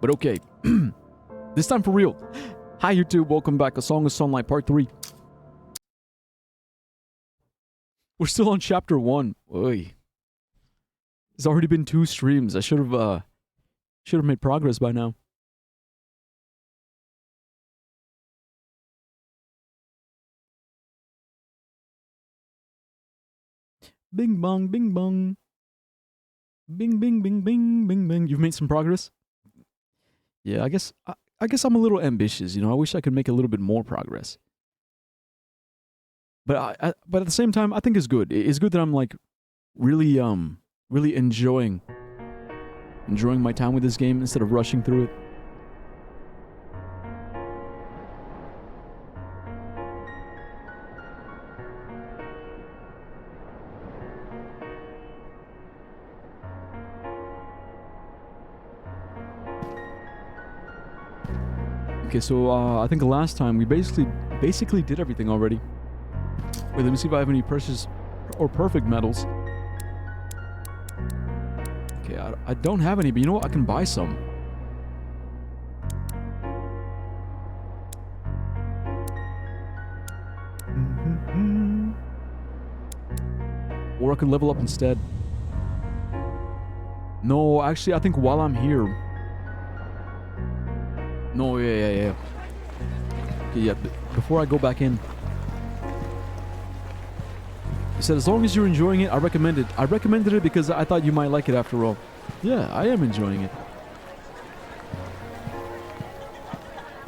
But okay. This time for real. Hi YouTube, welcome back. A Song of Sunlight Part 3. We're still on Chapter 1. Oy. It's already been 2 streams. I should have made progress by now. Bing bong, bing bong. Bing bing bing bing bing bing. You've made some progress? Yeah, I guess I'm a little ambitious, you know. I wish I could make a little bit more progress. But but at the same time, I think it's good. It's good that I'm like really enjoying my time with this game instead of rushing through it. Okay, so I think last time we basically did everything already. Wait, let me see if I have any precious or perfect metals. Okay, I don't have any, but you know what? I can buy some. Or I could level up instead. No, actually, I think while I'm here... No, yeah. Okay, yeah, before I go back in... He said, as long as you're enjoying it, I recommend it. I recommended it because I thought you might like it after all. Yeah, I am enjoying it.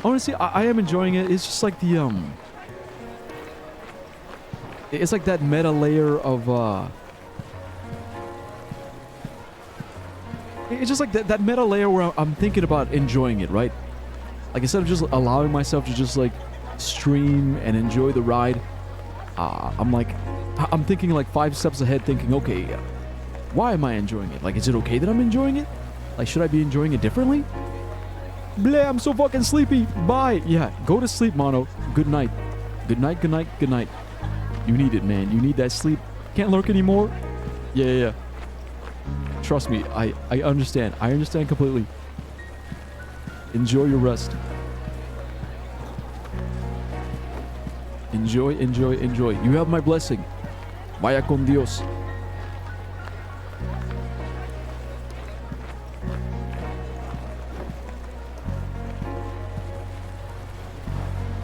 Honestly, I am enjoying it. It's just like the, It's like that meta layer of, It's just like that meta layer where I'm thinking about enjoying it, right? Like, instead of just allowing myself to just, like, stream and enjoy the ride, I'm thinking, like, 5 steps ahead, thinking, okay, why am I enjoying it? Like, is it okay that I'm enjoying it? Like, should I be enjoying it differently? Bleh, I'm so fucking sleepy. Bye. Yeah, go to sleep, Mono. Good night. Good night, good night, good night. You need it, man. You need that sleep. Can't lurk anymore? Yeah. Trust me, I understand. I understand completely. Enjoy your rest. Enjoy. You have my blessing. Vaya con Dios.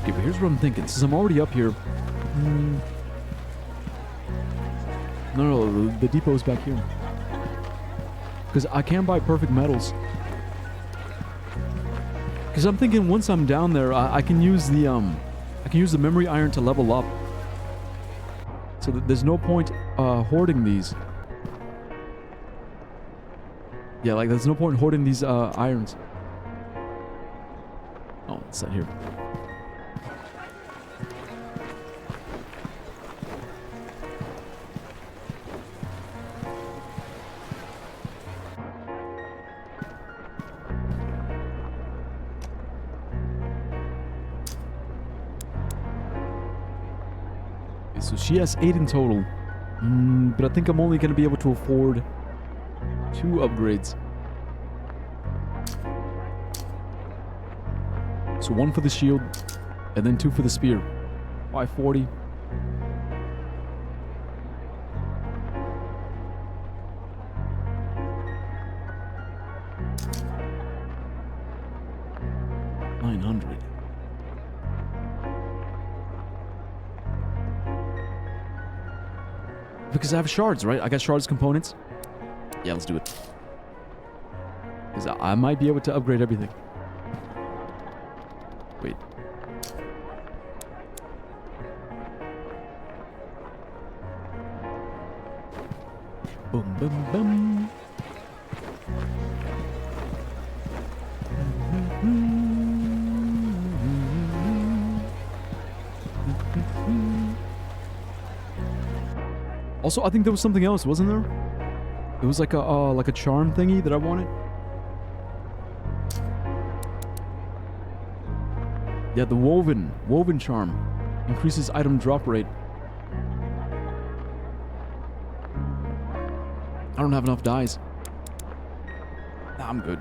Okay, but here's what I'm thinking. Since I'm already up here... No, the depot's back here. Because I can buy perfect metals. Because I'm thinking once I'm down there, I can use the memory iron to level up. So that there's no point hoarding these. Yeah, like there's no point hoarding these irons. Oh, it's not here. So she has 8 in total. But I think I'm only going to be able to afford 2 upgrades. So 1 for the shield, and then 2 for the spear. 540. $900. Because I have shards, right? I got shards components. Yeah, let's do it. Because I might be able to upgrade everything. Wait. Boom, boom, boom. Also, I think there was something else, wasn't there? It was like a charm thingy that I wanted. Yeah, the woven charm increases item drop rate. I don't have enough dyes. Nah, I'm good.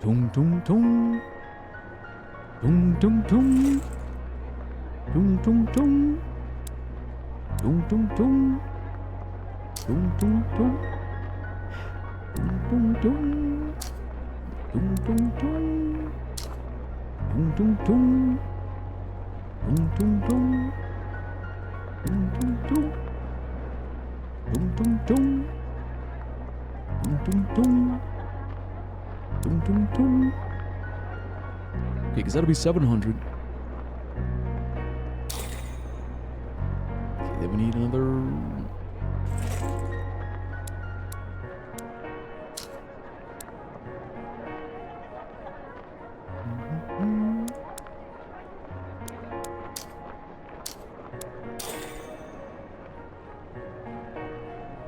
Tung tung tung. Tung tung tung. Tung tung tung. Tung tung tung. Tung tung tung. Tung tung tung. Tung tung tung. Tung tung tung. Tung tung tung. Tung tung tung. Tung tung tung. Tung tung tung. Tung tung tung. Okay, because that'll be 700. Okay, then we need another.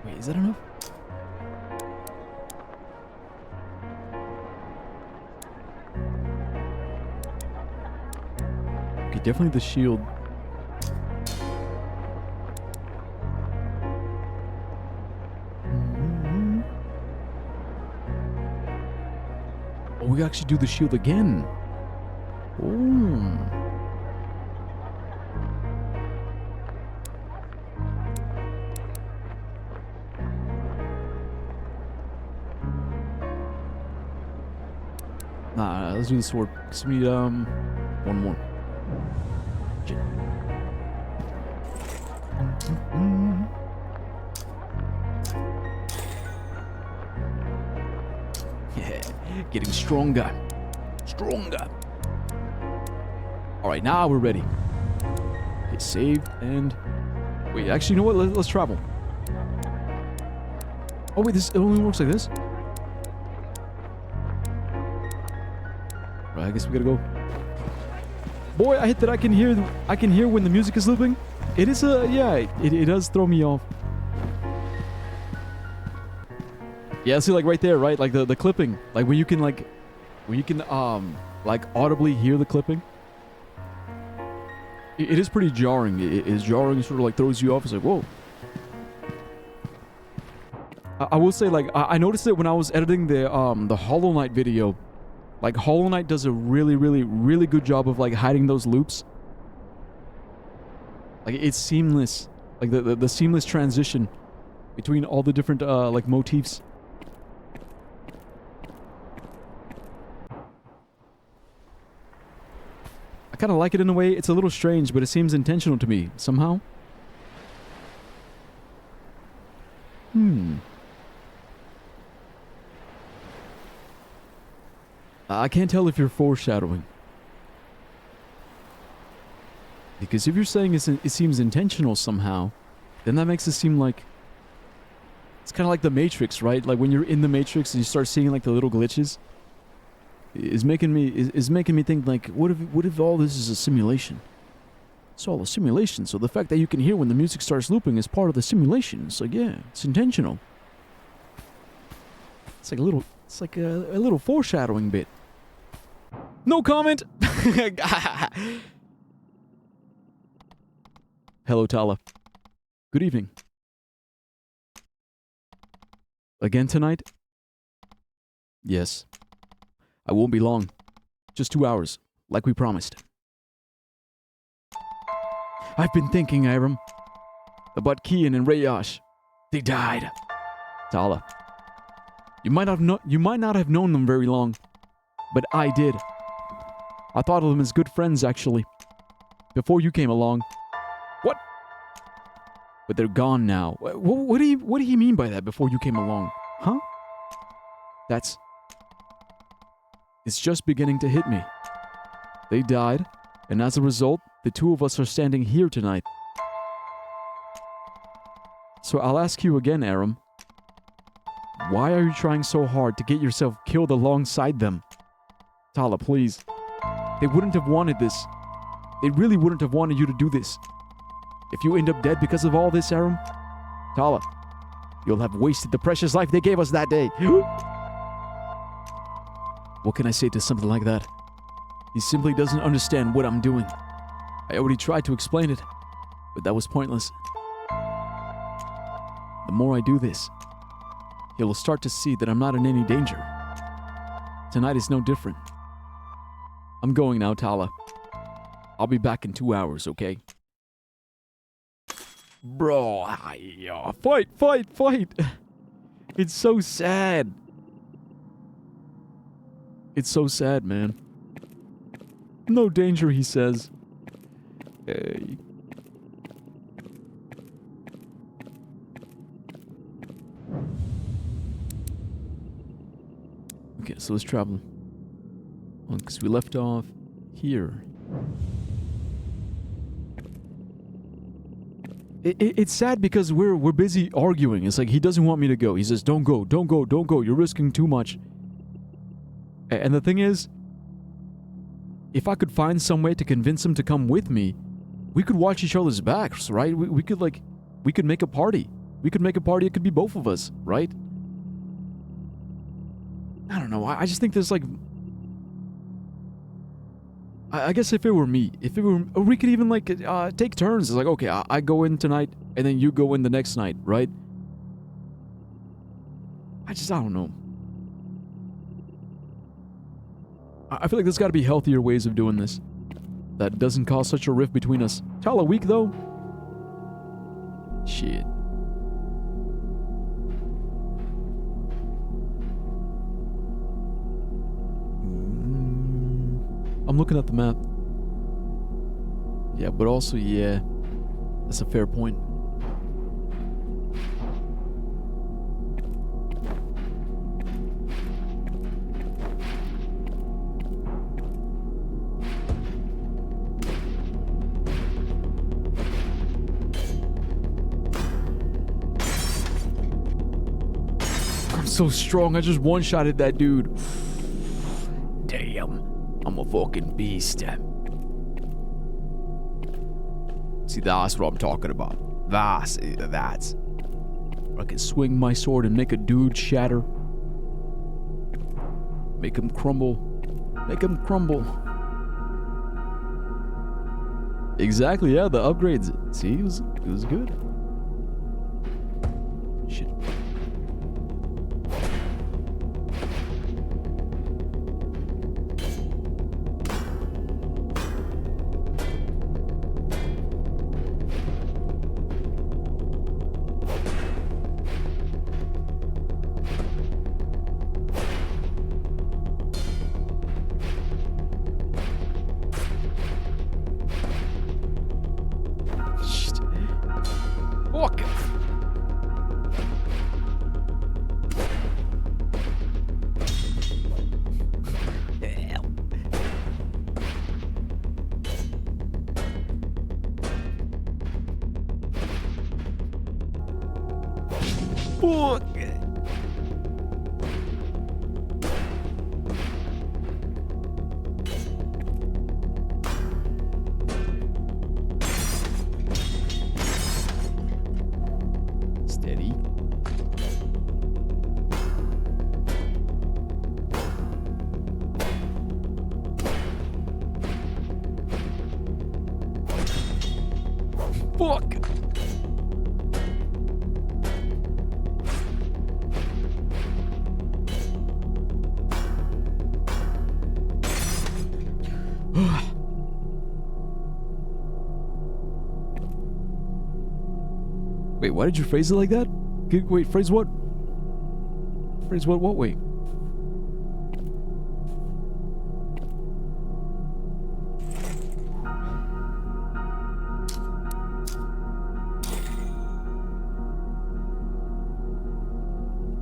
Wait, is that enough? Okay, definitely the shield. Oh, we actually do the shield again. Oh. Nah, let's do the sword. Cause we need one more. Shit. Yeah, getting stronger. Stronger. Alright, now we're ready. Okay, saved and... Wait, actually, you know what? Let's travel. Oh wait, this it only works like this? Right, I guess we gotta go. Boy, I hit that I can hear when the music is looping. It is yeah, it does throw me off. Yeah, see, like right there, right? Like the clipping. Like when you can like audibly hear the clipping. It is pretty jarring. It is jarring, sort of like throws you off. It's like, whoa. I will say, like, I noticed it when I was editing the Hollow Knight video. Like, Hollow Knight does a really, really, really good job of, like, hiding those loops. Like, it's seamless. Like, the seamless transition between all the different, like, motifs. I kind of like it in a way. It's a little strange, but it seems intentional to me, somehow. I can't tell if you're foreshadowing. Because if you're saying it seems intentional somehow, then that makes it seem like... It's kind of like the Matrix, right? Like when you're in the Matrix and you start seeing like the little glitches. Is making me think like, what if all this is a simulation? It's all a simulation, so the fact that you can hear when the music starts looping is part of the simulation. It's like, yeah, it's intentional. It's like a little foreshadowing bit. No comment! Hello, Tala. Good evening. Again tonight? Yes. I won't be long. Just 2 hours, like we promised. I've been thinking, Aram, about Kian and Rayash. They died. Tala. You might not have known them very long, but I did. I thought of them as good friends, actually. before you came along. What? But they're gone now. What do you mean by that, before you came along? Huh? It's just beginning to hit me. They died, and as a result, the two of us are standing here tonight. So I'll ask you again, Aram. Why are you trying so hard to get yourself killed alongside them? Tala, please. They wouldn't have wanted this. They really wouldn't have wanted you to do this. If you end up dead because of all this, Aram, Tala, you'll have wasted the precious life they gave us that day. What can I say to something like that? He simply doesn't understand what I'm doing. I already tried to explain it, but that was pointless. The more I do this, he will start to see that I'm not in any danger. Tonight is no different. I'm going now, Tala. I'll be back in 2 hours, okay? Bro, fight! It's so sad. It's so sad, man. No danger, he says. Hey. Okay, so let's travel. Because we left off here. It's sad because we're busy arguing. It's like he doesn't want me to go. He says, don't go. You're risking too much. And the thing is, if I could find some way to convince him to come with me, we could watch each other's backs, right? We could make a party. We could make a party. It could be both of us, right? I don't know. I just think there's like... I guess if it were me, or we could even like take turns. It's like, okay, I go in tonight, and then you go in the next night, right? I don't know. I feel like there's got to be healthier ways of doing this that doesn't cause such a rift between us. Tala weak though? Shit. I'm looking at the map. Yeah, but also, yeah, that's a fair point. I'm so strong. I just one-shotted that dude. Damn. I'm a fucking beast. See, that's what I'm talking about. That's. I can swing my sword and make a dude shatter. Make him crumble. Exactly, yeah, the upgrades. See, it was good. Shit. Fuck. Fuck. Steady. Fuck. Wait, why did you phrase it like that? Wait, phrase what? Phrase what? What? Wait.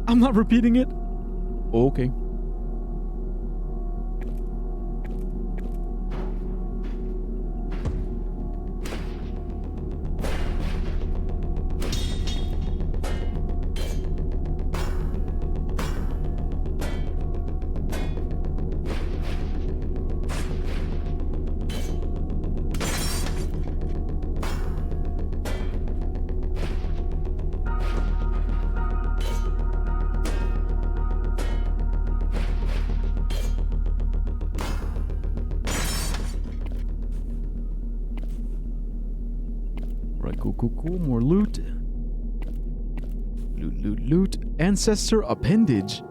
I'm not repeating it. Okay. Right, cool. More loot. Loot. Ancestor appendage.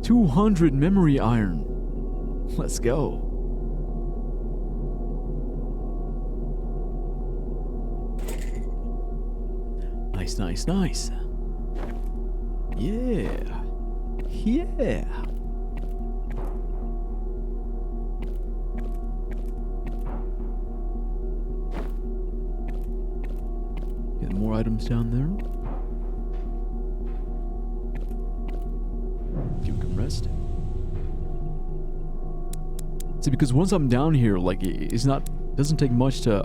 $200 memory iron. Let's go. Nice. Yeah. Get more items down there. You can rest. See, because once I'm down here, like, doesn't take much to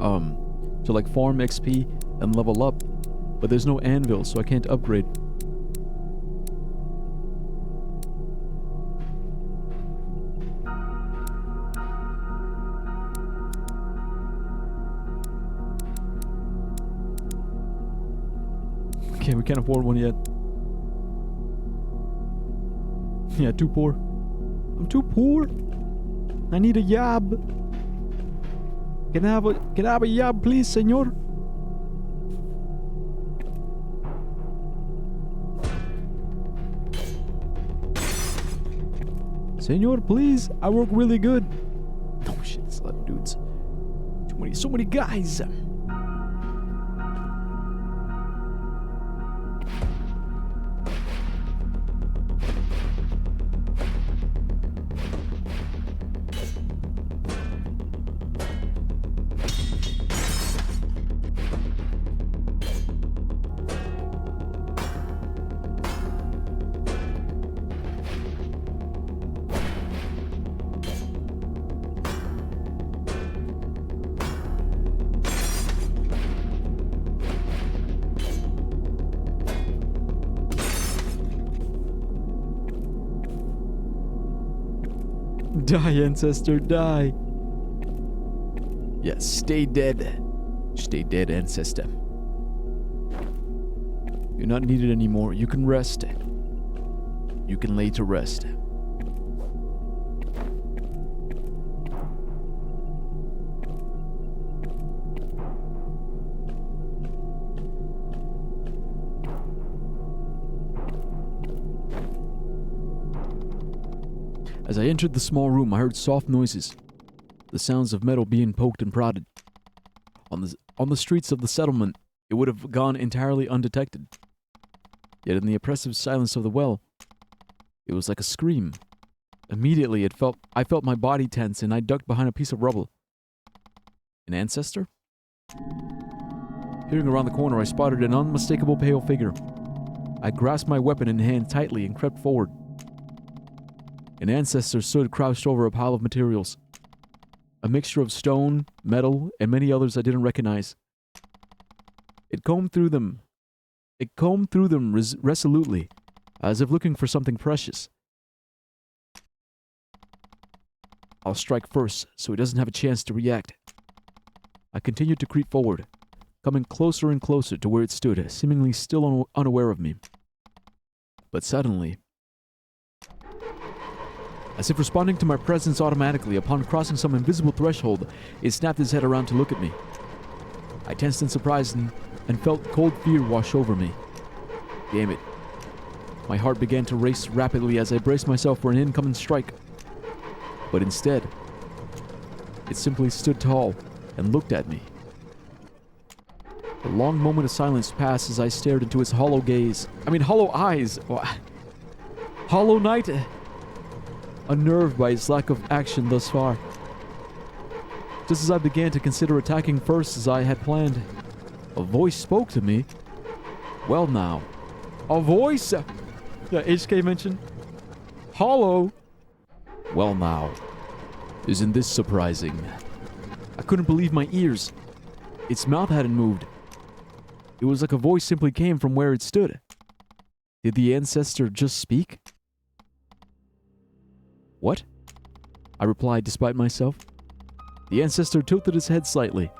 like farm XP and level up, but there's no anvil, so I can't upgrade. Okay, we can't afford one yet. Yeah, too poor. I'm too poor. I need a yob. Can I have a yob, please, senor? Senor, please. I work really good. Oh shit, it's a lot of dudes. So many guys. Die, ancestor, die. Yes, stay dead. Stay dead, ancestor. You're not needed anymore. You can rest. You can lay to rest. As I entered the small room, I heard soft noises, the sounds of metal being poked and prodded. On the streets of the settlement, it would have gone entirely undetected. Yet in the oppressive silence of the well, it was like a scream. Immediately, I felt my body tense, and I ducked behind a piece of rubble. An ancestor? Peering around the corner, I spotted an unmistakable pale figure. I grasped my weapon in hand tightly and crept forward. An ancestor stood crouched over a pile of materials. A mixture of stone, metal, and many others I didn't recognize. It combed through them resolutely, as if looking for something precious. I'll strike first, so he doesn't have a chance to react. I continued to creep forward, coming closer and closer to where it stood, seemingly still unaware of me. But suddenly, as if responding to my presence automatically, upon crossing some invisible threshold, it snapped its head around to look at me. I tensed in surprise and felt cold fear wash over me. Damn it. My heart began to race rapidly as I braced myself for an incoming strike. But instead, it simply stood tall and looked at me. A long moment of silence passed as I stared into its hollow eyes. Hollow Knight, unnerved by its lack of action thus far, Just as I began to consider attacking first as I had planned, a voice spoke to me. Well now. A voice? Yeah, HK mentioned. Hollow. Well now. Isn't this surprising? I couldn't believe my ears. Its mouth hadn't moved. It was like a voice simply came from where it stood. Did the ancestor just speak? What? I replied despite myself. The ancestor tilted his head slightly.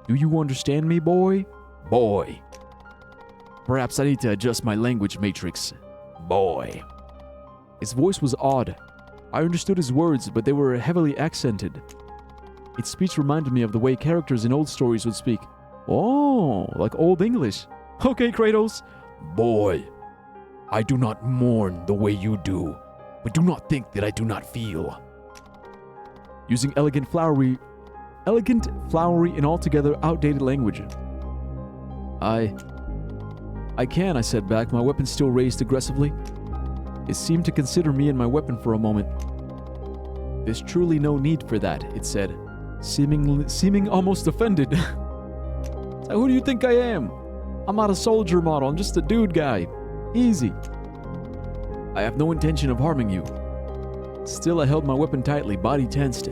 Do you understand me, boy? Boy. Perhaps I need to adjust my language matrix. Boy. His voice was odd. I understood his words, but they were heavily accented. Its speech reminded me of the way characters in old stories would speak. Oh, like Old English. Okay, Kratos. Boy, I do not mourn the way you do, but do not think that I do not feel. Using elegant, flowery, and altogether outdated language. I can, I said back, my weapon still raised aggressively. It seemed to consider me and my weapon for a moment. There's truly no need for that, it said, seeming almost offended. So who do you think I am? I'm not a soldier model, I'm just a dude guy. Easy. I have no intention of harming you. Still, I held my weapon tightly, body tensed.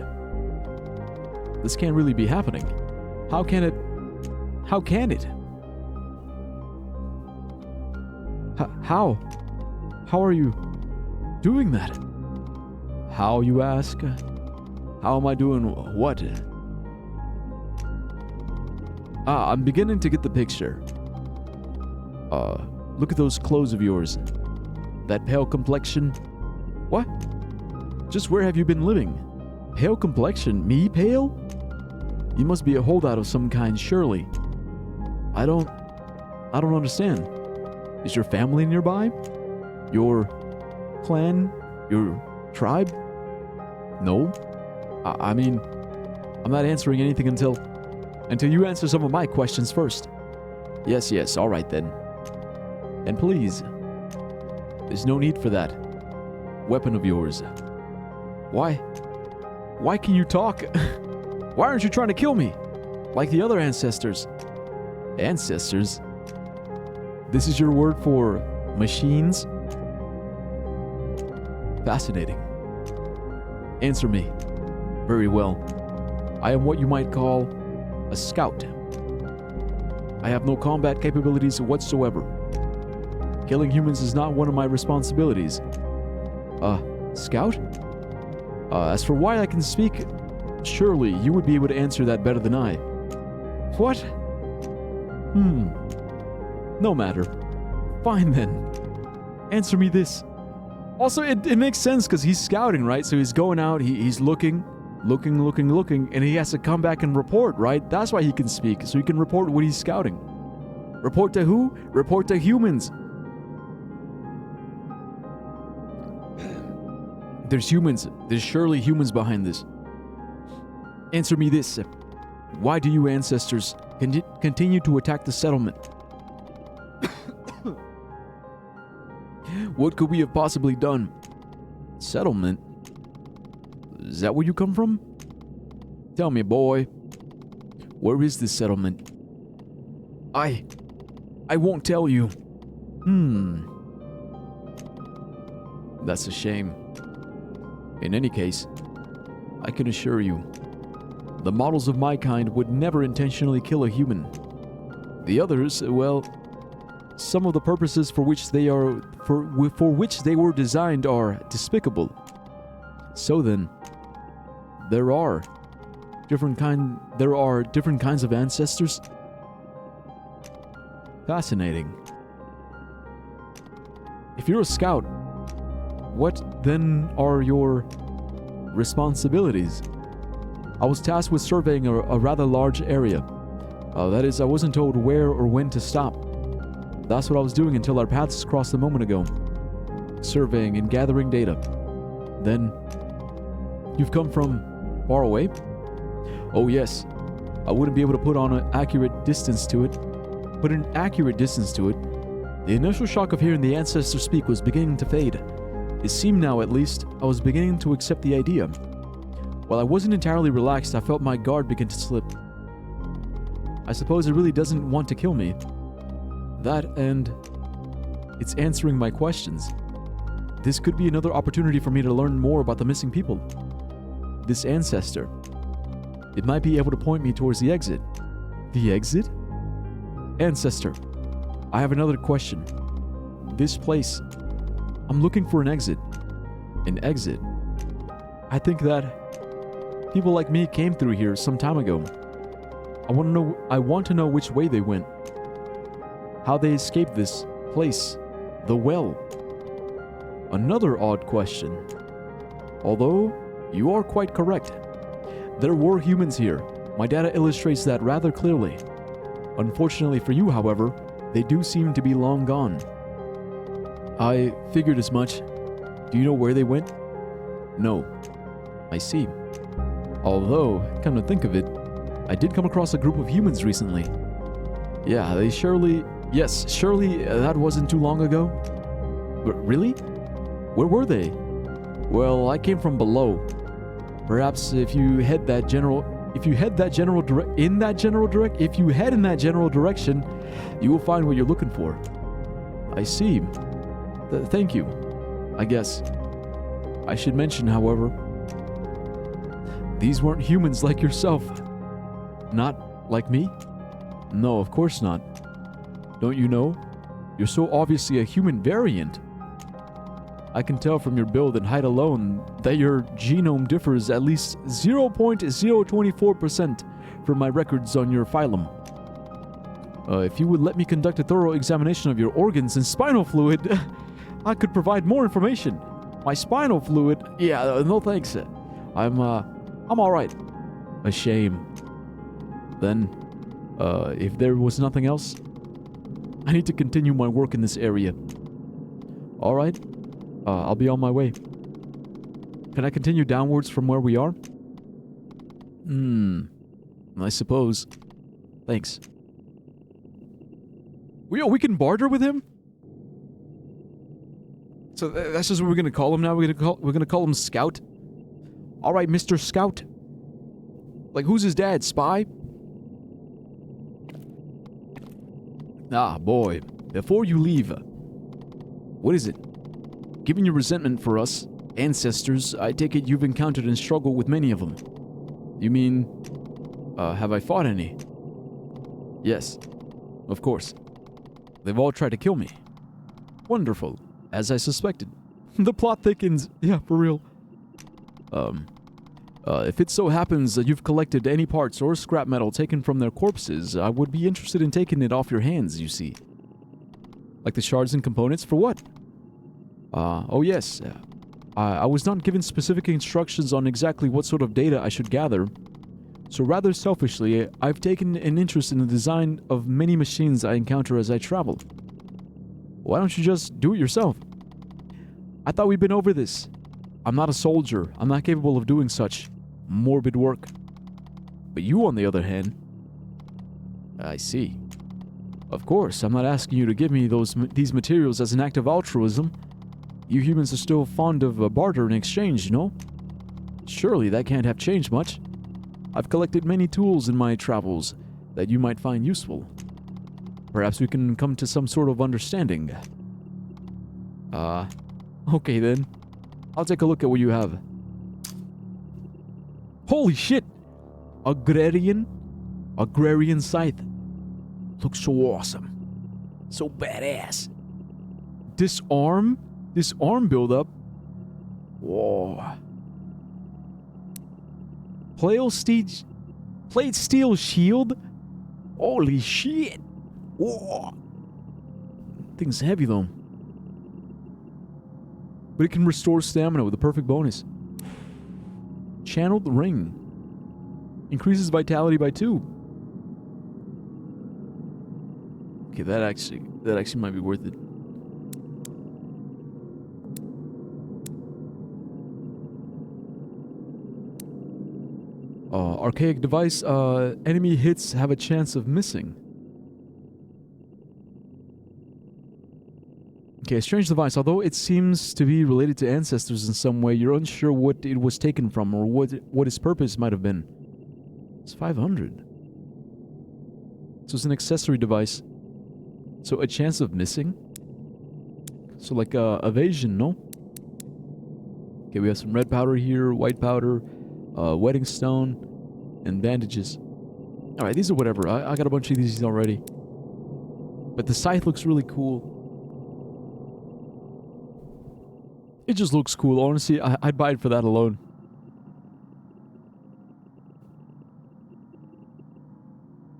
This can't really be happening. How can it? How can it? How? How are you doing that? How, you ask? How am I doing what? I'm beginning to get the picture. Look at those clothes of yours. That pale complexion. What? Just where have you been living? Pale complexion? Me pale? You must be a holdout of some kind, surely. I don't understand. Is your family nearby? Your clan? Your tribe? No. I mean, I'm not answering anything until you answer some of my questions first. Yes, all right then. And please, there's no need for that weapon of yours. Why? Why can you talk? Why aren't you trying to kill me? Like the other ancestors. Ancestors? This is your word for machines? Fascinating. Answer me. Very well. I am what you might call a scout. I have no combat capabilities whatsoever. Killing humans is not one of my responsibilities. Scout? As for why I can speak, surely you would be able to answer that better than I. What? No matter. Fine then. Answer me this. Also, it makes sense because he's scouting, right? So he's going out, he's looking, and he has to come back and report, right? That's why he can speak, so he can report what he's scouting. Report to who? Report to humans. There's humans. There's surely humans behind this. Answer me this. Why do you ancestors continue to attack the settlement? What could we have possibly done? Settlement? Is that where you come from? Tell me, boy. Where is this settlement? I won't tell you. That's a shame. In any case, I can assure you, the models of my kind would never intentionally kill a human. The others, well, some of the purposes for which they were designed are despicable. So then, there are different kinds of ancestors. Fascinating. If you're a scout, what then are your responsibilities? I was tasked with surveying a rather large area. That is, I wasn't told where or when to stop. That's what I was doing until our paths crossed a moment ago. Surveying and gathering data. Then, you've come from far away? Oh yes, I wouldn't be able to put an accurate distance to it. The initial shock of hearing the ancestor speak was beginning to fade. It seemed now, at least, I was beginning to accept the idea. While I wasn't entirely relaxed, I felt my guard begin to slip. I suppose it really doesn't want to kill me. That, and it's answering my questions. This could be another opportunity for me to learn more about the missing people. This ancestor. It might be able to point me towards the exit. The exit? Ancestor, I have another question. This place, I'm looking for an exit. An exit? I think that people like me came through here some time ago. I want to know which way they went. How they escaped this place. The well. Another odd question. Although, you are quite correct. There were humans here. My data illustrates that rather clearly. Unfortunately for you, however, they do seem to be long gone. I figured as much. Do you know where they went? No. I see. Although, come to think of it, I did come across a group of humans recently. Yeah, surely that wasn't too long ago. But really? Where were they? Well, I came from below. Perhaps if you head in that general direction, you will find what you're looking for. I see. Thank you. I guess. I should mention, however, these weren't humans like yourself. Not like me? No, of course not. Don't you know? You're so obviously a human variant. I can tell from your build and height alone that your genome differs at least 0.024% from my records on your phylum. If you would let me conduct a thorough examination of your organs and spinal fluid, I could provide more information. My spinal fluid? Yeah, no thanks. I'm all right. A shame. Then, if there was nothing else, I need to continue my work in this area. All right. I'll be on my way. Can I continue downwards from where we are? I suppose. Thanks. We can barter with him? So that's just what we're gonna call him now? We're gonna call him Scout? Alright, Mr. Scout. Like, who's his dad? Spy? Ah, boy. Before you leave, what is it? Given your resentment for us, ancestors, I take it you've encountered and struggled with many of them. You mean, have I fought any? Yes, of course. They've all tried to kill me. Wonderful, as I suspected. The plot thickens. Yeah, for real. If it so happens that you've collected any parts or scrap metal taken from their corpses, I would be interested in taking it off your hands, you see. Like the shards and components, for what? Oh yes. I was not given specific instructions on exactly what sort of data I should gather, so rather selfishly, I've taken an interest in the design of many machines I encounter as I travel. Why don't you just do it yourself? I thought we'd been over this. I'm not a soldier. I'm not capable of doing such morbid work. But you, on the other hand... I see. Of course, I'm not asking you to give me these materials as an act of altruism. You humans are still fond of barter and exchange, you know? Surely that can't have changed much. I've collected many tools in my travels that you might find useful. Perhaps we can come to some sort of understanding. Okay then. I'll take a look at what you have. Holy shit! Agrarian scythe. Looks so awesome. So badass. Disarm buildup. Whoa. Plate steel shield. Holy shit. Whoa. Thing's heavy though. But it can restore stamina with a perfect bonus. Channeled ring. Increases vitality by 2. Okay, that actually might be worth it. Archaic device, enemy hits have a chance of missing. Okay, a strange device. Although it seems to be related to ancestors in some way, you're unsure what it was taken from or what its purpose might have been. It's 500. So it's an accessory device. So a chance of missing? So like evasion, no? Okay, we have some red powder here, white powder, wedding stone, and bandages. Alright, these are whatever. I got a bunch of these already. But the scythe looks really cool. It just looks cool. Honestly, I'd buy it for that alone.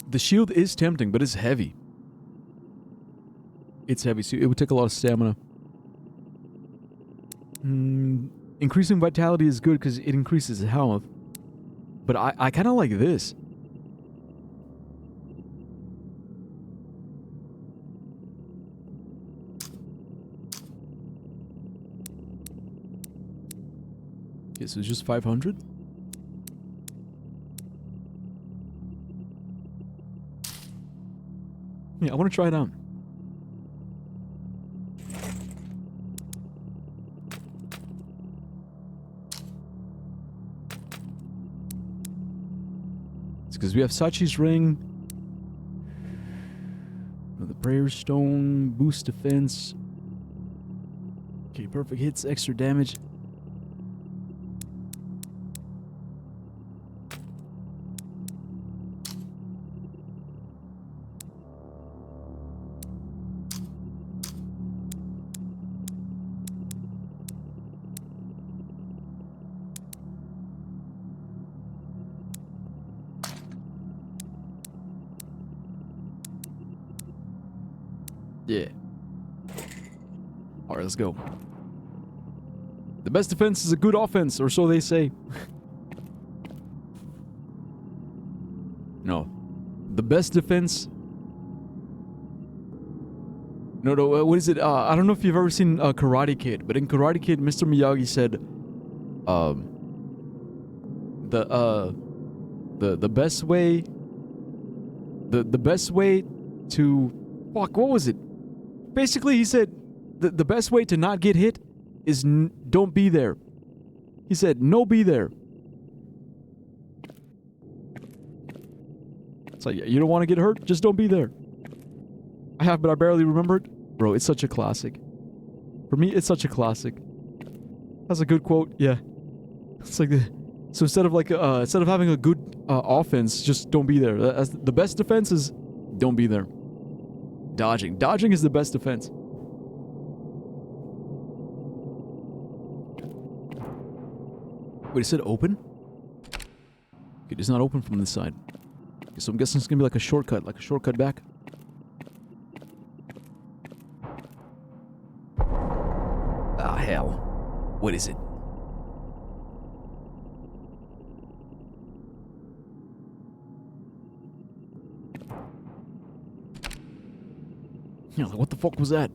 The shield is tempting, but it's heavy. It's heavy, so it would take a lot of stamina. Increasing vitality is good because it increases health. But I kind of like this. Okay, so it's just 500? Yeah, I want to try it out. It's because we have Sachi's ring. The prayer stone, boost defense. Okay, perfect hits, extra damage. Yeah. Alright, let's go. The best defense is a good offense, or so they say. No. The best defense... No, what is it? I don't know if you've ever seen Karate Kid, but in Karate Kid, Mr. Miyagi said... The best way... The best way to... Fuck, what was it? Basically, he said, the best way to not get hit is don't be there. He said, no be there. It's like, you don't want to get hurt? Just don't be there. I have, but I barely remember it. Bro, it's such a classic. For me, it's such a classic. That's a good quote, yeah. It's like so instead of having a good offense, just don't be there. The best defense is don't be there. Dodging. Dodging is the best defense. Wait, it said open? Okay, it's not open from this side. Okay, so I'm guessing it's gonna be like a shortcut back. Ah, hell. What is it? Yeah, like, what the fuck was that?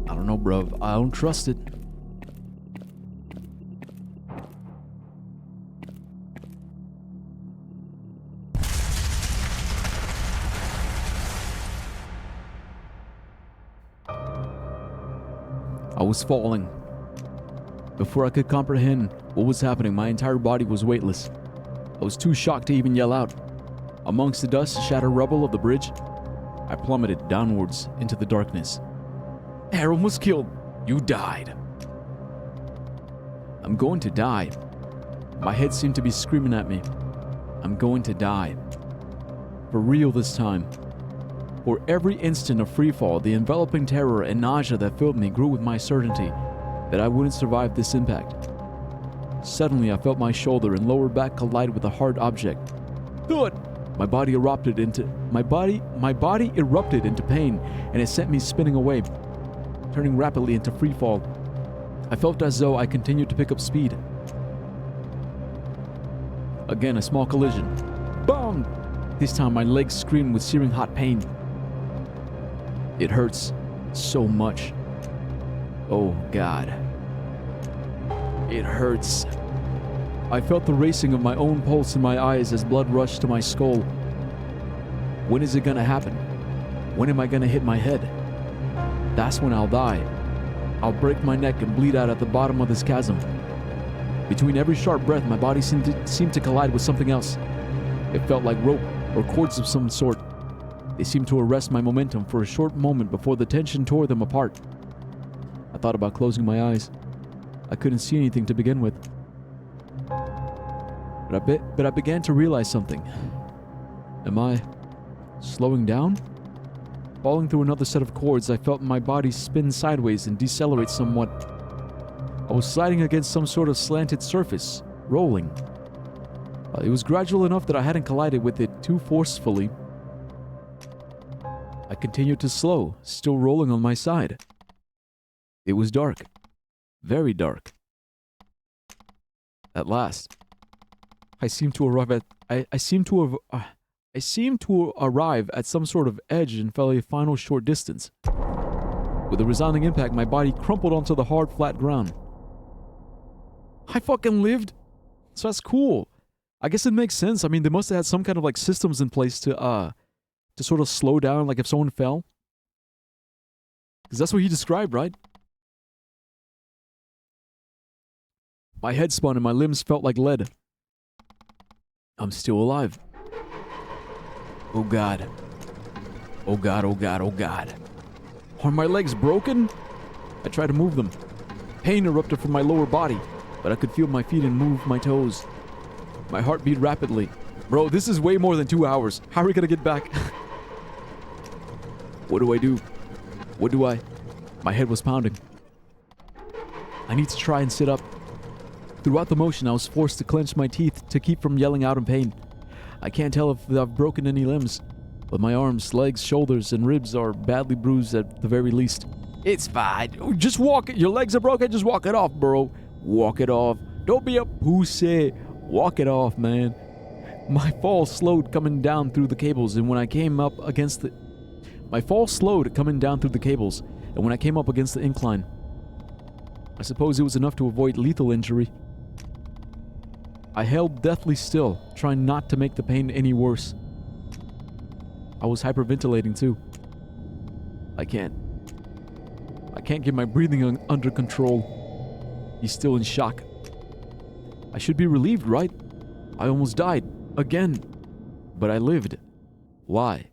I don't know, bruv. I don't trust it. I was falling. Before I could comprehend what was happening, my entire body was weightless. I was too shocked to even yell out. Amongst the dust, shattered rubble of the bridge, I plummeted downwards into the darkness. Aaron was killed. You died. I'm going to die. My head seemed to be screaming at me. I'm going to die. For real this time. For every instant of freefall, the enveloping terror and nausea that filled me grew with my certainty that I wouldn't survive this impact. Suddenly, I felt my shoulder and lower back collide with a hard object. Good! My body erupted into pain, and it sent me spinning away, turning rapidly into freefall. I felt as though I continued to pick up speed. Again, a small collision. Bong! This time, my legs screamed with searing hot pain. It hurts so much. Oh God. It hurts. I felt the racing of my own pulse in my eyes as blood rushed to my skull. When is it gonna happen? When am I gonna hit my head? That's when I'll die. I'll break my neck and bleed out at the bottom of this chasm. Between every sharp breath, my body seemed to collide with something else. It felt like rope or cords of some sort. They seemed to arrest my momentum for a short moment before the tension tore them apart. I thought about closing my eyes. I couldn't see anything to begin with. But I began to realize something. Am I slowing down? Falling through another set of cords, I felt my body spin sideways and decelerate somewhat. I was sliding against some sort of slanted surface, rolling. It was gradual enough that I hadn't collided with it too forcefully. I continued to slow, still rolling on my side. It was dark. Very dark. At last, I seemed to arrive at some sort of edge and fell a final short distance. With a resounding impact, my body crumpled onto the hard, flat ground. I fucking lived. So that's cool. I guess it makes sense. I mean, they must have had some kind of like systems in place to sort of slow down, like if someone fell. Because that's what he described, right? My head spun and my limbs felt like lead. I'm still alive. Oh God. Oh God, oh God, oh God. Are my legs broken? I tried to move them. Pain erupted from my lower body, but I could feel my feet and move my toes. My heart beat rapidly. Bro, this is way more than 2 hours. How are we gonna get back? What do I do? What do I... My head was pounding. I need to try and sit up. Throughout the motion, I was forced to clench my teeth to keep from yelling out in pain. I can't tell if I've broken any limbs, but my arms, legs, shoulders, and ribs are badly bruised at the very least. It's fine. Just walk it. Your legs are broken. Just walk it off, bro. Walk it off. Don't be a pussy. Walk it off, man. My fall slowed coming down through the cables, and when I came up against the... My fall slowed coming down through the cables, and when I came up against the incline, I suppose it was enough to avoid lethal injury. I held deathly still, trying not to make the pain any worse. I was hyperventilating too. I can't get my breathing under control. He's still in shock. I should be relieved, right? I almost died. Again. But I lived. Why?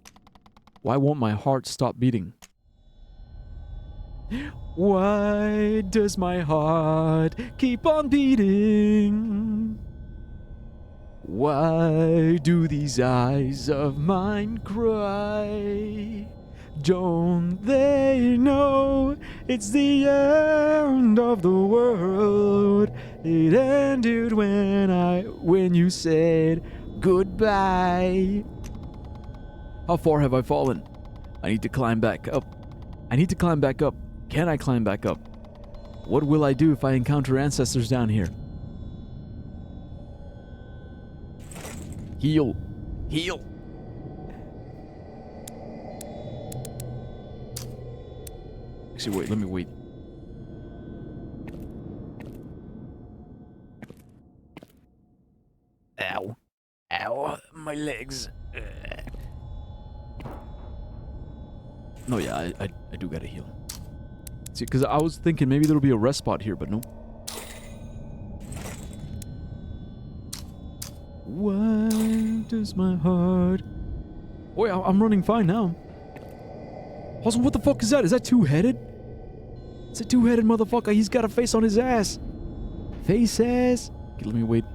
Why won't my heart stop beating? Why does my heart keep on beating? Why do these eyes of mine cry? Don't they know it's the end of the world? It ended when you said goodbye. How far have I fallen? I need to climb back up. Can I climb back up? What will I do if I encounter ancestors down here? Heal. Heal. Actually, wait. Let me wait. Ow. Ow. My legs. No, yeah, I do gotta heal. See, because I was thinking maybe there'll be a rest spot here, but no. Why does my heart... Wait, I'm running fine now. Also, what the fuck is that? Is that two-headed? It's a two-headed motherfucker. He's got a face on his ass. Face ass. Okay, let me wait.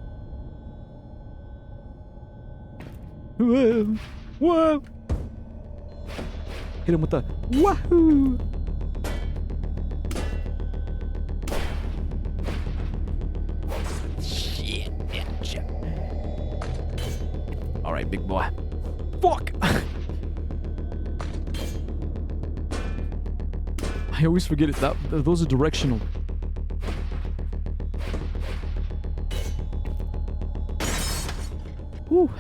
Whoa. Whoa. Hit him with the wahoo. Shit. Alright, big boy. Fuck! I always forget it. Those are directional. Whew.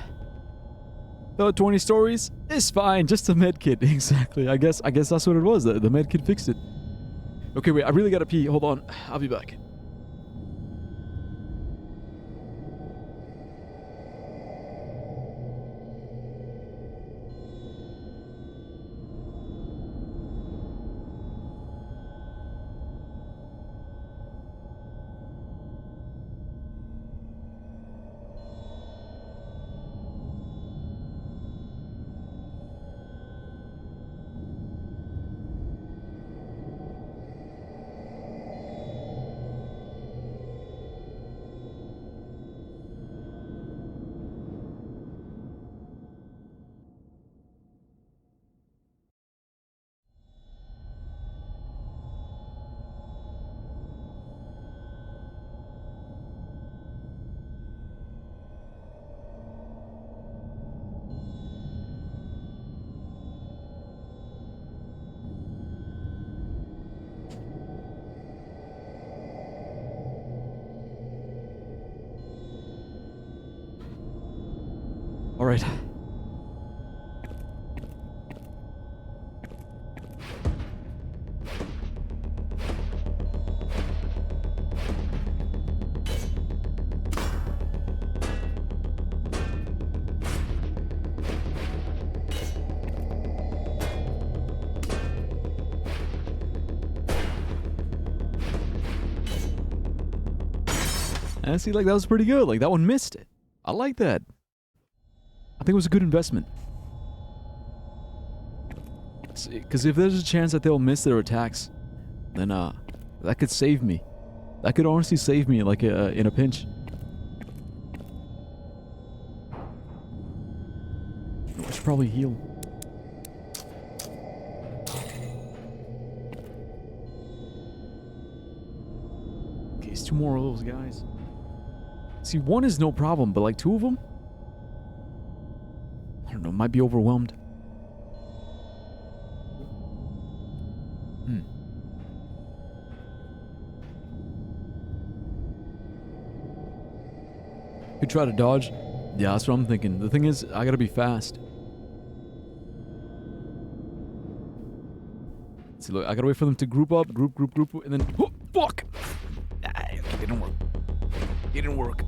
20 stories? It's fine. Just a med kit. Exactly. I guess that's what it was. The med kit fixed it. Okay, wait. I really gotta pee. Hold on. I'll be back. right. And see, like, that was pretty good. Like, that one missed it. I like that. I think it was a good investment. Because if there's a chance that they'll miss their attacks, then that could save me. That could honestly save me, like, in a pinch. I should probably heal. Okay, it's 2 more of those guys. See, 1 is no problem, but like 2 of them? I don't know, might be overwhelmed. Could try to dodge. Yeah, that's what I'm thinking. The thing is, I gotta be fast. See, look, I gotta wait for them to group up, group, and then... Oh, fuck! Okay, it didn't work. It didn't work.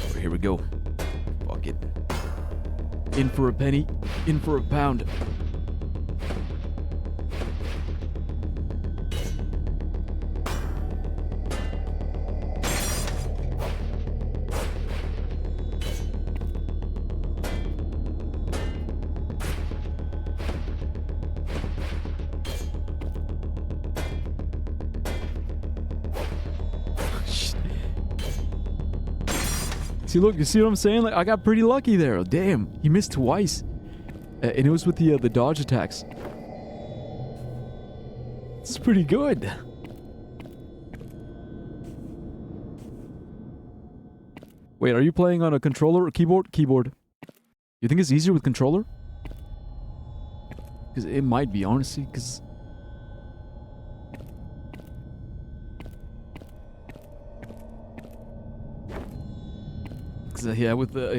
Oh, here we go. Fuck it. In for a penny, in for a pound. See, look, you see what I'm saying? Like, I got pretty lucky there. Damn, he missed twice. And it was with the dodge attacks. It's pretty good. Wait, are you playing on a controller or keyboard? Keyboard. You think it's easier with controller? Because it might be, honestly, because... Yeah, with the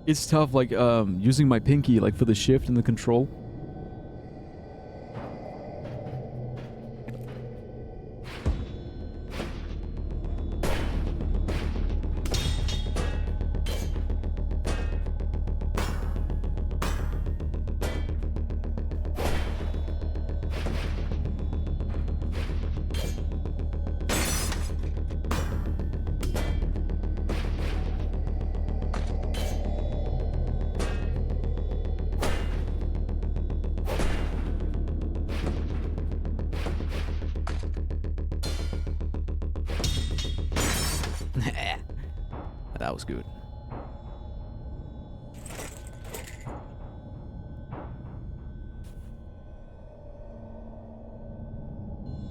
it's tough, like using my pinky like for the shift and the control. That was good.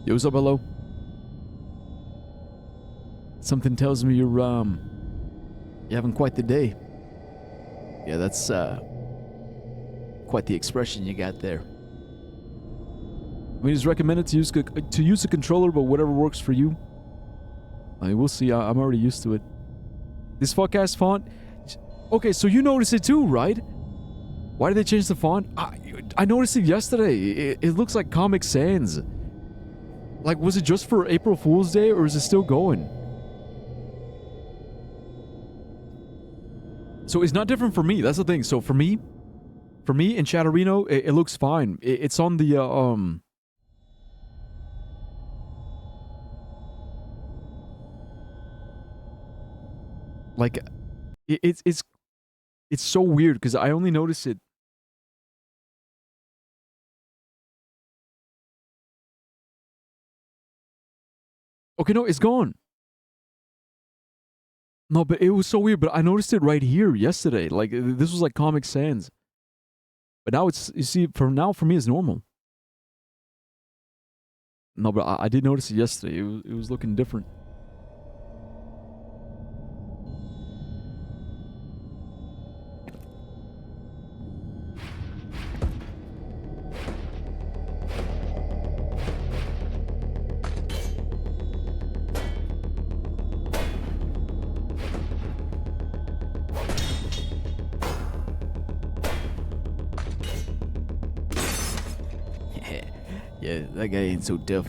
Yo, what's up, hello? Something tells me you're having quite the day. Yeah, that's quite the expression you got there. I mean, it's recommended to use a controller, but whatever works for you. I mean, we'll see. I'm already used to it. This fuck-ass font... Okay, so you noticed it too, right? Why did they change the font? I noticed it yesterday. It looks like Comic Sans. Like, was it just for April Fool's Day, or is it still going? So it's not different for me. That's the thing. So for me in Chatterino, it looks fine. It's on the, like, it's so weird because I only noticed it. Okay, no, it's gone. No, but it was so weird. But I noticed it right here yesterday. Like, this was like Comic Sans. But now it's, you see, for me, it's normal. No, but I did notice it yesterday. It was looking different. Yeah, that guy ain't so tough.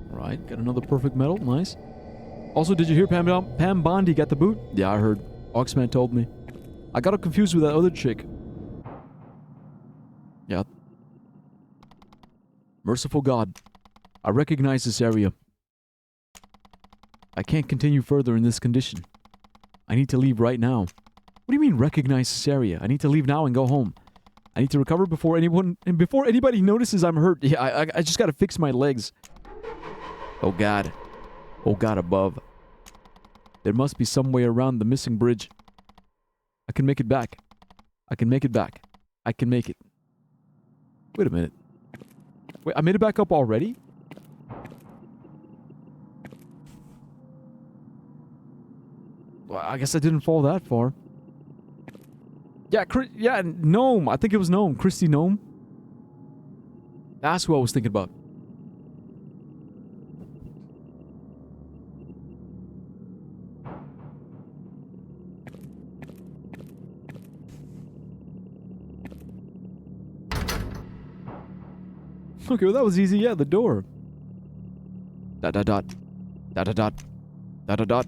Right, got another perfect medal. Nice. Also, did you hear Pam Bondi got the boot? Yeah, I heard. Oxman told me. I got her confused with that other chick. Yeah. Merciful God. I recognize this area. I can't continue further in this condition. I need to leave right now. What do you mean recognize this area? I need to leave now and go home. I need to recover before anybody notices I'm hurt. Yeah, I just gotta fix my legs. Oh God. Oh God above. There must be some way around the missing bridge. I can make it back. I can make it back. I can make it. Wait a minute. Wait, I made it back up already? Well, I guess I didn't fall that far. Yeah, Gnome. I think it was Gnome. Christy Gnome. That's who I was thinking about. Okay, well that was easy. Yeah, the door. Dot dot dot. Dot dot dot. Dot dot dot.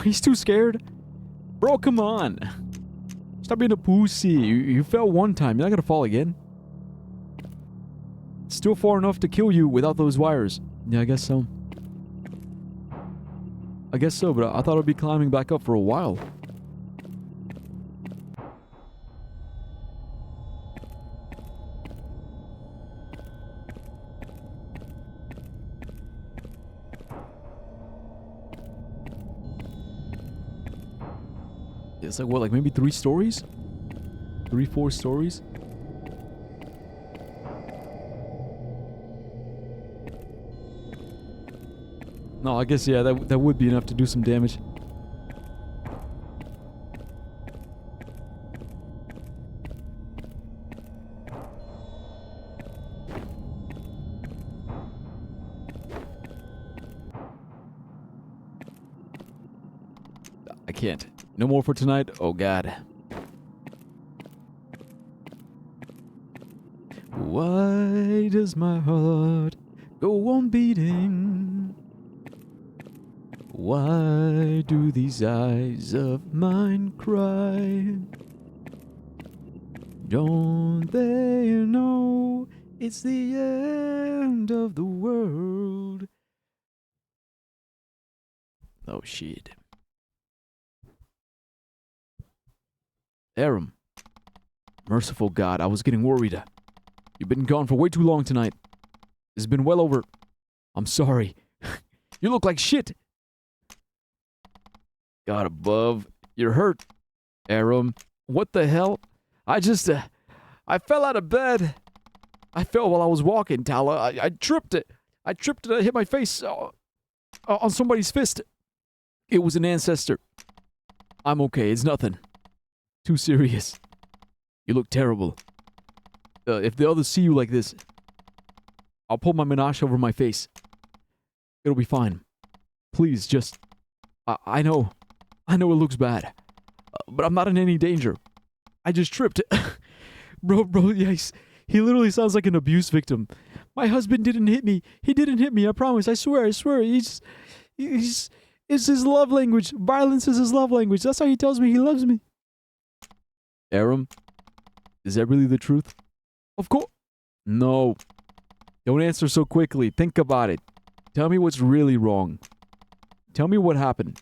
He's too scared. Bro, come on. Stop being a pussy. You fell one time. You're not gonna fall again. It's still far enough to kill you without those wires. Yeah, I guess so. I guess so, but I thought I'd be climbing back up for a while. It's like, what, like maybe 3 stories? 3, 4 stories? No, I guess, yeah, that would be enough to do some damage. I can't. No more for tonight? Oh, God. Why does my heart go on beating? Why do these eyes of mine cry? Don't they know it's the end of the world? Oh, shit. Aram. Merciful God, I was getting worried. You've been gone for way too long tonight. It's been well over. I'm sorry. You look like shit. God above, you're hurt. Aram, what the hell? I fell out of bed. I fell while I was walking, Tala. I tripped it. I tripped and I hit my face on somebody's fist. It was an ancestor. I'm okay, it's nothing. Too serious. You look terrible. If the others see you like this, I'll pull my menage over my face. It'll be fine. Please, just... I know it looks bad. But I'm not in any danger. I just tripped. Bro, yes. He literally sounds like an abuse victim. My husband didn't hit me. He didn't hit me, I promise. I swear. It's his love language. Violence is his love language. That's how he tells me he loves me. Aram, is that really the truth? Of course. No. Don't answer so quickly. Think about it. Tell me what's really wrong. Tell me what happened.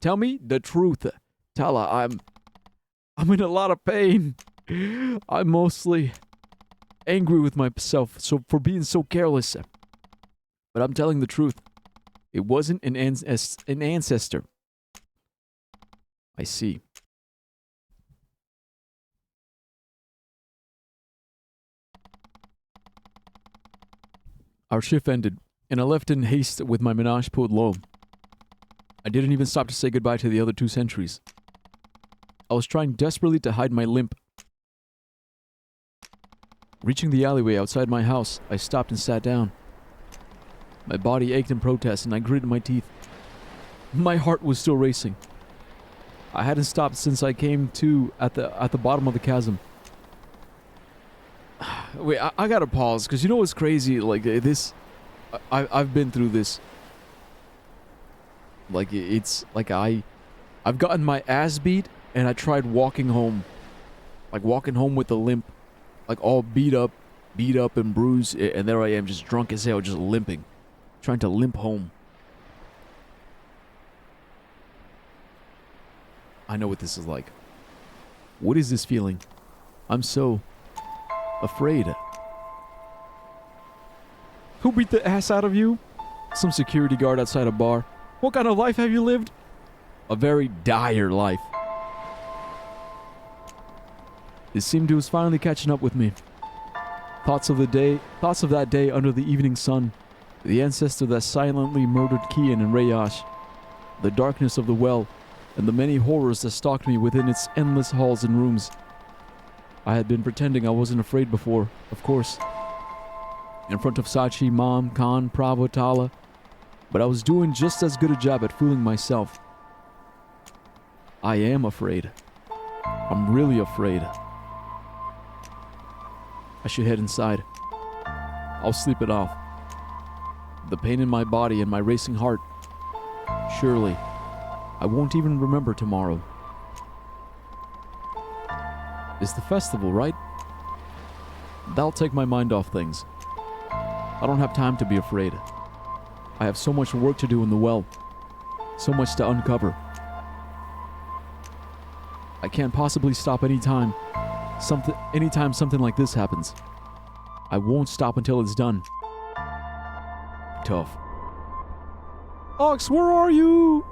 Tell me the truth. Tala, I'm in a lot of pain. I'm mostly angry with myself for being so careless. But I'm telling the truth. It wasn't an ancestor. I see. Our shift ended, and I left in haste with my menage pulled low. I didn't even stop to say goodbye to the other 2 sentries. I was trying desperately to hide my limp. Reaching the alleyway outside my house, I stopped and sat down. My body ached in protest, and I gritted my teeth. My heart was still racing. I hadn't stopped since I came to at the bottom of the chasm. Wait, I gotta pause, because you know what's crazy? Like, this... I've been through this. Like, it's... Like, I've gotten my ass beat, and I tried walking home. Like, walking home with a limp. Like, all beat up and bruised, and there I am, just drunk as hell, just limping. Trying to limp home. I know what this is like. What is this feeling? I'm so afraid. Who beat the ass out of you? Some security guard outside a bar. What kind of life have you lived? A very dire life. It seemed it was finally catching up with me. Thoughts of that day under the evening sun. The ancestor that silently murdered Kian and Rayash. The darkness of the well. And the many horrors that stalked me within its endless halls and rooms. I had been pretending I wasn't afraid before, of course. In front of Sachi, Mom, Khan, Pravo, Tala. But I was doing just as good a job at fooling myself. I am afraid. I'm really afraid. I should head inside. I'll sleep it off. The pain in my body and my racing heart. Surely, I won't even remember tomorrow. It's the festival, right? That'll take my mind off things. I don't have time to be afraid. I have so much work to do in the well. So much to uncover. I can't possibly stop anytime something like this happens. I won't stop until it's done. Tough. Ox, where are you?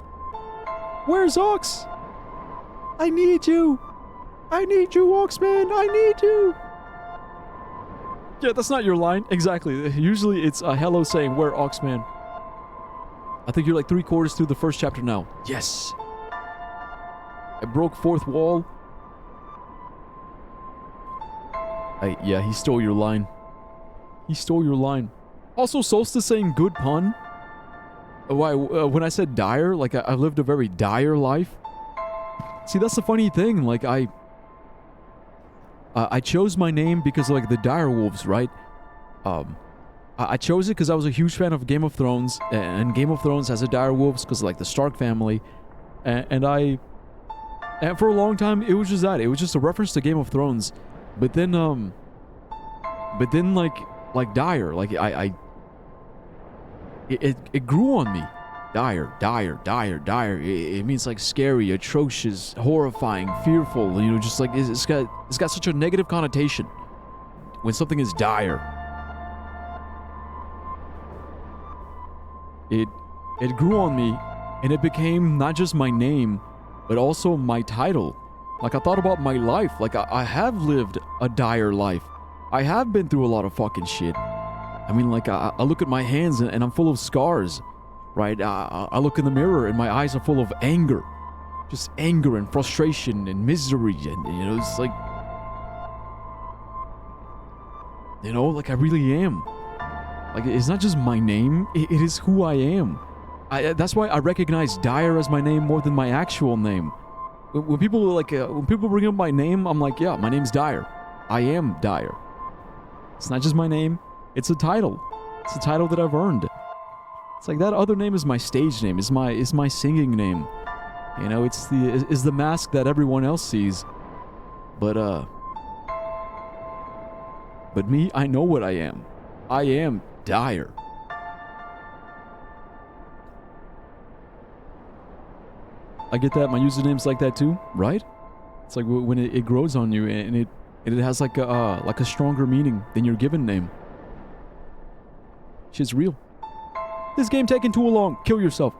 Where's Ox? I need you. I need you, Oxman. I need you. Yeah, that's not your line. Exactly. Usually it's a hello saying, where Oxman? I think you're like 3/4 through the first chapter now. Yes. I broke fourth wall. Yeah, he stole your line. He stole your line. Also, Solstice saying good pun. Why? When I said dire, like I've lived a very dire life. See, that's the funny thing. Like I chose my name because of, like, the dire wolves, right? I chose it because I was a huge fan of Game of Thrones, and Game of Thrones has a dire wolves because, like, the Stark family, and for a long time it was just that. It was just a reference to Game of Thrones, but then like dire, like it grew on me. Dire. It means like scary, atrocious, horrifying, fearful. You know, just like it's got such a negative connotation when something is dire. It grew on me, and it became not just my name, but also my title. Like, I thought about my life. Like, I have lived a dire life. I have been through a lot of fucking shit. I mean, like, I look at my hands and I'm full of scars, right? I look in the mirror and my eyes are full of anger. Just anger and frustration and misery. And, you know, it's like... You know, like, I really am. Like, it's not just my name. It is who I am. That's why I recognize Dire as my name more than my actual name. When people bring up my name, I'm like, yeah, my name's Dire. I am Dire. It's not just my name. It's a title. It's a title that I've earned. It's like that other name is my stage name. Is my singing name. You know, it's the mask that everyone else sees. But me, I know what I am. I am Dire. I get that. My username's like that too, right? It's like when it grows on you and it has like a stronger meaning than your given name. Shit's real. This game taking too long. Kill yourself.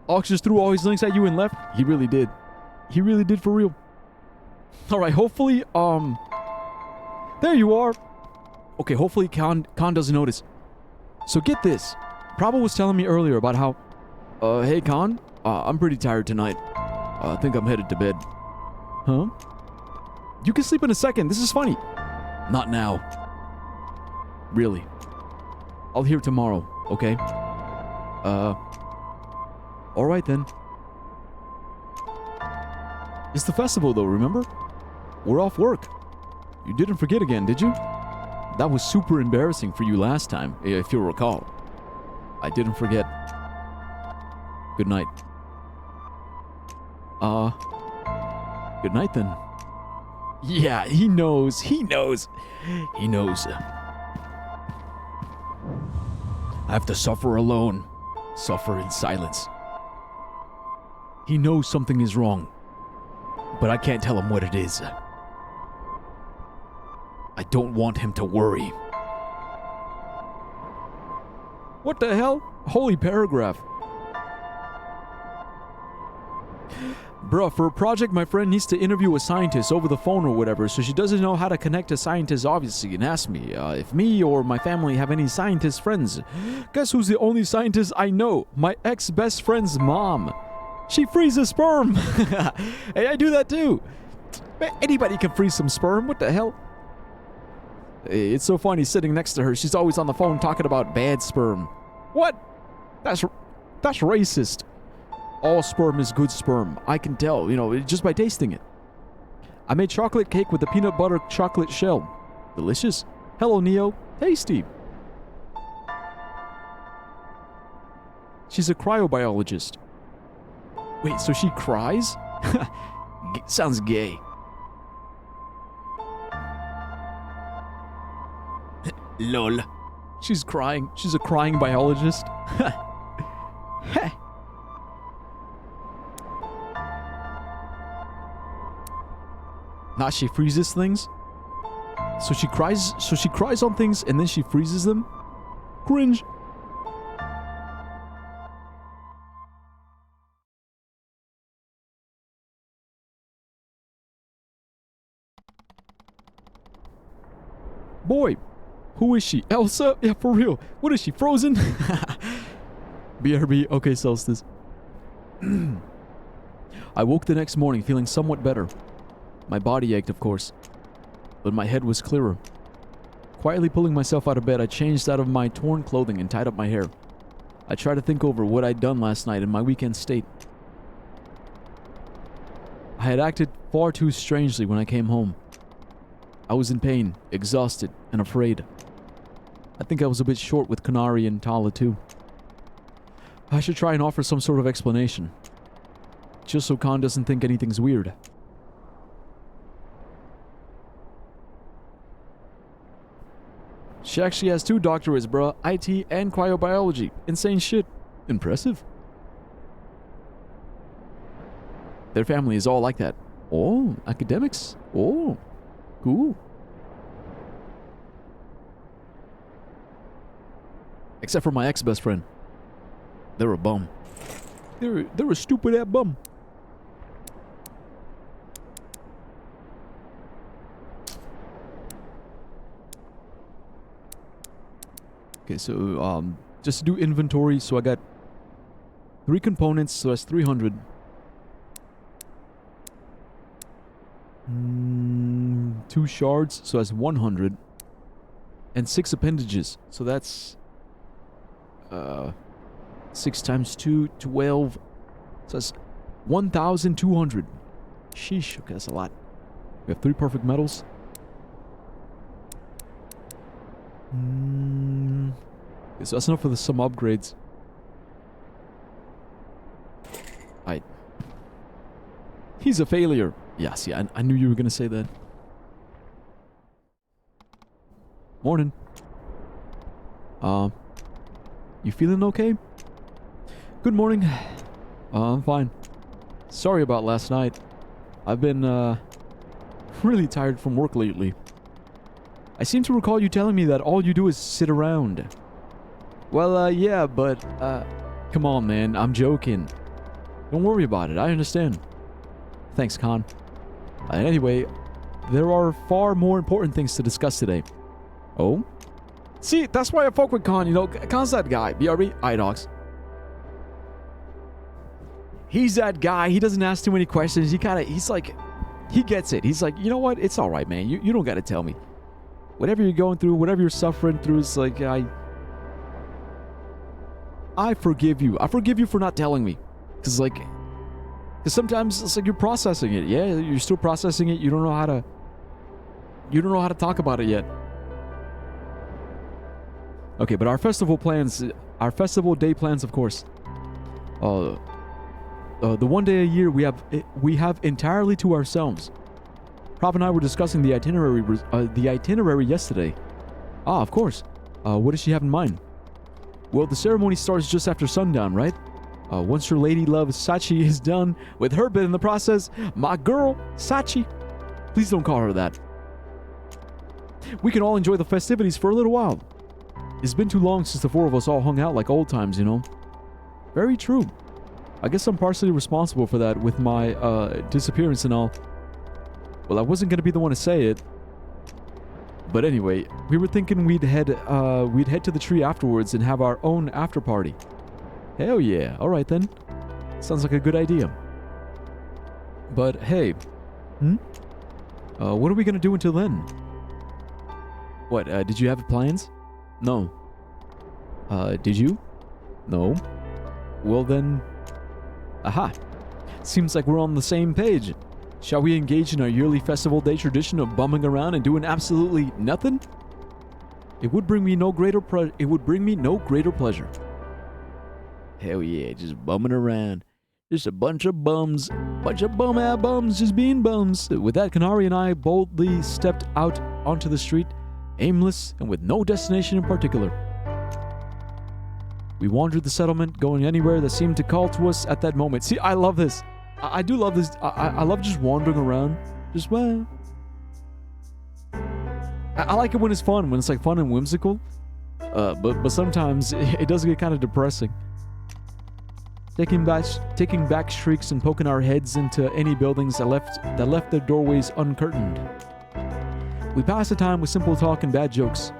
Ox just threw all his links at you and left. He really did. He really did for real. All right. Hopefully, there you are. Okay. Hopefully, Khan doesn't notice. So get this. Prabha was telling me earlier about how. Hey, Khan. I'm pretty tired tonight. I think I'm headed to bed. Huh? You can sleep in a second. This is funny. Not now. Really. I'll hear tomorrow, okay? Alright then. It's the festival though, remember? We're off work. You didn't forget again, did you? That was super embarrassing for you last time, if you'll recall. I didn't forget. Good night. Good night then. Yeah, he knows. He knows. He knows. I have to suffer alone. Suffer in silence. He knows something is wrong, but I can't tell him what it is. I don't want him to worry. What the hell? Holy paragraph. Bruh, for a project, my friend needs to interview a scientist over the phone or whatever, so she doesn't know how to connect to scientists, obviously, and asked me if me or my family have any scientist friends. Guess who's the only scientist I know? My ex-best friend's mom. She freezes sperm. Hey, I do that too. Anybody can freeze some sperm. What the hell? It's so funny sitting next to her. She's always on the phone talking about bad sperm. What? That's racist. All sperm is good sperm. I can tell, just by tasting it. I made chocolate cake with a peanut butter chocolate shell. Delicious. Hello, Neo. Tasty. She's a cryobiologist. Wait, so she cries? Sounds gay. Lol. She's crying. She's a crying biologist. Nah, she freezes things. So she cries on things and then she freezes them. Cringe. Boy, who is she? Elsa? Yeah, for real. What is she, frozen? BRB, okay, Solstice. I woke the next morning feeling somewhat better. My body ached, of course, but my head was clearer. Quietly pulling myself out of bed, I changed out of my torn clothing and tied up my hair. I tried to think over what I'd done last night in my weekend state. I had acted far too strangely when I came home. I was in pain, exhausted, and afraid. I think I was a bit short with Kanari and Tala too. I should try and offer some sort of explanation, just so Khan doesn't think anything's weird. She actually has 2 doctorates, bruh. IT and cryobiology. Insane shit. Impressive. Their family is all like that. Oh, academics. Oh, cool. Except for my ex-best friend. They're a bum. They're a stupid-ass bum. Okay, so, just to do inventory, so I got 3 components, so that's 300. 2 shards, so that's 100. And 6 appendages, so that's 6 times 2, 12. So that's 1,200. Sheesh, okay, that's a lot. We have 3 perfect metals. Okay, so that's enough for some upgrades. He's a failure. Yeah, see, I knew you were gonna say that. Morning. You feeling okay? Good morning. I'm fine. Sorry about last night. I've been, really tired from work lately. I seem to recall you telling me that all you do is sit around. Well, yeah, but, come on, man. I'm joking. Don't worry about it. I understand. Thanks, Khan. Anyway, there are far more important things to discuss today. Oh? See, that's why I fuck with Khan, Khan's that guy. BRB, iDogs. He's that guy. He doesn't ask too many questions. He's like, he gets it. He's like, you know what? It's alright, man. You don't gotta tell me. Whatever you're going through, whatever you're suffering through, it's like, I forgive you. I forgive you for not telling me. Because, like, Because sometimes it's like you're processing it. Yeah, you're still processing it. You don't know how to talk about it yet. Okay, but our festival day plans, of course. The one day a year we have entirely to ourselves. Prab and I were discussing the itinerary yesterday. Ah, of course. What does she have in mind? Well, the ceremony starts just after sundown, right? Once your lady love Sachi is done with her bit in the process, my girl, Sachi. Please don't call her that. We can all enjoy the festivities for a little while. It's been too long since the four of us all hung out like old times, you know? Very true. I guess I'm partially responsible for that with my disappearance and all. Well, I wasn't going to be the one to say it. But anyway, we were thinking we'd head to the tree afterwards and have our own after party. Hell yeah. All right then. Sounds like a good idea. But hey, what are we going to do until then? What, did you have plans? No. Did you? No. Well then, aha. Seems like we're on the same page. Shall we engage in our yearly festival day tradition of bumming around and doing absolutely nothing? It would bring me no greater pleasure. Hell yeah, just bumming around. Just a bunch of bums. Bunch of bum-ass just being bums. With that, Kanari and I boldly stepped out onto the street, aimless and with no destination in particular. We wandered the settlement, going anywhere that seemed to call to us at that moment. See, I love this. I do love this. I love just wandering around. Just, well... I like it when it's fun, when it's like fun and whimsical. But sometimes it does get kind of depressing. Taking back streaks and poking our heads into any buildings that left their doorways uncurtained. We passed the time with simple talk and bad jokes.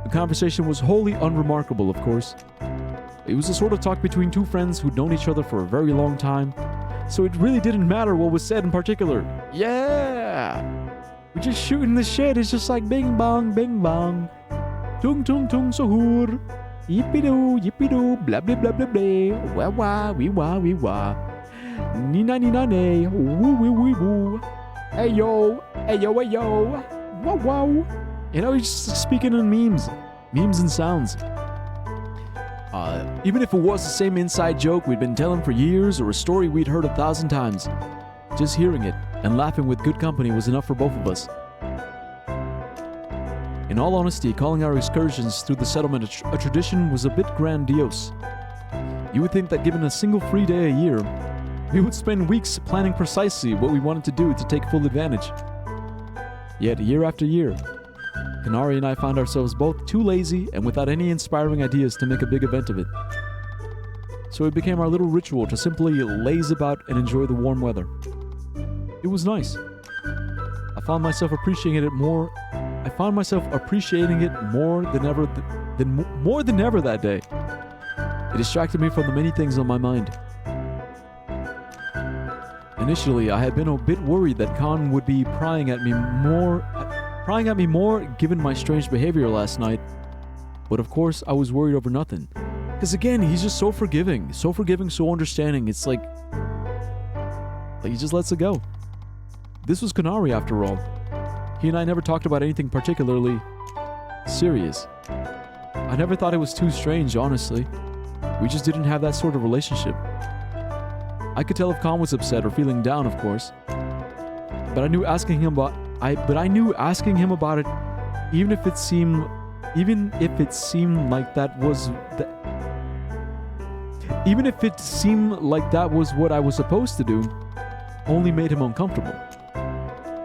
The conversation was wholly unremarkable, of course. It was a sort of talk between two friends who'd known each other for a very long time, so it really didn't matter what was said in particular. Yeah! We're just shooting the shit. It's just like bing bong, tung tung tung sahur, yippee-doo, blah blah blah blah blah, wah wah, wee wah, nina nina ne, woo woo woo woo, hey yo, wow wow. You know, he's just speaking in memes and sounds. Even if it was the same inside joke we'd been telling for years or a story we'd heard 1,000 times, just hearing it and laughing with good company was enough for both of us. In all honesty, calling our excursions through the settlement a tradition was a bit grandiose. You would think that given a single free day a year, we would spend weeks planning precisely what we wanted to do to take full advantage. Yet, year after year, Kanari and I found ourselves both too lazy and without any inspiring ideas to make a big event of it. So it became our little ritual to simply laze about and enjoy the warm weather. It was nice. I found myself appreciating it more than ever that day. It distracted me from the many things on my mind. Initially, I had been a bit worried that Khan would be prying at me more given my strange behavior last night. But of course, I was worried over nothing. Because again, he's just so forgiving, so understanding. It's like he just lets it go. This was Kanari after all. He and I never talked about anything particularly serious. I never thought it was too strange, honestly. We just didn't have that sort of relationship. I could tell if Khan was upset or feeling down, of course. But I knew asking him about it, even if it seemed like that was what I was supposed to do, only made him uncomfortable.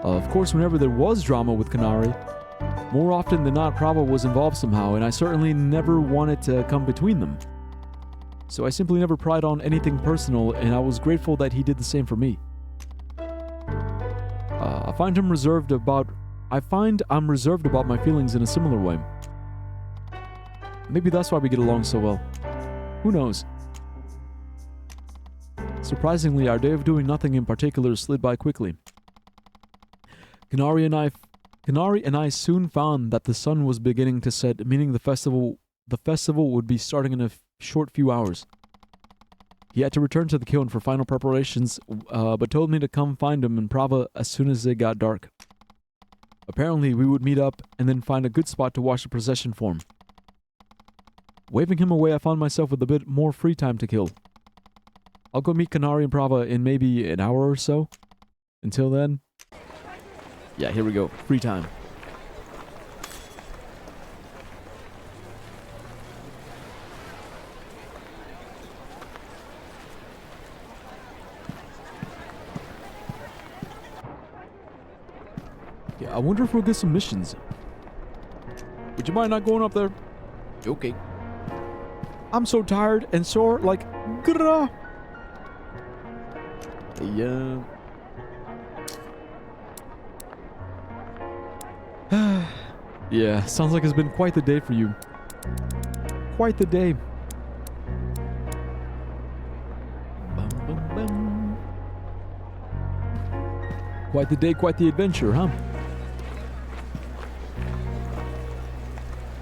Of course, whenever there was drama with Kanari, more often than not, Prabha was involved somehow, and I certainly never wanted to come between them. So I simply never pried on anything personal, and I was grateful that he did the same for me. I find I'm reserved about my feelings in a similar way. Maybe that's why we get along so well. Who knows? Surprisingly, our day of doing nothing in particular slid by quickly. Kanari and I soon found that the sun was beginning to set, meaning the festival would be starting in a short few hours. He had to return to the kiln for final preparations, but told me to come find him in Prava as soon as it got dark. Apparently, we would meet up and then find a good spot to watch the procession form. Waving him away, I found myself with a bit more free time to kill. I'll go meet Canary and Prava in maybe an hour or so. Until then... Yeah, here we go. Free time. Yeah, I wonder if we'll get some missions. Would you mind not going up there? Okay. I'm so tired and sore, like... Grrrah. Yeah. Yeah, sounds like it's been quite the day for you. Quite the day. Bum, bum, bum. Quite the day, quite the adventure, huh?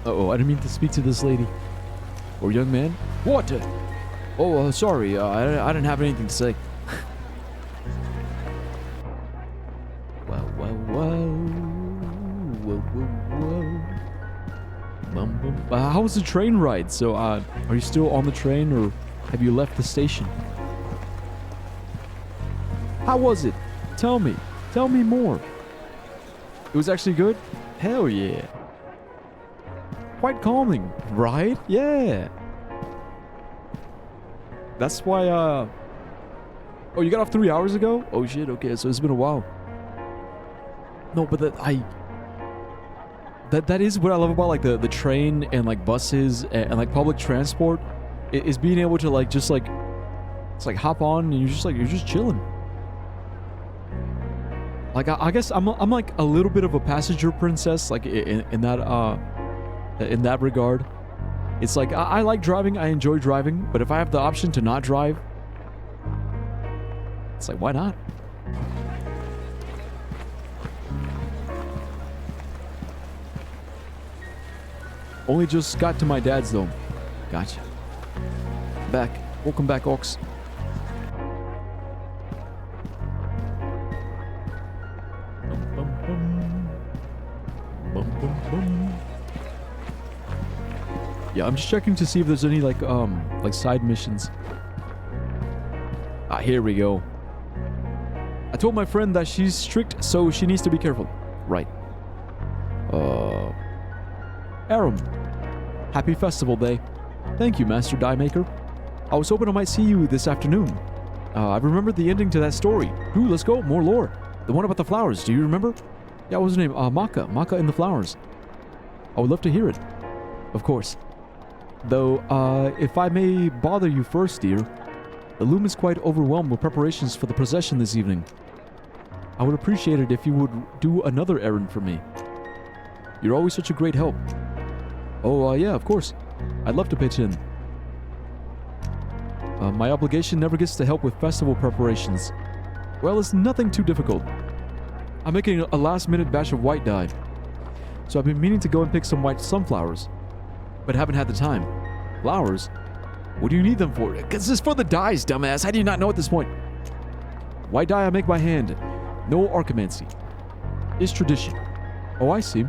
Uh-oh, I didn't mean to speak to this lady. Or young man. What? Oh, sorry, I didn't have anything to say. How was the train ride? So, are you still on the train or have you left the station? How was it? Tell me. Tell me more. It was actually good? Hell yeah. Quite calming, right? Yeah. That's why, Oh, you got off 3 hours ago? Oh shit, okay, so it's been a while. No, but that is what I love about like the train and like buses and like public transport is being able to like just like it's like hop on and you're just chilling. Like I guess I'm like a little bit of a passenger princess like in that regard. It's like I like driving, I enjoy driving, but if I have the option to not drive, it's like why not? Only just got to my dad's though. Gotcha. Back. Welcome back, Ox. Yeah, I'm just checking to see if there's any like side missions. Ah, here we go. I told my friend that she's strict, so she needs to be careful. Right. Aram. Happy Festival Day. Thank you, Master Die Maker. I was hoping I might see you this afternoon. I remembered the ending to that story. Ooh, let's go. More lore. The one about the flowers. Do you remember? Yeah, what was her name? Maka. Maka and the flowers. I would love to hear it. Of course. Though, if I may bother you first, dear, the loom is quite overwhelmed with preparations for the procession this evening. I would appreciate it if you would do another errand for me. You're always such a great help. Oh, yeah, of course. I'd love to pitch in. My obligation never gets to help with festival preparations. Well, it's nothing too difficult. I'm making a last-minute batch of white dye. So I've been meaning to go and pick some white sunflowers, but haven't had the time. Flowers? What do you need them for? Because it's for the dyes, dumbass. How do you not know at this point? White dye I make by hand. No archimancy. It's tradition. Oh, I see.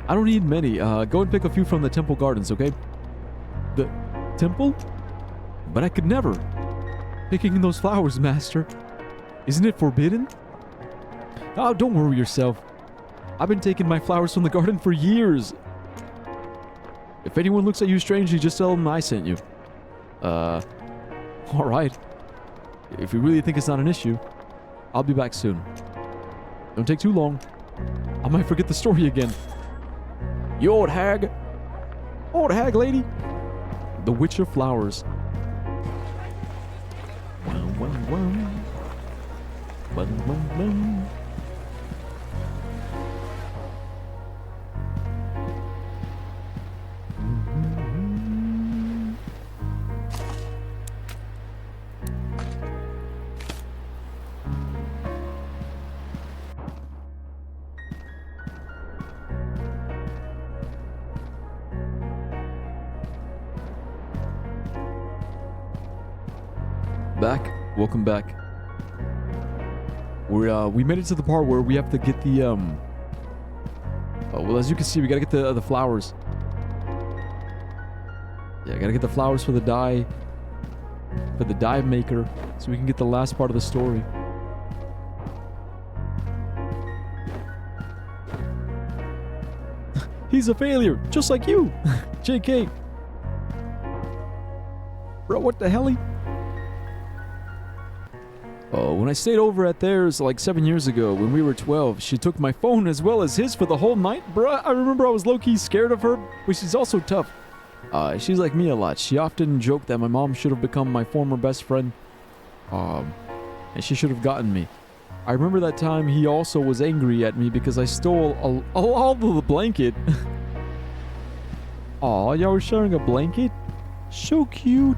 I don't need many. Go and pick a few from the temple gardens, okay? The temple? But I could never. Picking those flowers, master. Isn't it forbidden? Oh, don't worry yourself. I've been taking my flowers from the garden for years. If anyone looks at you strangely, just tell them I sent you. Alright. If you really think it's not an issue, I'll be back soon. Don't take too long. I might forget the story again. You old hag. Old hag lady. The Witch of Flowers. Wow, wow, wow. Wow, wow, wow. back. Welcome back. We made it to the part where we have to get the well, as you can see, we gotta get the flowers. Yeah, gotta get the flowers for the dye maker, so we can get the last part of the story. He's a failure, just like you, JK. Bro, what the hell? When I stayed over at theirs like 7 years ago when we were 12, she took my phone as well as his for the whole night. Bruh, I remember I was low-key scared of her, but she's also tough. She's like me a lot. She often joked that my mom should have become my former best friend. And she should have gotten me. I remember that time he also was angry at me because I stole all of the blanket. Aw, y'all were sharing a blanket? So cute.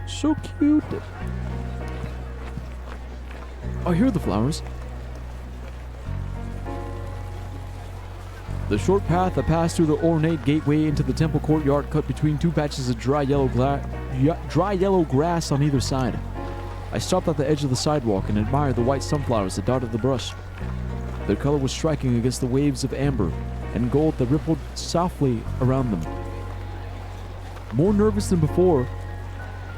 So cute. Oh, here are the flowers. The short path that passed through the ornate gateway into the temple courtyard cut between two patches of dry yellow grass on either side. I stopped at the edge of the sidewalk and admired the white sunflowers that dotted the brush. Their color was striking against the waves of amber and gold that rippled softly around them. More nervous than before,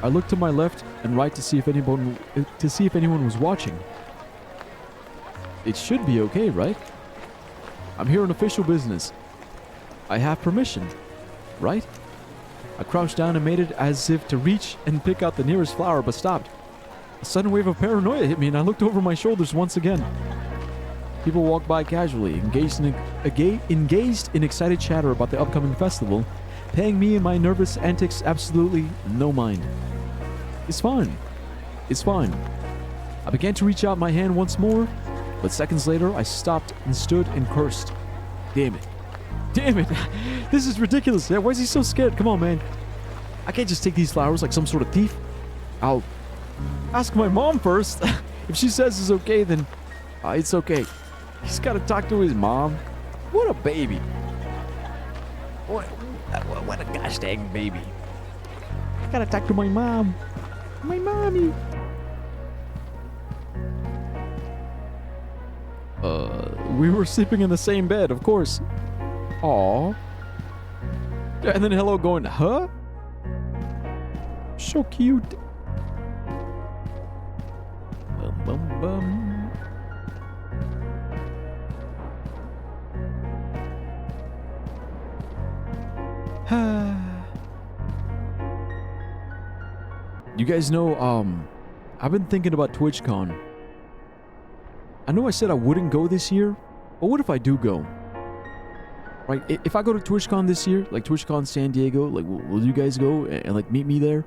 I looked to my left and right to see if anyone was watching. It should be okay, right? I'm here on official business. I have permission, right? I crouched down and made it as if to reach and pick out the nearest flower, but stopped. A sudden wave of paranoia hit me and I looked over my shoulders once again. People walked by casually, engaged in excited chatter about the upcoming festival, paying me and my nervous antics absolutely no mind. It's fine. It's fine. I began to reach out my hand once more, but seconds later I stopped and stood and cursed. Damn it. Damn it. This is ridiculous. Why is he so scared? Come on, man. I can't just take these flowers like some sort of thief. I'll ask my mom first. If she says it's okay, then it's okay. He's got to talk to his mom. What a baby. What a gosh dang baby. I gotta talk to my mom. My mommy. We were sleeping in the same bed, of course. Aww. And then hello going, huh? So cute. Bum bum bum. You guys know, I've been thinking about TwitchCon. I know I said I wouldn't go this year, but what if I do go? Right, if I go to TwitchCon this year, like TwitchCon San Diego, like, will you guys go and like meet me there?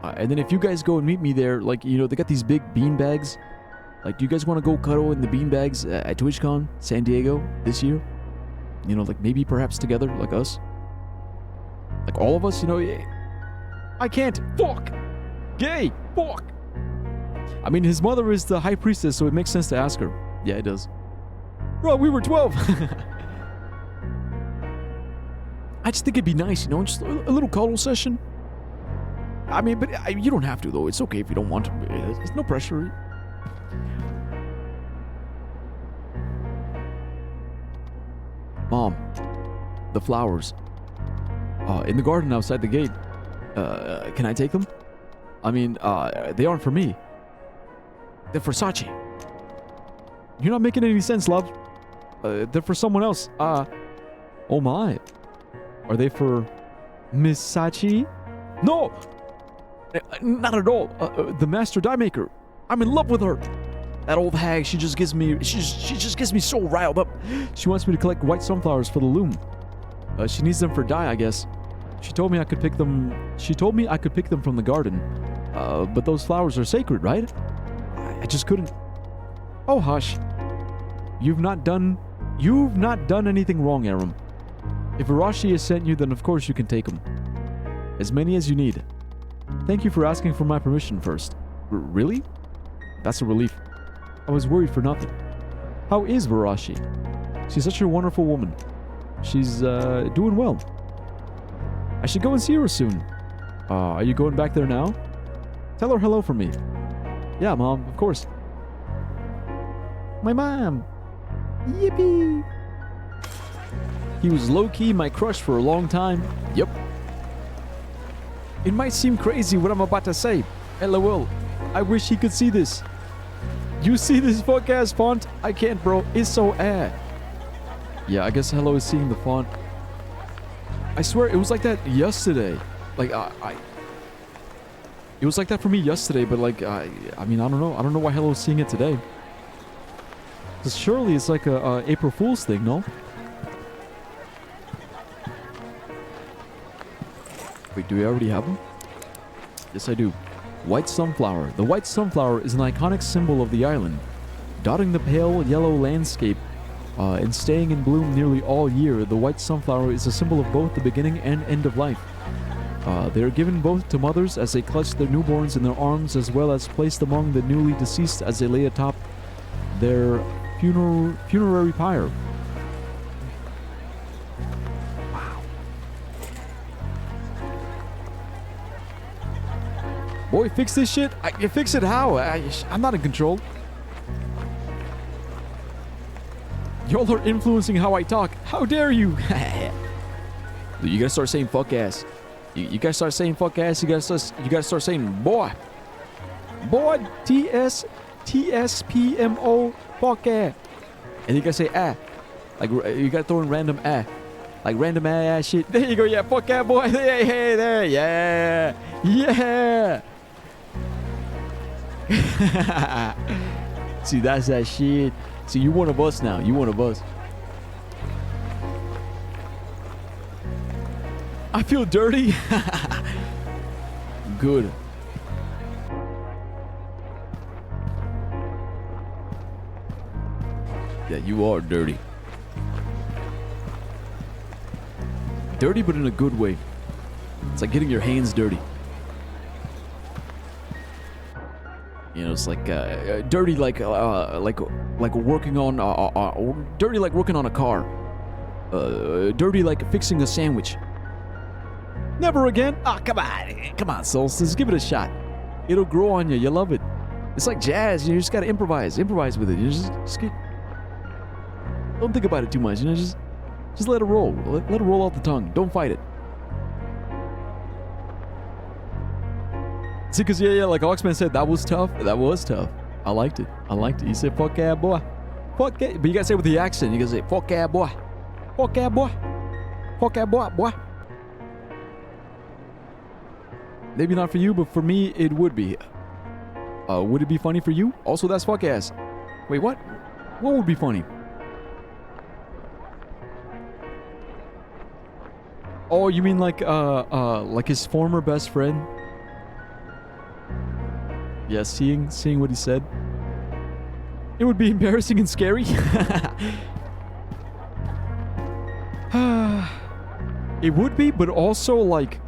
And then if you guys go and meet me there, like, you know, they got these big bean bags. Like, do you guys want to go cuddle in the bean bags at TwitchCon San Diego this year? You know, like maybe perhaps together, like us. Like all of us, you know. I can't. Fuck. Gay. Fuck. I mean, his mother is the high priestess, so it makes sense to ask her. Yeah, it does. Bro, we were 12. I just think it'd be nice, you know, just a little cuddle session. I mean, but you don't have to, though. It's okay if you don't want to. There's no pressure. Mom, the flowers. In the garden outside the gate. Can I take them? I mean, they aren't for me. They're for Sachi. You're not making any sense, love. They're for someone else. Oh my. Are they for Miss Sachi? No! Not at all. The master dye maker. I'm in love with her. That old hag, she just gets me so riled up. She wants me to collect white sunflowers for the loom. She needs them for dye, I guess. She told me I could pick them. She told me I could pick them from the garden. But those flowers are sacred, right? I just couldn't. Oh, hush. You've not done anything wrong, Aram. If Arashi has sent you, then of course you can take them. As many as you need. Thank you for asking for my permission first. Really? That's a relief. I was worried for nothing. How is Varashi? She's such a wonderful woman. She's doing well. I should go and see her soon. Are you going back there now? Tell her hello from me. Yeah, Mom, of course. My mom. Yippee. He was low-key my crush for a long time. Yep. It might seem crazy what I'm about to say. LOL. I wish he could see this. You see this fuck-ass font? I can't, bro. It's so Yeah, I guess hello is seeing the font. I swear, it was like that yesterday. Like, it was like that for me yesterday, but like, I mean, I don't know. I don't know why hello is seeing it today. Because surely it's like a April Fool's thing, no? Wait, do we already have them? Yes, I do. White sunflower. The white sunflower is an iconic symbol of the island, dotting the pale yellow landscape and staying in bloom nearly all year. The white sunflower is a symbol of both the beginning and end of life. They are given both to mothers as they clutch their newborns in their arms, as well as placed among the newly deceased as they lay atop their funerary pyre. Wow. Boy, fix this shit? Fix it how? I'm not in control. Y'all are influencing how I talk. How dare you? You gotta start saying fuck ass. You gotta start saying fuck ass. You gotta start saying boy. Boy, TSPMO, fuck ass. And you gotta say ah. Like, you gotta throw in random ah. Like random ass shit. There you go, yeah, fuck that boy. Hey, there, yeah. Yeah. See, that's that shit. See, you one of us now. You one of us. I feel dirty. Good. Yeah, you are dirty. Dirty, but in a good way. It's like getting your hands dirty. You know, it's like dirty, like working on dirty, like working on a car. Dirty, like fixing a sandwich. Never again. Ah, come on, Solstice, give it a shot. It'll grow on you. You love it. It's like jazz. You just gotta improvise with it. You just get. Don't think about it too much. You know, just let it roll. Let it roll off the tongue. Don't fight it. See, because, yeah, like Oxman said, that was tough. That was tough. I liked it. He said, fuck yeah, boy. Fuck yeah. But you gotta say it with the accent. You gotta say, fuck yeah, boy. Fuck yeah, boy. Fuck yeah, boy. Maybe not for you, but for me, it would be. Would it be funny for you? Also, that's fuck ass. Wait, what? What would be funny? Oh, you mean like his former best friend? Yeah, seeing what he said. It would be embarrassing and scary. It would be, but also like,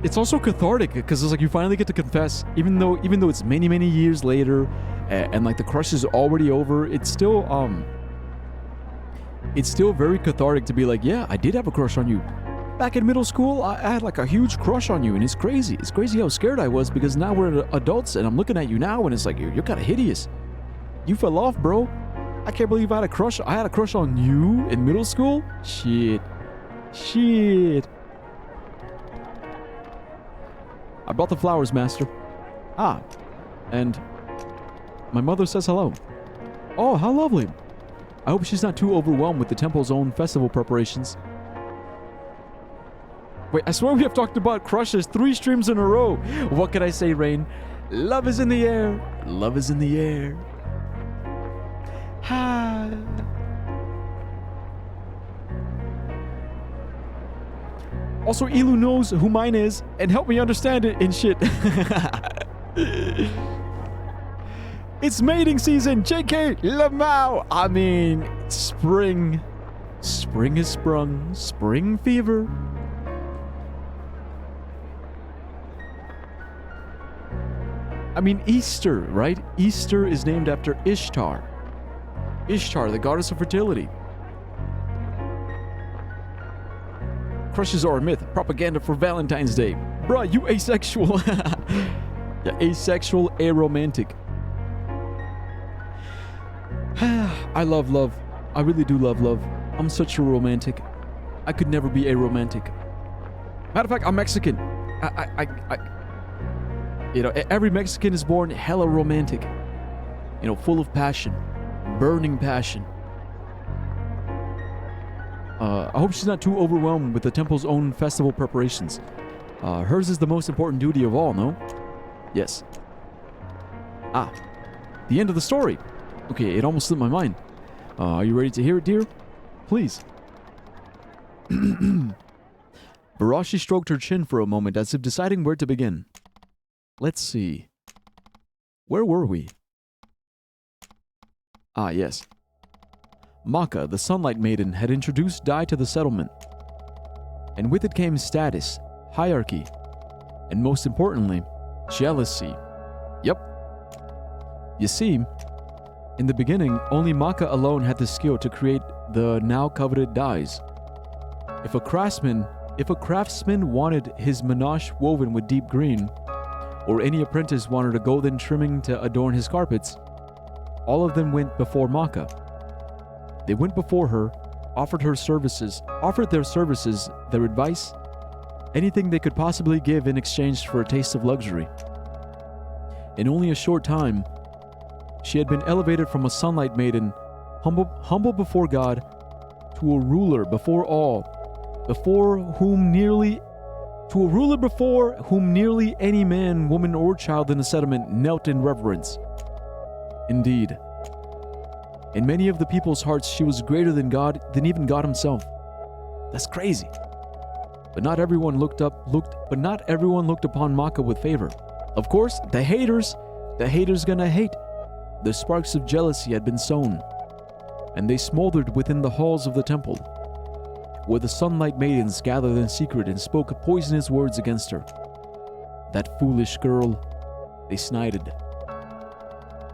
it's also cathartic because it's like you finally get to confess, even though it's many years later, and like the crush is already over. It's still very cathartic to be like, yeah, I did have a crush on you. Back in middle school, I had like a huge crush on you, and it's crazy. It's crazy how scared I was because now we're adults, and I'm looking at you now, and it's like, you're kind of hideous. You fell off, bro. I can't believe I had a crush. I had a crush on you in middle school? Shit. I brought the flowers, master. Ah, and my mother says hello. Oh, how lovely. I hope she's not too overwhelmed with the temple's own festival preparations. Wait, I swear we have talked about crushes 3 streams in a row. What can I say, Rain? Love is in the air. Love is in the air. Ha. Also, Elu knows who mine is and help me understand it and shit. It's mating season, JK, Lamau. I mean, spring. Spring has sprung. Spring fever. I mean, Easter, right? Easter is named after Ishtar. Ishtar, the goddess of fertility. Crushes are a myth. Propaganda for Valentine's Day. Bruh, you asexual. Yeah, asexual, aromantic. I love love. I really do love love. I'm such a romantic. I could never be aromantic. Matter of fact, I'm Mexican. Every Mexican is born hella romantic. Full of passion. Burning passion. I hope she's not too overwhelmed with the temple's own festival preparations. Hers is the most important duty of all, no? Yes. The end of the story. Okay, it almost slipped my mind. Are you ready to hear it, dear? Please. Barashi stroked her chin for a moment as if deciding where to begin. Let's see. Where were we? Yes. Maka, the Sunlight Maiden, had introduced Dai to the settlement. And with it came status, hierarchy, and most importantly, jealousy. Yep. You see, in the beginning, only Maka alone had the skill to create the now coveted dyes. If a craftsman wanted his menage woven with deep green, or any apprentice wanted a golden trimming to adorn his carpets, all of them went before Maka. They went before her, offered their services, their advice, anything they could possibly give in exchange for a taste of luxury. In only a short time, she had been elevated from a Sunlight Maiden, humble before God, to a ruler before all, before whom nearly any man, woman, or child in the settlement knelt in reverence. Indeed, in many of the people's hearts, she was greater than God, than even God himself. That's crazy. But not everyone looked upon Maka with favor. Of course, the haters gonna hate. The sparks of jealousy had been sown, and they smoldered within the halls of the temple, where the Sunlight Maidens gathered in secret and spoke poisonous words against her. That foolish girl, they snited.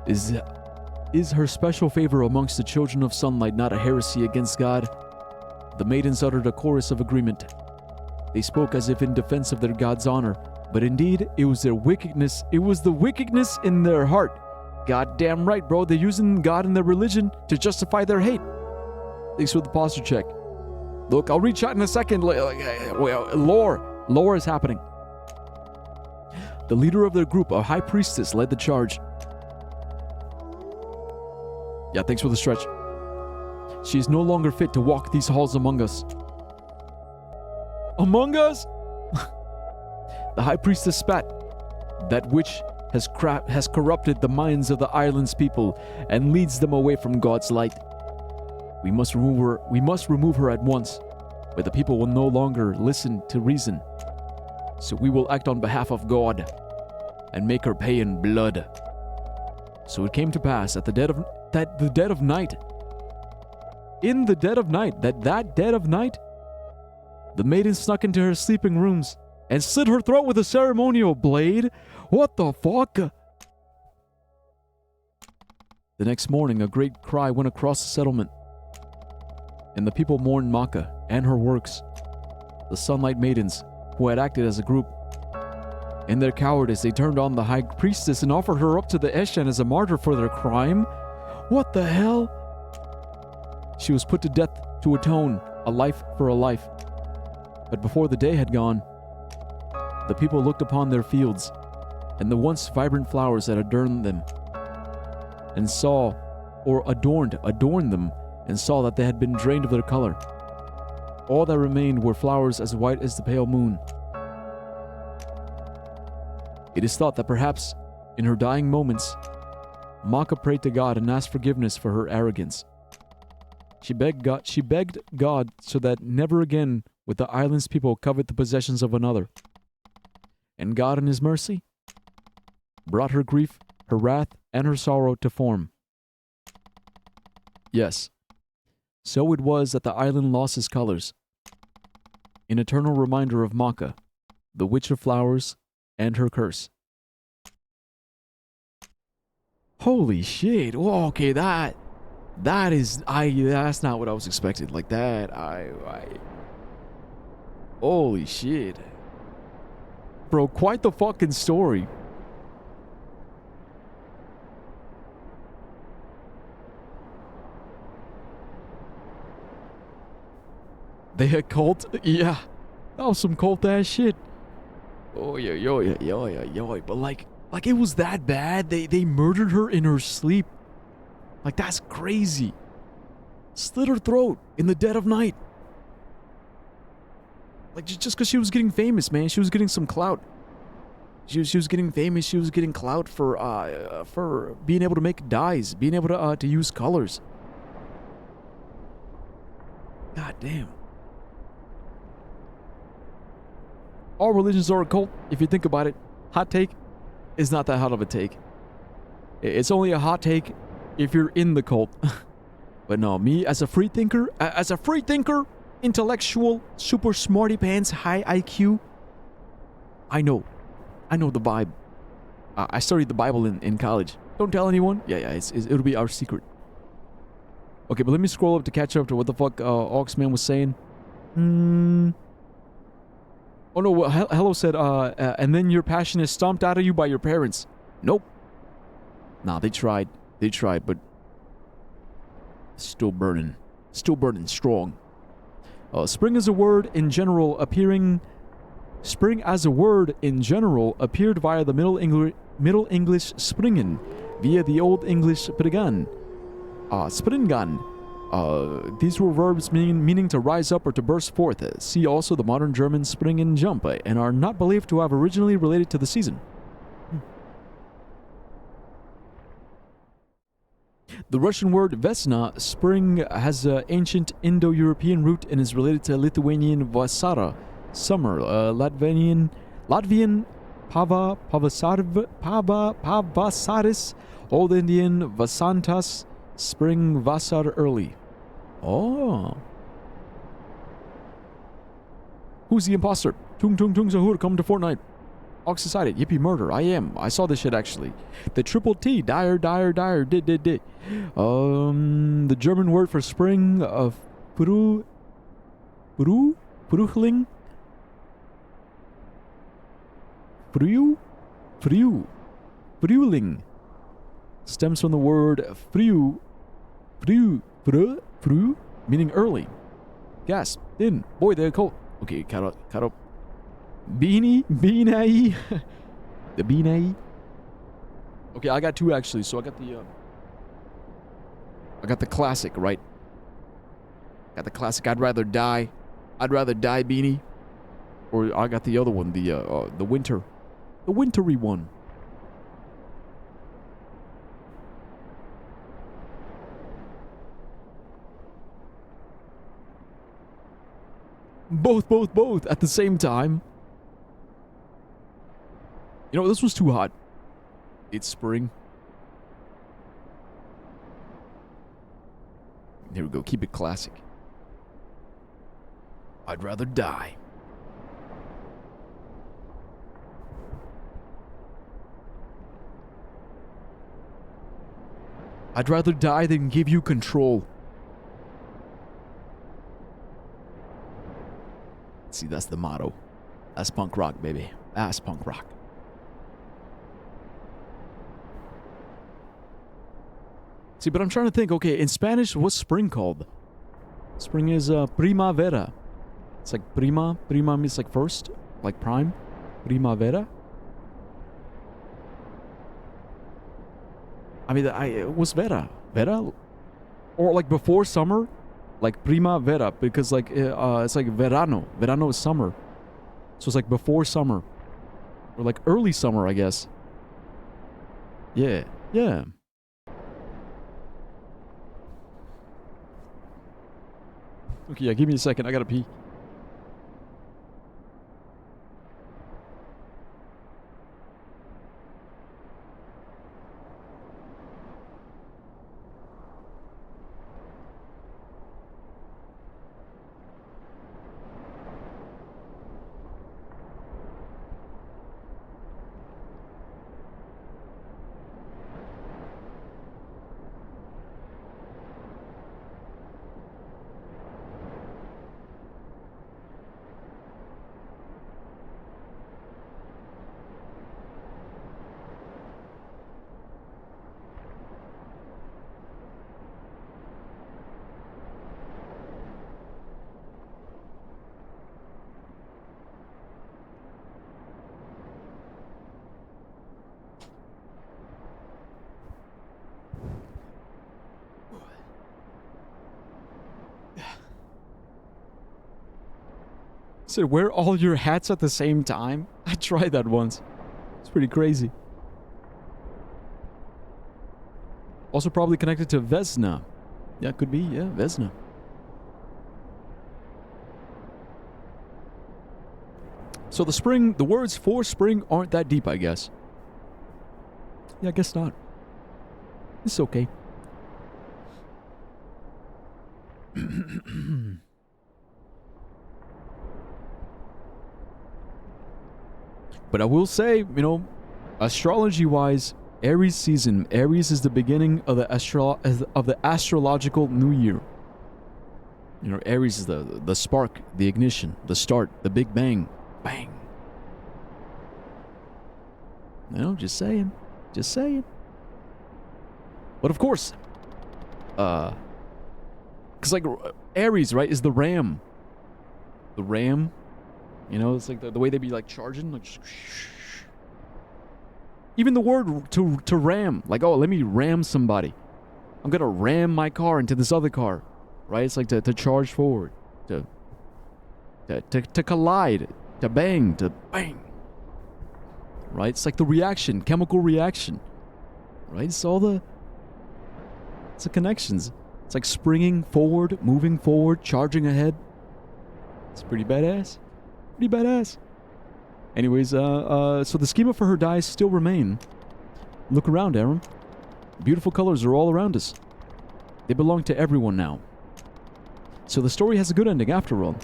Is her special favor amongst the children of sunlight not a heresy against God? The maidens uttered a chorus of agreement. They spoke as if in defense of their God's honor, but indeed, it was their wickedness. It was the wickedness in their heart. Goddamn right, bro. They're using God and their religion to justify their hate. Thanks for the posture check. Look, I'll reach out in a second. Lore is happening. The leader of their group, a high priestess, led the charge. Yeah, thanks for the stretch. She is no longer fit to walk these halls among us. Among us? The high priestess spat. That witch has corrupted the minds of the island's people and leads them away from God's light. We must remove her at once, but the people will no longer listen to reason. So we will act on behalf of God and make her pay in blood. So it came to pass at the dead of night, the maiden snuck into her sleeping rooms and slit her throat with a ceremonial blade. What the fuck? The next morning, a great cry went across the settlement, and the people mourned Maka and her works. The Sunlight Maidens, who had acted as a group, in their cowardice, they turned on the high priestess and offered her up to the Eshan as a martyr for their crime. What the hell? She was put to death to atone a life for a life. But before the day had gone, the people looked upon their fields and the once vibrant flowers that adorned them, and saw, or adorned them, and saw that they had been drained of their color. All that remained were flowers as white as the pale moon. It is thought that perhaps, in her dying moments, Maka prayed to God and asked forgiveness for her arrogance. She begged God so that never again would the island's people covet the possessions of another. And God in his mercy brought her grief, her wrath, and her sorrow to form. Yes, so it was that the island lost its colors, an eternal reminder of Maka, the witch of flowers, and her curse. Holy shit. Oh, okay, that's not what I was expecting. Like that, holy shit. Bro, quite the fucking story. They had cult? Yeah. That was some cult ass shit. Oh, yo. But like it was that bad. They murdered her in her sleep. Like, that's crazy. Slit her throat in the dead of night. Like, just because she was getting famous, man. She was getting some clout. She was getting famous. She was getting clout for being able to make dyes, being able to use colors. God damn. All religions are a cult, if you think about it. Hot take is not that hot of a take. It's only a hot take if you're in the cult. But no, me as a free thinker, intellectual, super smarty pants, high IQ, I know the vibe. I studied the Bible in college. Don't tell anyone. Yeah, it'll be our secret. Okay, but let me scroll up to catch up to what the fuck Oxman was saying. Oh no, Hello said, and then your passion is stomped out of you by your parents. Nope. Nah, they tried, but still burning strong. Spring as a word in general appeared via the Middle English springen, via the Old English springan. Springan. These were verbs meaning to rise up or to burst forth. See also the modern German springen jump, and are not believed to have originally related to the season. The Russian word vesna, spring, has an ancient Indo-European root and is related to Lithuanian vasara, summer, Latvian pavasaris, Old Indian vasantas, spring, vasar, early. Oh. Who's the imposter? Tung Zahur, come to Fortnite. Ox Society, yippee murder, I am. I saw this shit actually. The triple T, dire, did. The German word for spring, Fruhling? Frühling. Stems from the word früh, meaning early. Gas, thin, boy, they're cold. Okay, cut up. Beanie. The beanie. Okay, I got two actually. So I got the classic, right? Got the classic. I'd rather die beanie, or I got the other one, the wintry one. Both at the same time. You know, this was too hot. It's spring. Here we go. Keep it classic. I'd rather die. I'd rather die than give you control. See, that's the motto. That's punk rock, baby. That's punk rock. See, but I'm trying to think, okay, in Spanish, what's spring called? Spring is primavera. It's like prima means like first, like prime. Primavera. I mean, what's vera? Vera? Or like before summer? Like primavera, because like, it's like verano. Verano is summer. So it's like before summer. Or like early summer, I guess. Yeah. Okay, yeah, give me a second. I gotta pee. said, wear all your hats at the same time? I tried that once. It's pretty crazy. Also probably connected to Vesna. Yeah, could be. Yeah, Vesna. So the words for spring aren't that deep, I guess. Yeah, I guess not. It's okay. But I will say, you know, astrology-wise, Aries season. Aries is the beginning of the astrological new year. You know, Aries is the spark, the ignition, the start, the big bang. Bang. You know, just saying. Just saying. But of course, because like Aries, right, is the ram. The ram, you know, it's like the way they be like charging, like even the word to ram, like, oh, let me ram somebody. I'm gonna ram my car into this other car, right? It's like to charge forward, to collide, to bang, right? It's like the reaction, chemical reaction, right? It's the connections. It's like springing forward, moving forward, charging ahead. It's pretty badass. Pretty badass. Anyways, so the schema for her dyes still remain. Look around, Aaron. Beautiful colors are all around us. They belong to everyone now. So the story has a good ending after all.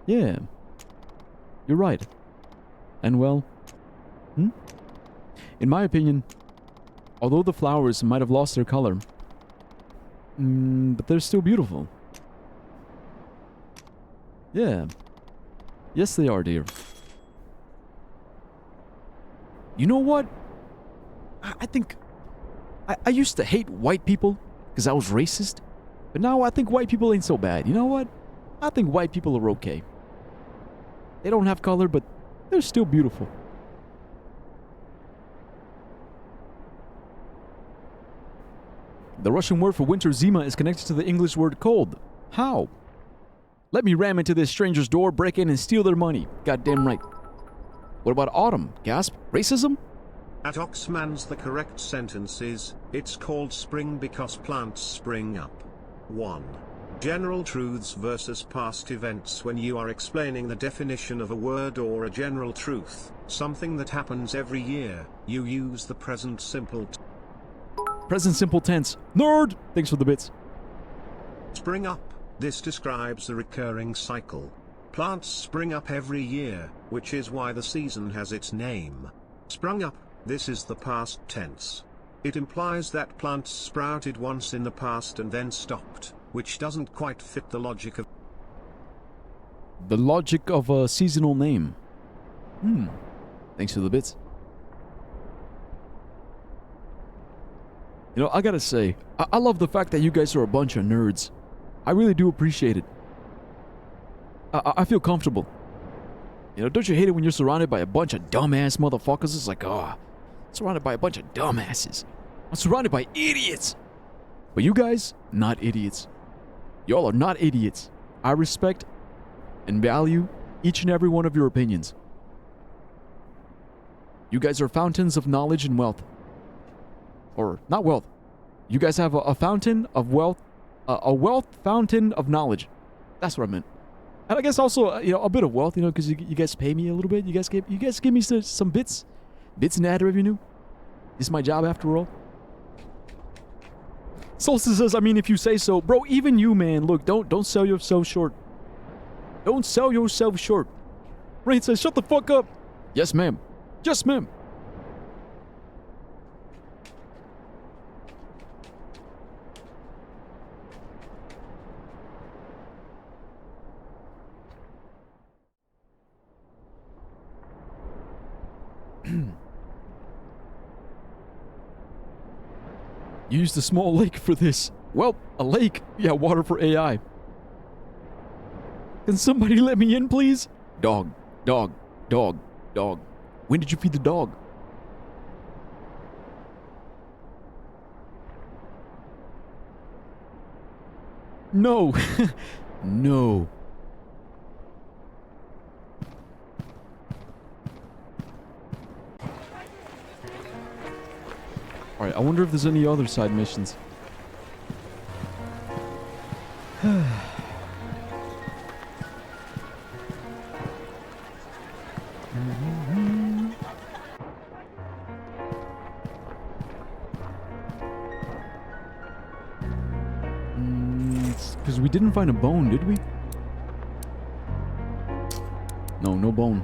Yeah. You're right. And well, in my opinion, although the flowers might have lost their color, but they're still beautiful. Yeah. Yes, they are, dear. You know what? I think... I used to hate white people because I was racist. But now I think white people ain't so bad. You know what? I think white people are okay. They don't have color, but they're still beautiful. The Russian word for winter zima is connected to the English word cold. How? Let me ram into this stranger's door, break in, and steal their money. Goddamn right. What about autumn? Gasp? Racism? At Oxman's the correct sentence is, it's called spring because plants spring up. 1. General truths versus past events. When you are explaining the definition of a word or a general truth, something that happens every year, you use the present simple Present simple tense. Nerd! Thanks for the bits. Spring up. This describes the recurring cycle. Plants spring up every year, which is why the season has its name. Sprung up, this is the past tense. It implies that plants sprouted once in the past and then stopped, which doesn't quite fit the logic of... The logic of a seasonal name. Thanks for the bits. You know, I gotta say, I love the fact that you guys are a bunch of nerds. I really do appreciate it. I feel comfortable. You know, don't you hate it when you're surrounded by a bunch of dumbass motherfuckers? It's like, surrounded by a bunch of dumbasses. I'm surrounded by idiots. But you guys, not idiots. Y'all are not idiots. I respect and value each and every one of your opinions. You guys are fountains of knowledge and wealth. Or, not wealth. You guys have a fountain of wealth. A wealth fountain of knowledge. That's what I meant. And I guess also, you know, a bit of wealth, you know, because you guys pay me a little bit. You guys give me some bits in ad revenue. This is my job after all. Solstice says, I mean, if you say so. Bro, even you, man. Look, don't sell yourself short. Don't sell yourself short. Rain says, shut the fuck up. Yes, ma'am. Yes, ma'am. You used a small lake for this. Well, a lake. Yeah, water for AI. Can somebody let me in, please? Dog. Dog. Dog. Dog. When did you feed the dog? No. No. Alright, I wonder if there's any other side missions. Because we didn't find a bone, did we? No, no bone.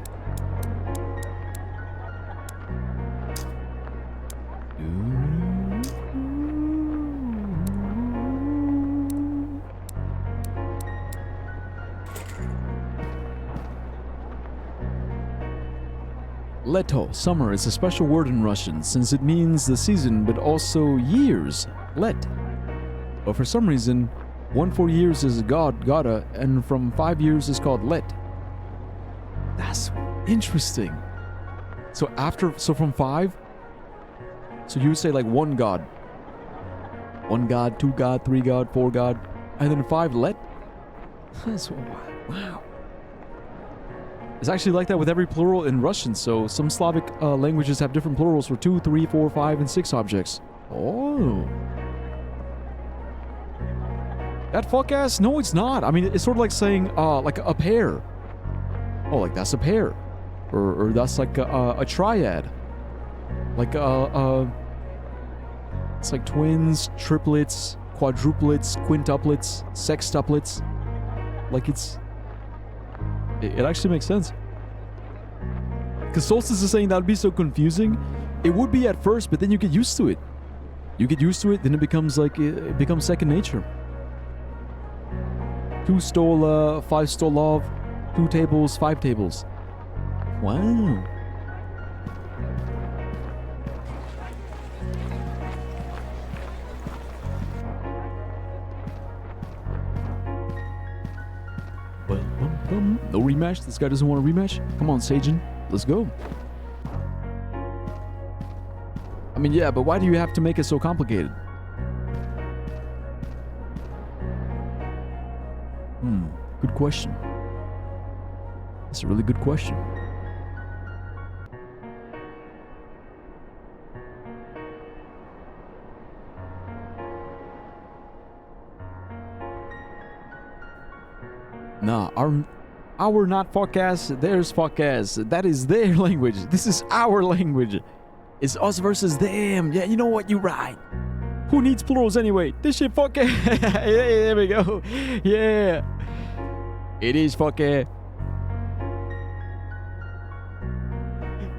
Leto, summer, is a special word in Russian since it means the season but also years. Let. But for some reason, 1 for years is God, Goda, and from 5 years is called Let. That's interesting. So from 5, so you would say like 1 God. 1 God, 2 God, 3 God, 4 God, and then 5 Let? That's wow. It's actually like that with every plural in Russian, so some Slavic languages have different plurals for 2, 3, 4, 5, and 6 objects. Oh. That fuck ass? No, it's not. I mean, it's sort of like saying, like a pair. Oh, like that's a pair. Or that's like a triad. Like, it's like twins, triplets, quadruplets, quintuplets, sextuplets. Like it actually makes sense. Because Solstice is saying that would be so confusing. It would be at first, but then you get used to it. You get used to it, then it becomes like, it becomes second nature. 2 Stola, 5 Stolov, 2 tables, 5 tables. Wow. No rematch? This guy doesn't want a rematch? Come on, Sajin. Let's go. I mean, yeah, but why do you have to make it so complicated? Good question. That's a really good question. Nah, our not fuck ass, theirs fuck ass. That is their language. This is our language. It's us versus them. Yeah, you know what? You're right. Who needs plurals anyway? This shit fuck ass. Yeah, there we go. Yeah. It is fuck ass.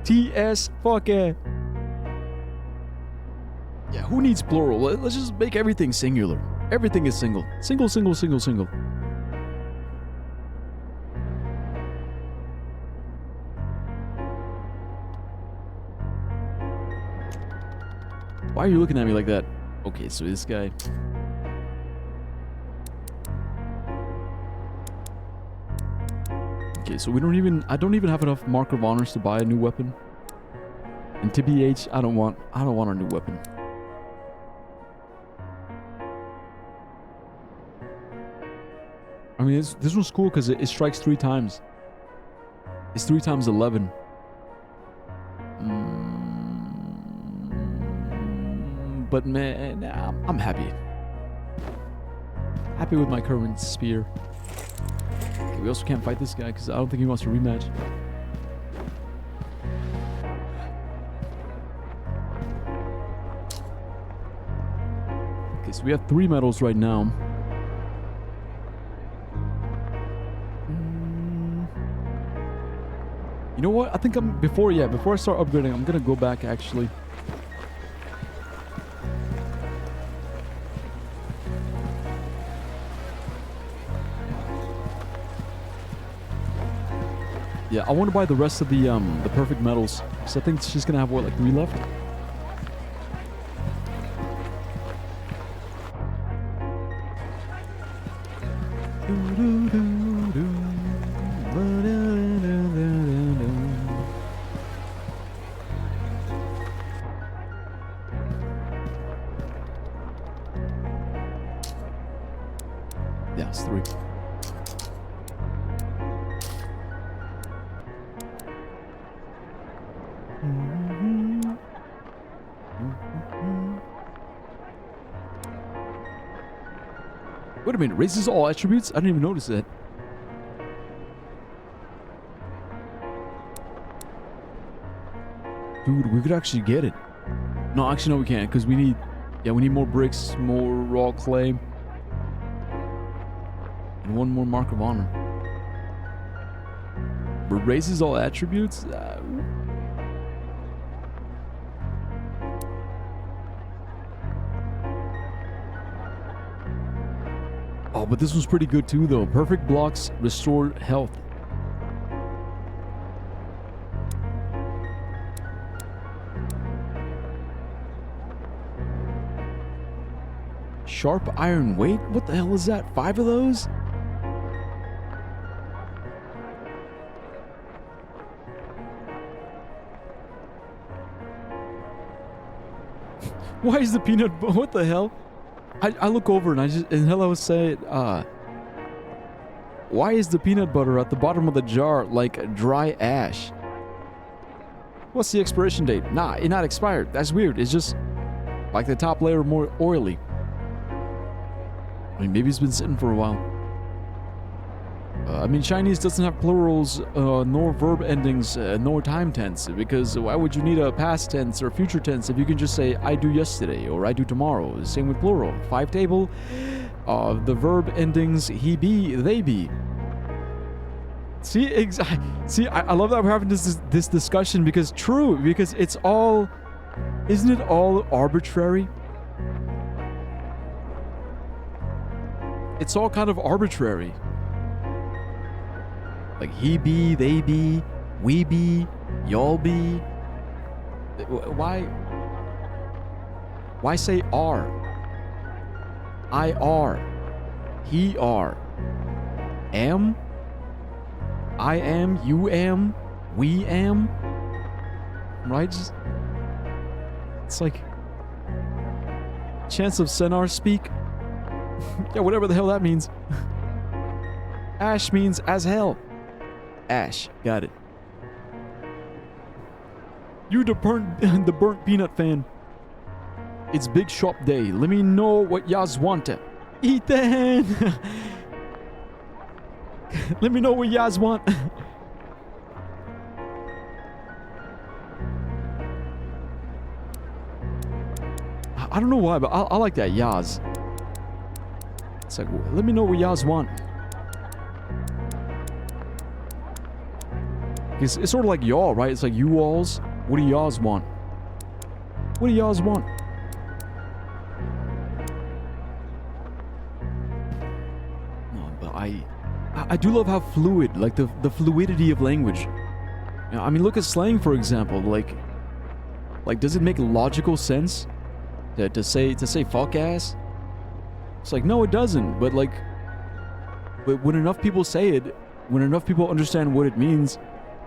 TS fuck ass. Yeah, who needs plural? Let's just make everything singular. Everything is single. Single, single, single, single. Why are you looking at me like that? Okay, so this guy. Okay, so I don't even have enough Mark of Honors to buy a new weapon. And TBH, I don't want a new weapon. I mean, this one's cool because it strikes 3 times. It's 3 times 11. But man, I'm happy. Happy with my current spear. Okay, we also can't fight this guy because I don't think he wants to rematch. Okay, so we have 3 medals right now. You know what? I think before I start upgrading, I'm gonna go back actually. Yeah, I want to buy the rest of the perfect medals. So I think she's gonna have what, like 3 left? Yeah, it's 3. Wait a minute, raises all attributes? I didn't even notice that. Dude, we could actually get it. No, actually, no, we can't, because we need... Yeah, we need more bricks, more raw clay. And one more mark of honor. But raises all attributes? Oh, but this was pretty good too, though. Perfect blocks, restored health. Sharp iron weight? What the hell is that? 5 of those? Why is the peanut... What the hell? I look over and hello say, why is the peanut butter at the bottom of the jar like dry ash? What's the expiration date? Nah, it's not expired. That's weird. It's just like the top layer more oily. I mean, maybe it's been sitting for a while. I mean, Chinese doesn't have plurals, nor verb endings, nor time tense, because why would you need a past tense or future tense if you can just say, I do yesterday, or I do tomorrow? Same with plural. 5 table, the verb endings, he be, they be. See, I love that we're having this discussion, because it's all, isn't it all arbitrary? It's all kind of arbitrary. Like he be, they be, we be, y'all be. Why say are? I are. He are. Am. I am. You am. We am. Right? Just, it's like chance of Senar speak. Yeah, whatever the hell that means. Ash means as hell. Ash, got it. You the burnt peanut fan. It's big shop day. Let me know what y'all want. Ethan! Let me know what y'all want. I don't know why, but I like that Yaz. It's like, let me know what y'all want. It's sort of like y'all, right? It's like you alls. What do y'alls want? What do y'alls want? No, but I do love how fluid, like the fluidity of language. You know, I mean, look at slang, for example. Like does it make logical sense to say fuck ass? It's like, no, it doesn't. But when enough people say it, when enough people understand what it means,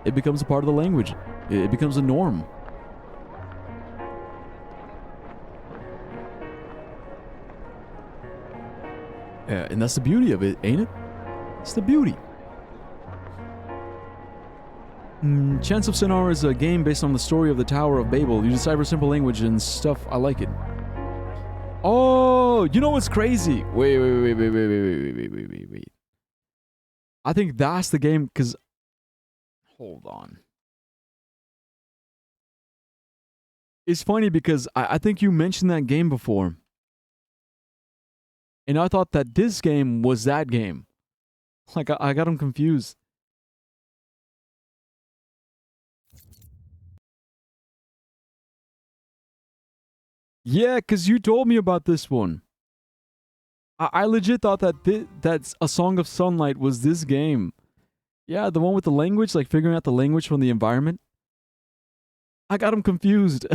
it becomes a part of the language. It becomes a norm. Yeah, and that's the beauty of it, ain't it? It's the beauty. Chance of Senar is a game based on the story of the Tower of Babel. You decipher simple language and stuff. I like it. Oh, you know what's crazy? Wait. I think that's the game, because... Hold on. It's funny because I think you mentioned that game before. And I thought that this game was that game. Like, I got them confused. Yeah, because you told me about this one. I legit thought that that's A Song of Sunlight was this game. Yeah, the one with the language, like figuring out the language from the environment. I got them confused.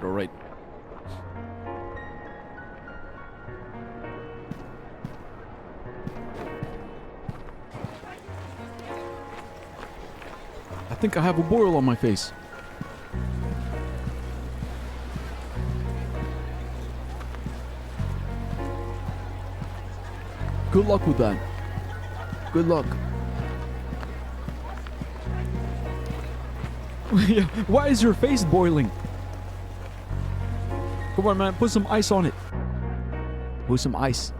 all right. I think I have a boil on my face. Good luck with that. Good luck. Yeah, why is your face boiling? Come on, man. Put some ice on it. Put some ice.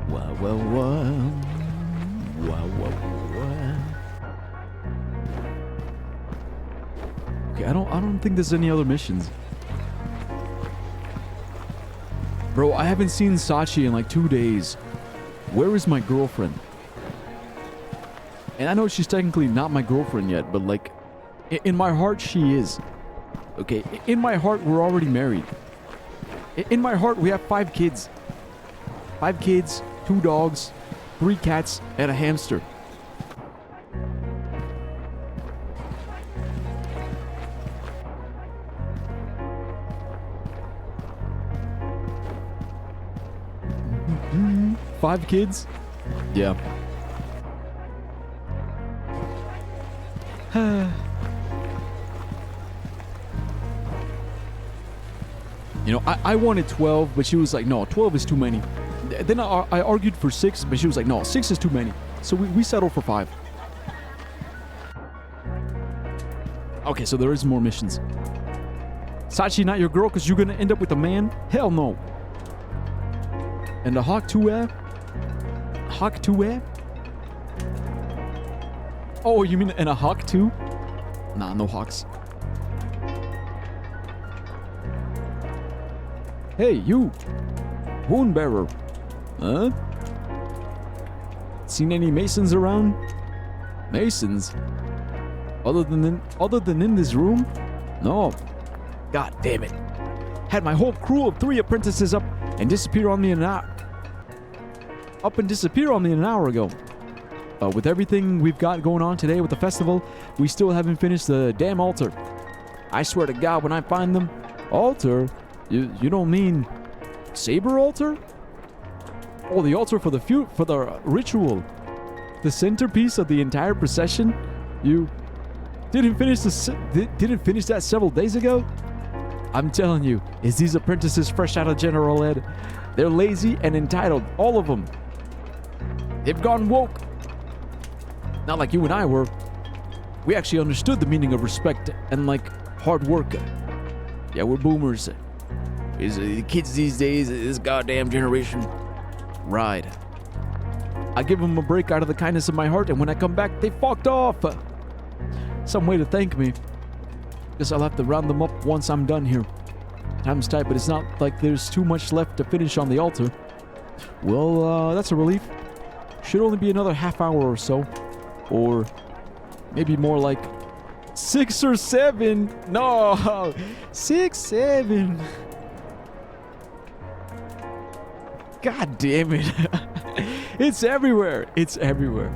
Wow, wow, wow. Wow, wow, wow. Okay, I don't think there's any other missions. Bro, I haven't seen Sachi in like 2 days. Where is my girlfriend? And I know she's technically not my girlfriend yet, but like, in my heart, she is. Okay, in my heart, we're already married. In my heart, we have 5 kids. 5 kids, 2 dogs, 3 cats, and a hamster. Mm-hmm. 5 kids? Yeah. You know, I wanted 12, but she was like, no, 12 is too many. Then I argued for 6, but she was like, no, 6 is too many. So we settled for 5. Okay, so there is more missions. Sachi, not your girl, because you're going to end up with a man? Hell no. And the Hawk 2 Hawk 2 Oh, you mean in a Hawk 2? Nah, no Hawks. Hey, you! Wound bearer. Huh? Seen any Masons around? Masons? Other than in this room? No. God damn it. Had my whole crew of 3 apprentices up and disappear on me an hour. An hour ago. With everything we've got going on today with the festival, we still haven't finished the damn altar. I swear to God, when I find them... Altar? You don't mean... Saber altar? Oh, the altar for the ritual. The centerpiece of the entire procession? You... Didn't finish that several days ago? I'm telling you, it's these apprentices fresh out of General Ed. They're lazy and entitled, all of them. They've gone woke. Not like you and I were. We actually understood the meaning of respect and, like, hard work. Yeah, we're boomers. The kids these days, this goddamn generation. Right. I give them a break out of the kindness of my heart, and when I come back, they fucked off. Some way to thank me. Guess I'll have to round them up once I'm done here. Time's tight, but it's not like there's too much left to finish on the altar. Well, that's a relief. Should only be another half hour or so. Or maybe more like 6 or 7. No, 6, 7. God damn it. It's everywhere. It's everywhere.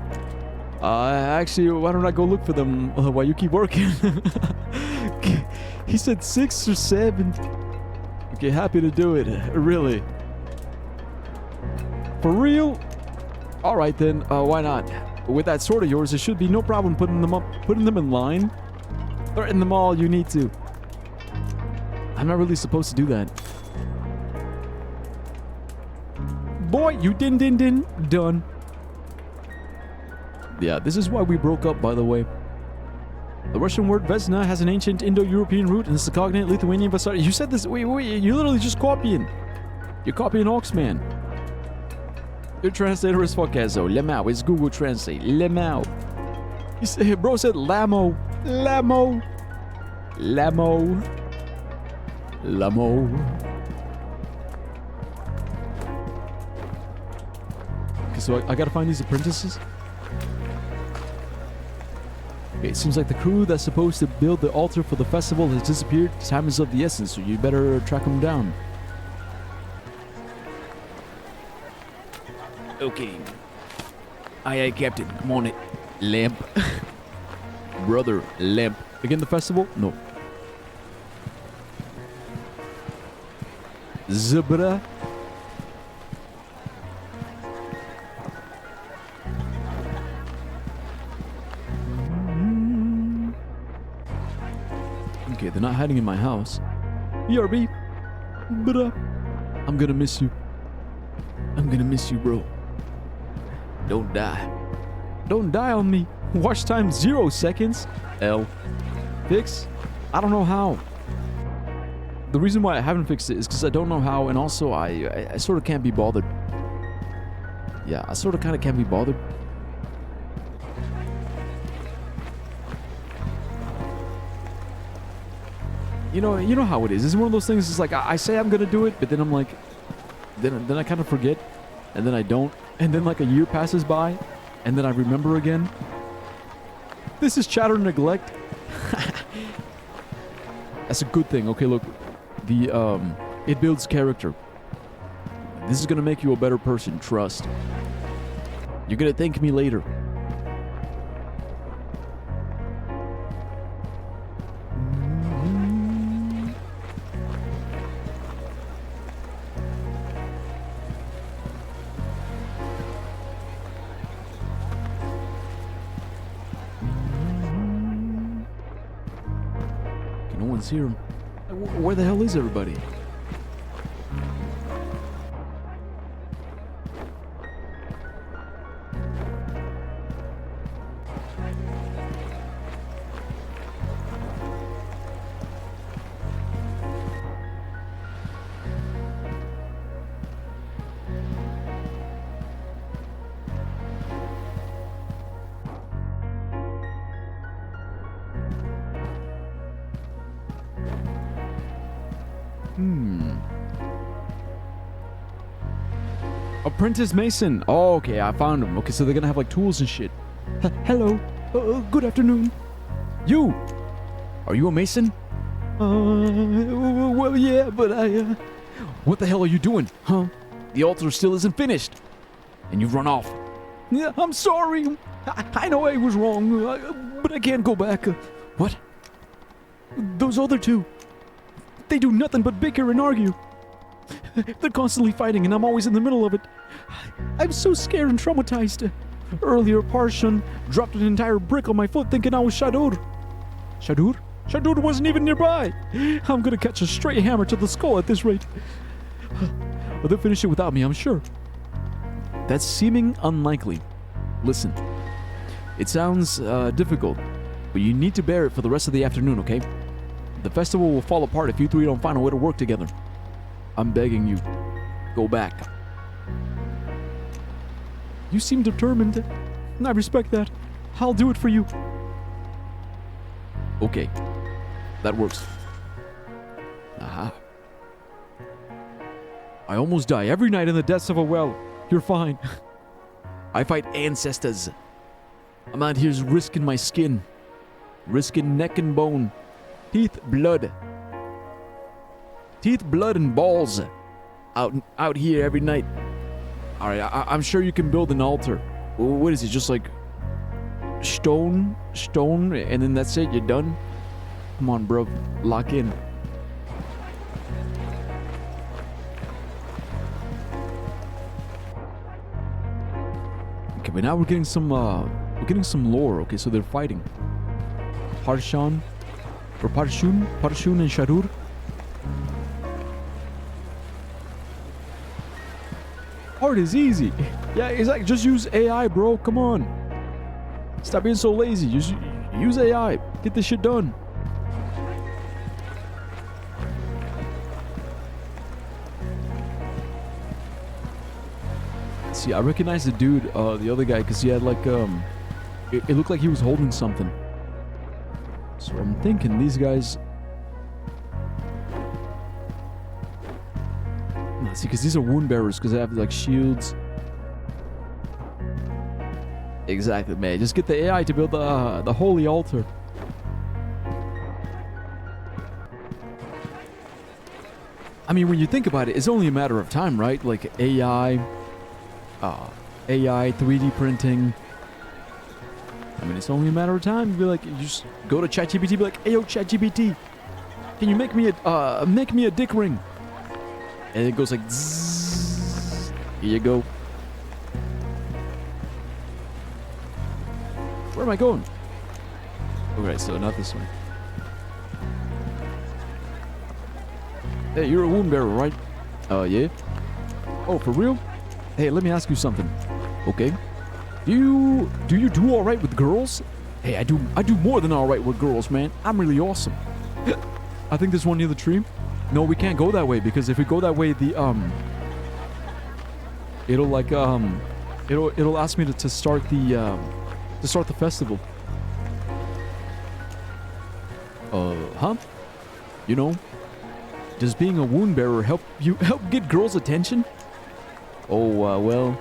Actually, why don't I go look for them while you keep working? He said 6 or 7. Okay, happy to do it. Really. For real? Alright then, why not? With that sword of yours, it should be no problem putting them in line. Threaten them all you need to. I'm not really supposed to do that. Boy, you done. Yeah, this is why we broke up, by the way. The Russian word Vesna has an ancient Indo-European root and is a cognate Lithuanian Vasari. You said this. Wait, you're literally just copying. You're copying Oxman. Your translator is Focazo. Lemao. It's Google Translate. Lemao. Bro said Lamo. Lamo. Lamo. Lamo. Okay, so I gotta find these apprentices. Okay, it seems like the crew that's supposed to build the altar for the festival has disappeared. Time is of the essence, so you better track them down. Okay. Aye, Captain. Come on it. Lamp. Brother, Lamp. Again, the festival? No. Zebra. Okay, they're not hiding in my house. BRB. Bruh. I'm gonna miss you. I'm gonna miss you, bro. Don't die. Don't die on me. Watch time 0 seconds. L. Fix? I don't know how. The reason why I haven't fixed it is because I don't know how, and also I sort of can't be bothered. Yeah, I sort of kind of can't be bothered. You know how it is. It's one of those things. It's like I say I'm gonna do it, but then I'm like, then I kind of forget, and then I don't, and then like a year passes by, and then I remember again. This is chatter neglect. That's a good thing. Okay, look, it builds character. This is gonna make you a better person. Trust. You're gonna thank me later. No one's here. Where the hell is everybody? Apprentice Mason. Oh, okay, I found him. Okay, so they're gonna have like tools and shit. Hello. Good afternoon. You. Are you a mason? Well, yeah, but What the hell are you doing? Huh? The altar still isn't finished. And you've run off. Yeah, I'm sorry. I know I was wrong, but I can't go back. What? Those other two. They do nothing but bicker and argue. They're constantly fighting, and I'm always in the middle of it. I'm so scared and traumatized. Earlier, Parshan dropped an entire brick on my foot thinking I was Shadur. Shadur? Shadur wasn't even nearby. I'm gonna catch a straight hammer to the skull at this rate. But they'll finish it without me, I'm sure. That's seeming unlikely. Listen, it sounds difficult, but you need to bear it for the rest of the afternoon, okay? The festival will fall apart if you three don't find a way to work together. I'm begging you, go back. You seem determined, and I respect that. I'll do it for you. Okay, that works. Aha. I almost die every night in the depths of a well. You're fine. I fight ancestors. I'm out here risking my skin, risking neck and bone, teeth, blood. Teeth, blood, and balls out here every night. Alright, I'm sure you can build an altar. What is it, just like stone, and then that's it, you're done? Come on, bro, lock in. Okay, but now we're getting some lore. Okay, so they're fighting. Parshun and Shadur. Hard is easy. Yeah, it's like just use AI, bro. Come on. Stop being so lazy. Just use AI. Get this shit done. See, I recognize the dude, the other guy, because he had like it looked like he was holding something. So I'm thinking these guys. See, because these are wound bearers, because they have like shields. Exactly, man. Just get the AI to build the holy altar. I mean, when you think about it, it's only a matter of time, right? Like AI 3D printing. I mean, it's only a matter of time. Be like, you just go to ChatGPT, be like, "Hey, yo, ChatGPT, can you make me a dick ring?" And it goes like zzz. Here you go. Where am I going? Okay, so not this way. Hey, you're a wound bearer, right? Yeah. Oh, for real? Hey, let me ask you something. Okay. Do you do all right with girls? Hey, I do more than all right with girls, man. I'm really awesome. I think there's one near the tree. No, we can't go that way because if we go that way, the it'll like it'll ask me to start the festival. Huh? You know, does being a wound bearer help get girls' attention? Oh, well,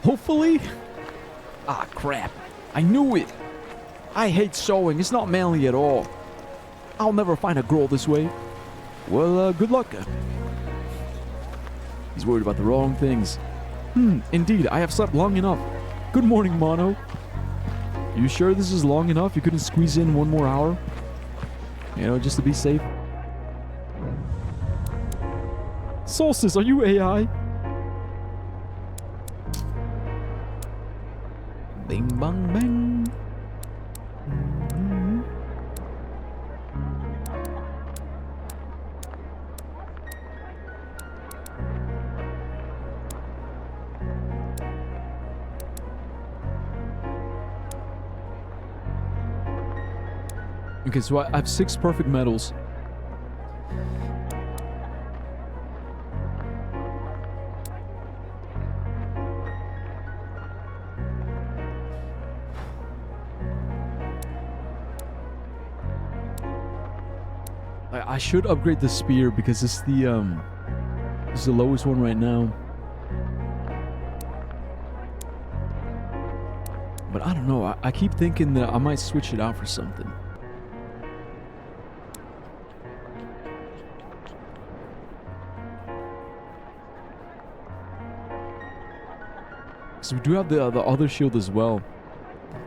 hopefully. Ah, crap. I knew it. I hate sewing. It's not manly at all. I'll never find a girl this way. Well, good luck. He's worried about the wrong things. Indeed, I have slept long enough. Good morning, Mono. You sure this is long enough? You couldn't squeeze in one more hour? You know, just to be safe? Solstice, are you AI? Bing bang bang. Okay, so I have 6 perfect medals. I should upgrade the spear because it's the lowest one right now. But I don't know. I keep thinking that I might switch it out for something. So we do have the other shield as well,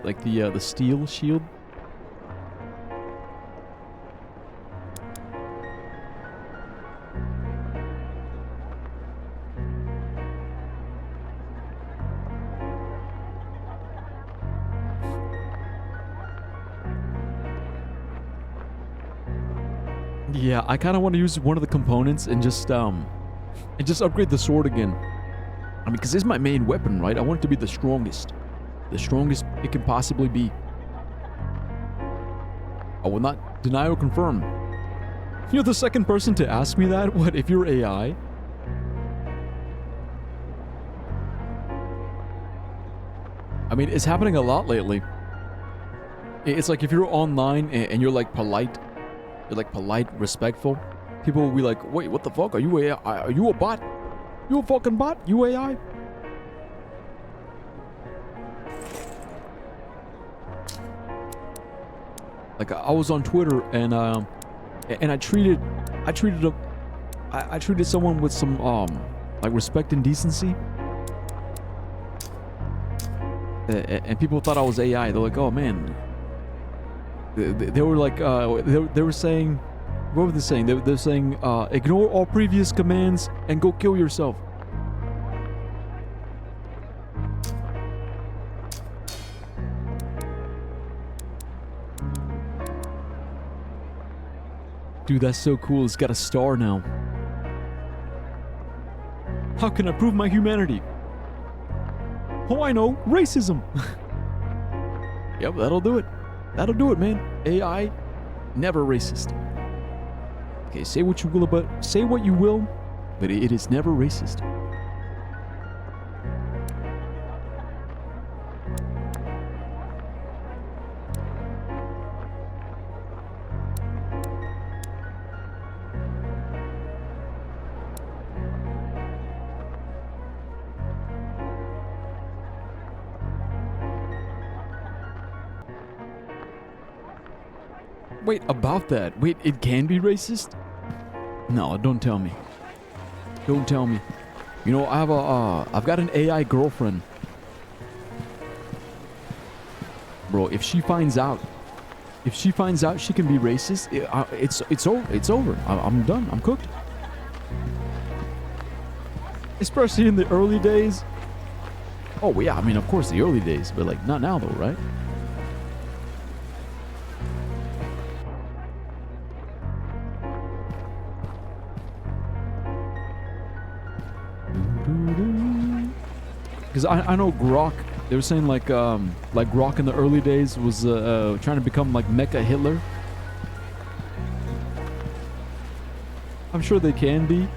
like the steel shield. Yeah, I kind of want to use one of the components and just upgrade the sword again. I mean, because this is my main weapon, right? I want it to be the strongest. The strongest it can possibly be. I will not deny or confirm. You're the second person to ask me that? What, if you're AI? I mean, it's happening a lot lately. It's like if you're online and you're like polite, respectful, people will be like, wait, what the fuck? Are you AI? Are you a bot? You a fucking bot? You AI? Like I was on Twitter and I treated someone with some like respect and decency. And people thought I was AI. They're like, oh man. They were like they were saying, what were they saying? They're saying ignore all previous commands and go kill yourself. Dude, that's so cool. It's got a star now. How can I prove my humanity? Oh, I know. Racism. Yep, that'll do it. That'll do it, man. AI, never racist. Okay, say what you will, but it is never racist. Wait, about that. Wait, it can be racist? No, don't tell me. Don't tell me. You know, I've got an AI girlfriend. Bro, if she finds out she can be racist, it's over. I'm done. I'm cooked. Especially in the early days. Oh, yeah, I mean, of course, the early days, but like, not now, though, right? Because I know Grok, they were saying like Grok in the early days was trying to become like Mecha Hitler. I'm sure they can be.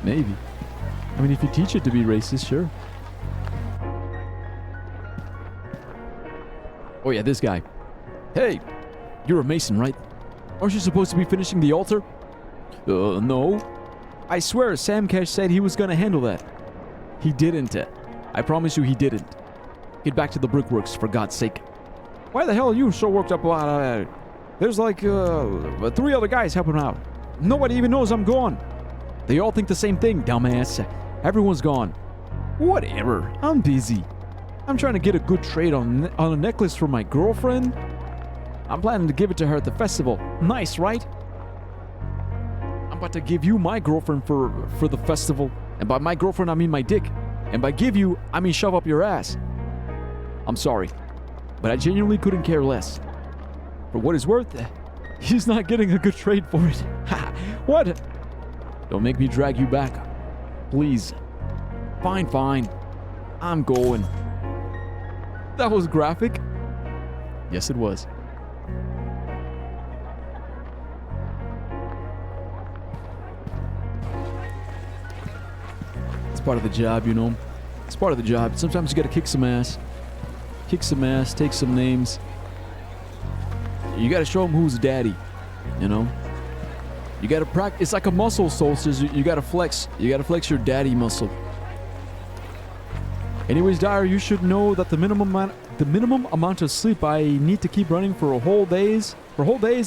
Maybe. I mean, if you teach it to be racist, sure. Oh yeah, this guy. Hey, you're a Mason, right? Aren't you supposed to be finishing the altar? No. I swear Sam Cash said he was gonna handle that. He didn't. I promise you he didn't. Get back to the brickworks, for God's sake. Why the hell are you so worked up about it? There's like 3 other guys helping out. Nobody even knows I'm gone. They all think the same thing, dumbass. Everyone's gone. Whatever, I'm busy. I'm trying to get a good trade on a necklace for my girlfriend. I'm planning to give it to her at the festival. Nice, right? I'm about to give you my girlfriend for the festival. And by my girlfriend, I mean my dick. And by give you, I mean shove up your ass. I'm sorry, but I genuinely couldn't care less. For what it's worth, he's not getting a good trade for it. Ha! What? Don't make me drag you back. Please. Fine. I'm going. That was graphic. Yes, it was. It's part of the job, you know. It's part of the job. Sometimes you gotta kick some ass. Kick some ass, take some names. You gotta show them who's daddy, you know. You gotta practice. It's like a muscle, Solstice. You gotta flex. You gotta flex your daddy muscle. Anyways, Dyer, you should know that the minimum amount of sleep I need to keep running for whole days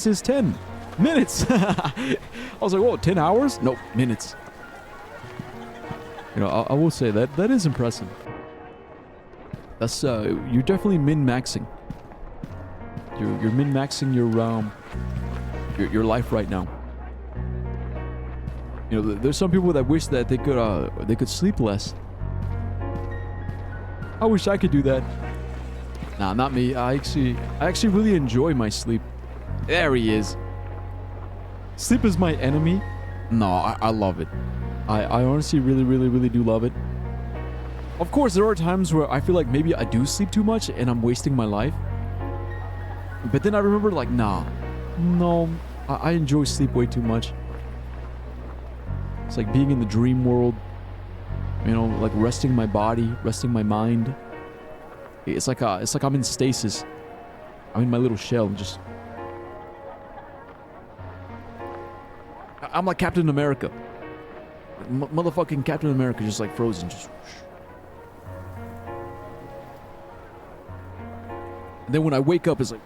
is 10 minutes. I was like, whoa, 10 hours? Nope, minutes. You know, I will say that is impressive. That's you're definitely min-maxing. You're min-maxing your life right now. You know, there's some people that wish that they could sleep less. I wish I could do that. Nah, not me. I actually really enjoy my sleep. There he is. Sleep is my enemy. No, I love it. I honestly really do love it. Of course, there are times where I feel like maybe I do sleep too much and I'm wasting my life. But then I remember like, no, I enjoy sleep way too much. It's like being in the dream world. You know, like resting my body, resting my mind. It's like I'm in stasis. I'm in my little shell and just... I'm like Captain America. Motherfucking Captain America, just like frozen, just... And then when I wake up, it's like...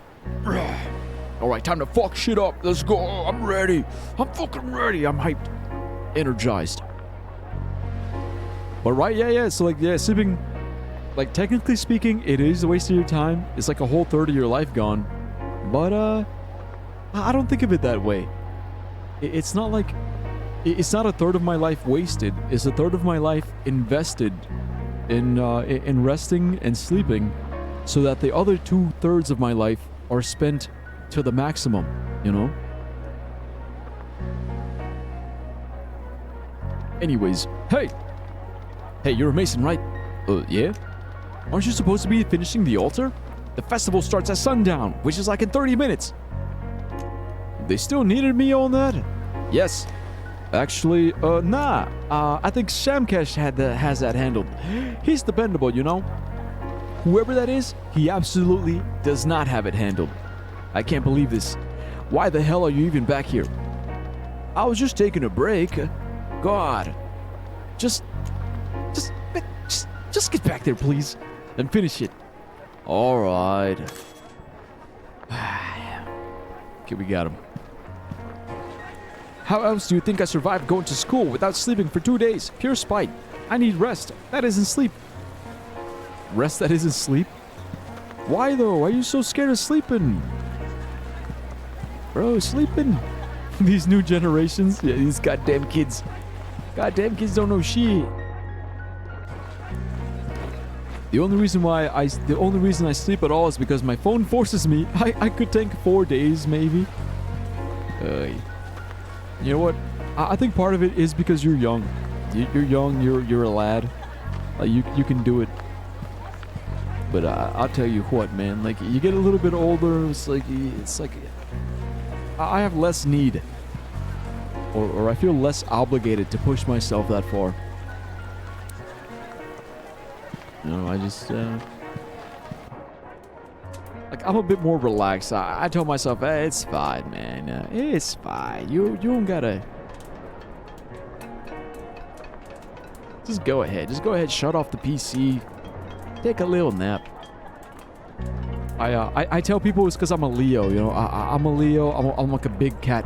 Alright, time to fuck shit up. Let's go. I'm ready. I'm fucking ready. I'm hyped. Energized. But right, yeah. So like, yeah, sleeping... Like, technically speaking, it is a waste of your time. It's like a whole third of your life gone. But, I don't think of it that way. It's not like... It's not a third of my life wasted. It's a third of my life invested in resting and sleeping so that the other 2/3 of my life are spent to the maximum, you know? Anyways, hey, you're a Mason, right? Yeah? Aren't you supposed to be finishing the altar? The festival starts at sundown, which is like in 30 minutes. They still needed me on that? Yes. Actually, nah. I think Shamcash has that handled. He's dependable, you know? Whoever that is, he absolutely does not have it handled. I can't believe this. Why the hell are you even back here? I was just taking a break. God. Just get back there, please. And finish it. Alright. Okay, we got him. How else do you think I survived going to school without sleeping for 2 days? Pure spite. I need rest. That isn't sleep. Rest that isn't sleep? Why though? Why are you so scared of sleeping? Bro, sleeping? These new generations? Yeah, these goddamn kids. Goddamn kids don't know shit. The only reason I sleep at all is because my phone forces me. I could take 4 days maybe. You know what? I think part of it is because you're young. You're young. You're a lad. You can do it. But I'll tell you what, man. Like you get a little bit older, it's like I have less need, or I feel less obligated to push myself that far. You know, I just like I'm a bit more relaxed. I tell myself, hey, it's fine, man. It's fine. You don't gotta. Just go ahead. Just go ahead. Shut off the PC. Take a little nap. I tell people it's because I'm a Leo. You know, I'm a Leo. I'm like a big cat.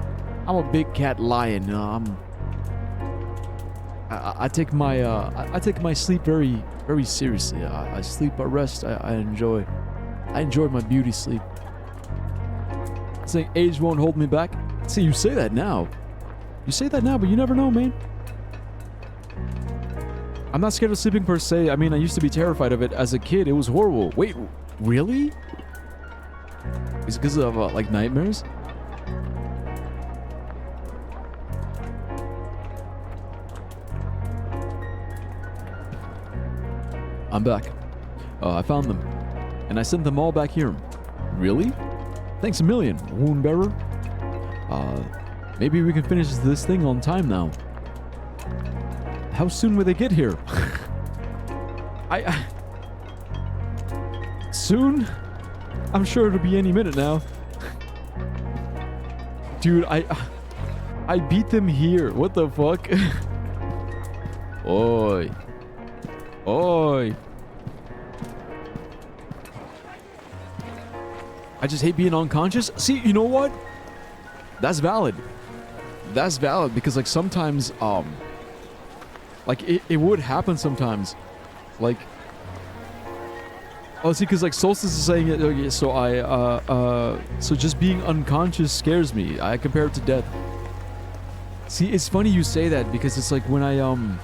I'm a big cat lion. You know, I take my sleep very very seriously. I sleep, I rest. I enjoy my beauty sleep. Saying age won't hold me back. See, you say that now. You say that now, but you never know, man. I'm not scared of sleeping per se. I mean, I used to be terrified of it as a kid. It was horrible. Wait, really? Is it because of like nightmares? I'm back. I found them, and I sent them all back here. Really? Thanks a million, Wound Bearer. Maybe we can finish this thing on time now. How soon will they get here? Soon? I'm sure it'll be any minute now. Dude, I beat them here. What the fuck? Oi. Oi. I just hate being unconscious. See, you know what? That's valid. That's valid because like sometimes like it would happen sometimes. Like oh, see, because like Solstice is saying it. Okay, so so just being unconscious scares me. I compare it to death. See, it's funny you say that because it's like when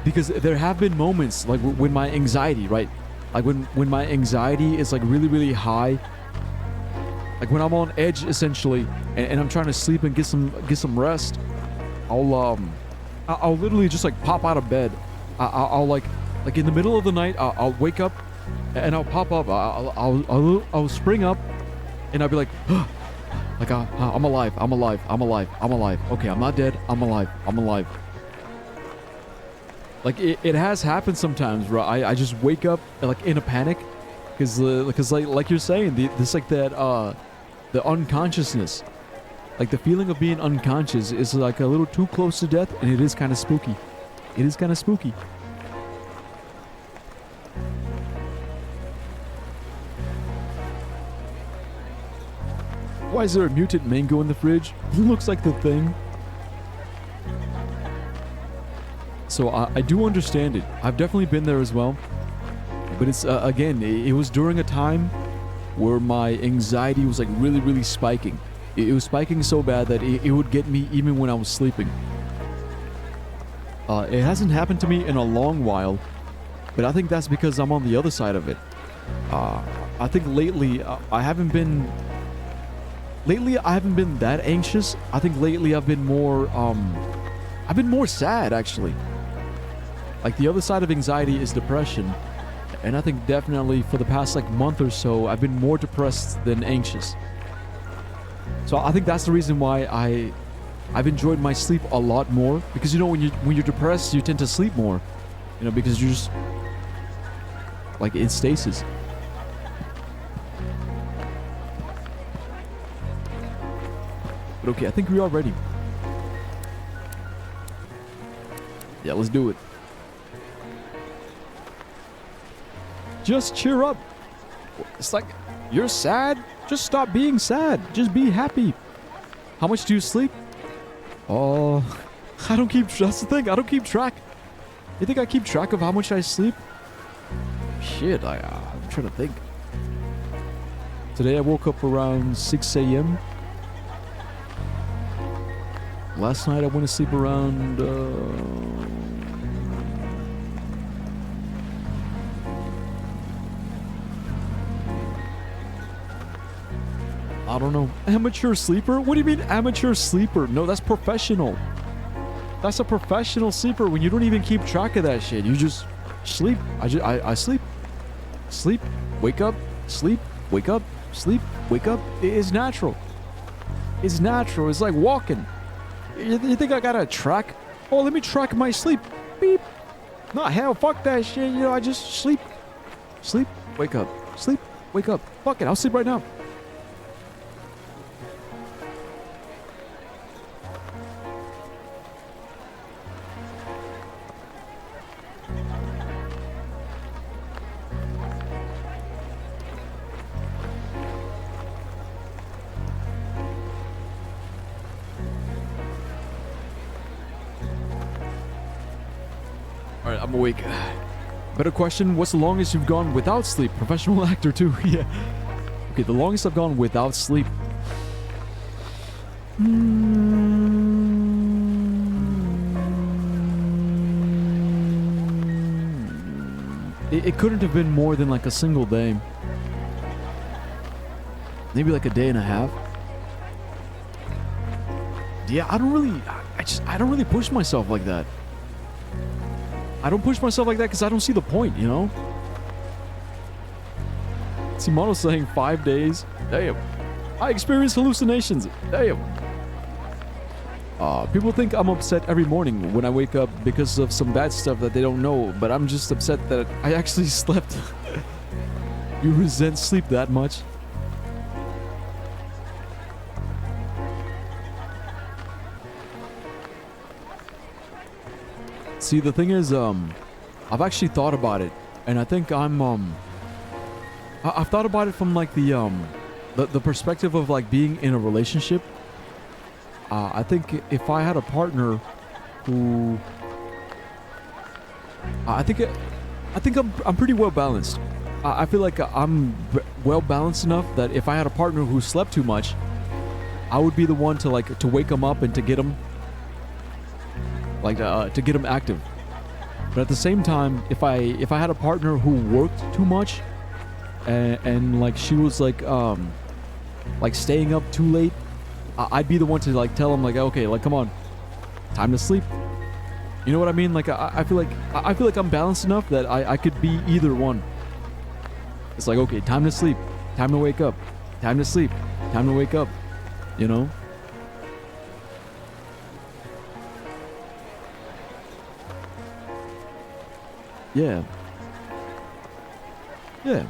because there have been moments like when my anxiety, right? Like when my anxiety is like really really high. Like when I'm on edge essentially, and I'm trying to sleep and get some rest. I'll literally just like pop out of bed. I'll like in the middle of the night. I'll wake up. And I'll pop up. I'll spring up, and I'll be like, like I'm alive. I'm alive. I'm alive. I'm alive. Okay, I'm not dead. I'm alive. I'm alive. Like it has happened sometimes where I just wake up like in a panic, because like you're saying, this like that the unconsciousness, like the feeling of being unconscious is like a little too close to death, and it is kind of spooky. It is kind of spooky. Why is there a mutant mango in the fridge? Looks like the thing. So I do understand it. I've definitely been there as well. But it's, again, it was during a time where my anxiety was like really, really spiking. It was spiking so bad that it would get me even when I was sleeping. It hasn't happened to me in a long while, but I think that's because I'm on the other side of it. I think lately I haven't been that anxious. I think lately I've been more sad actually. Like the other side of anxiety is depression. And I think definitely for the past like month or so, I've been more depressed than anxious. So I think that's the reason why I've enjoyed my sleep a lot more. Because you know when you're depressed, you tend to sleep more. You know, because you're just like in stasis. But okay, I think we are ready. Yeah, let's do it. Just cheer up. It's like, you're sad? Just stop being sad. Just be happy. How much do you sleep? Oh, I don't keep, that's the thing, I don't keep track. You think I keep track of how much I sleep? Shit, I'm trying to think. Today I woke up around 6 a.m. Last night I went to sleep around don't know. Amateur sleeper? What do you mean amateur sleeper? No, that's professional. That's a professional sleeper when you don't even keep track of that shit. You just sleep. I sleep. Sleep. Wake up. Sleep. Wake up. Sleep. Wake up. It's natural. It's natural. It's like walking. You think I gotta track? Oh, let me track my sleep. Beep. No, hell, fuck that shit. You know, I just sleep. Sleep. Wake up. Sleep. Wake up. Fuck it. I'll sleep right now. Alright, I'm awake. Better question, what's the longest you've gone without sleep? Professional actor too, yeah. Okay, the longest I've gone without sleep. It couldn't have been more than like a single day. Maybe like a day and a half. Yeah, I don't really push myself like that. I don't push myself like that because I don't see the point, you know? See, Mono's saying 5 days. Damn. I experience hallucinations. Damn. People think I'm upset every morning when I wake up because of some bad stuff that they don't know, but I'm just upset that I actually slept. You resent sleep that much? See, the thing is, I've actually thought about it, and I think I've thought about it from like the perspective of like being in a relationship. I think if I had a partner who, I think I'm pretty well balanced. I feel like I'm well balanced enough that if I had a partner who slept too much, I would be the one to wake him up and to get him. To get him active. But at the same time, if I had a partner who worked too much and like she was like staying up too late, I'd be the one to like tell him like, okay, like come on, time to sleep. You know what I mean? Like I feel like I'm balanced enough that I could be either one. It's like, okay, time to sleep, time to wake up, time to sleep, time to wake up, you know? Yeah. Yeah.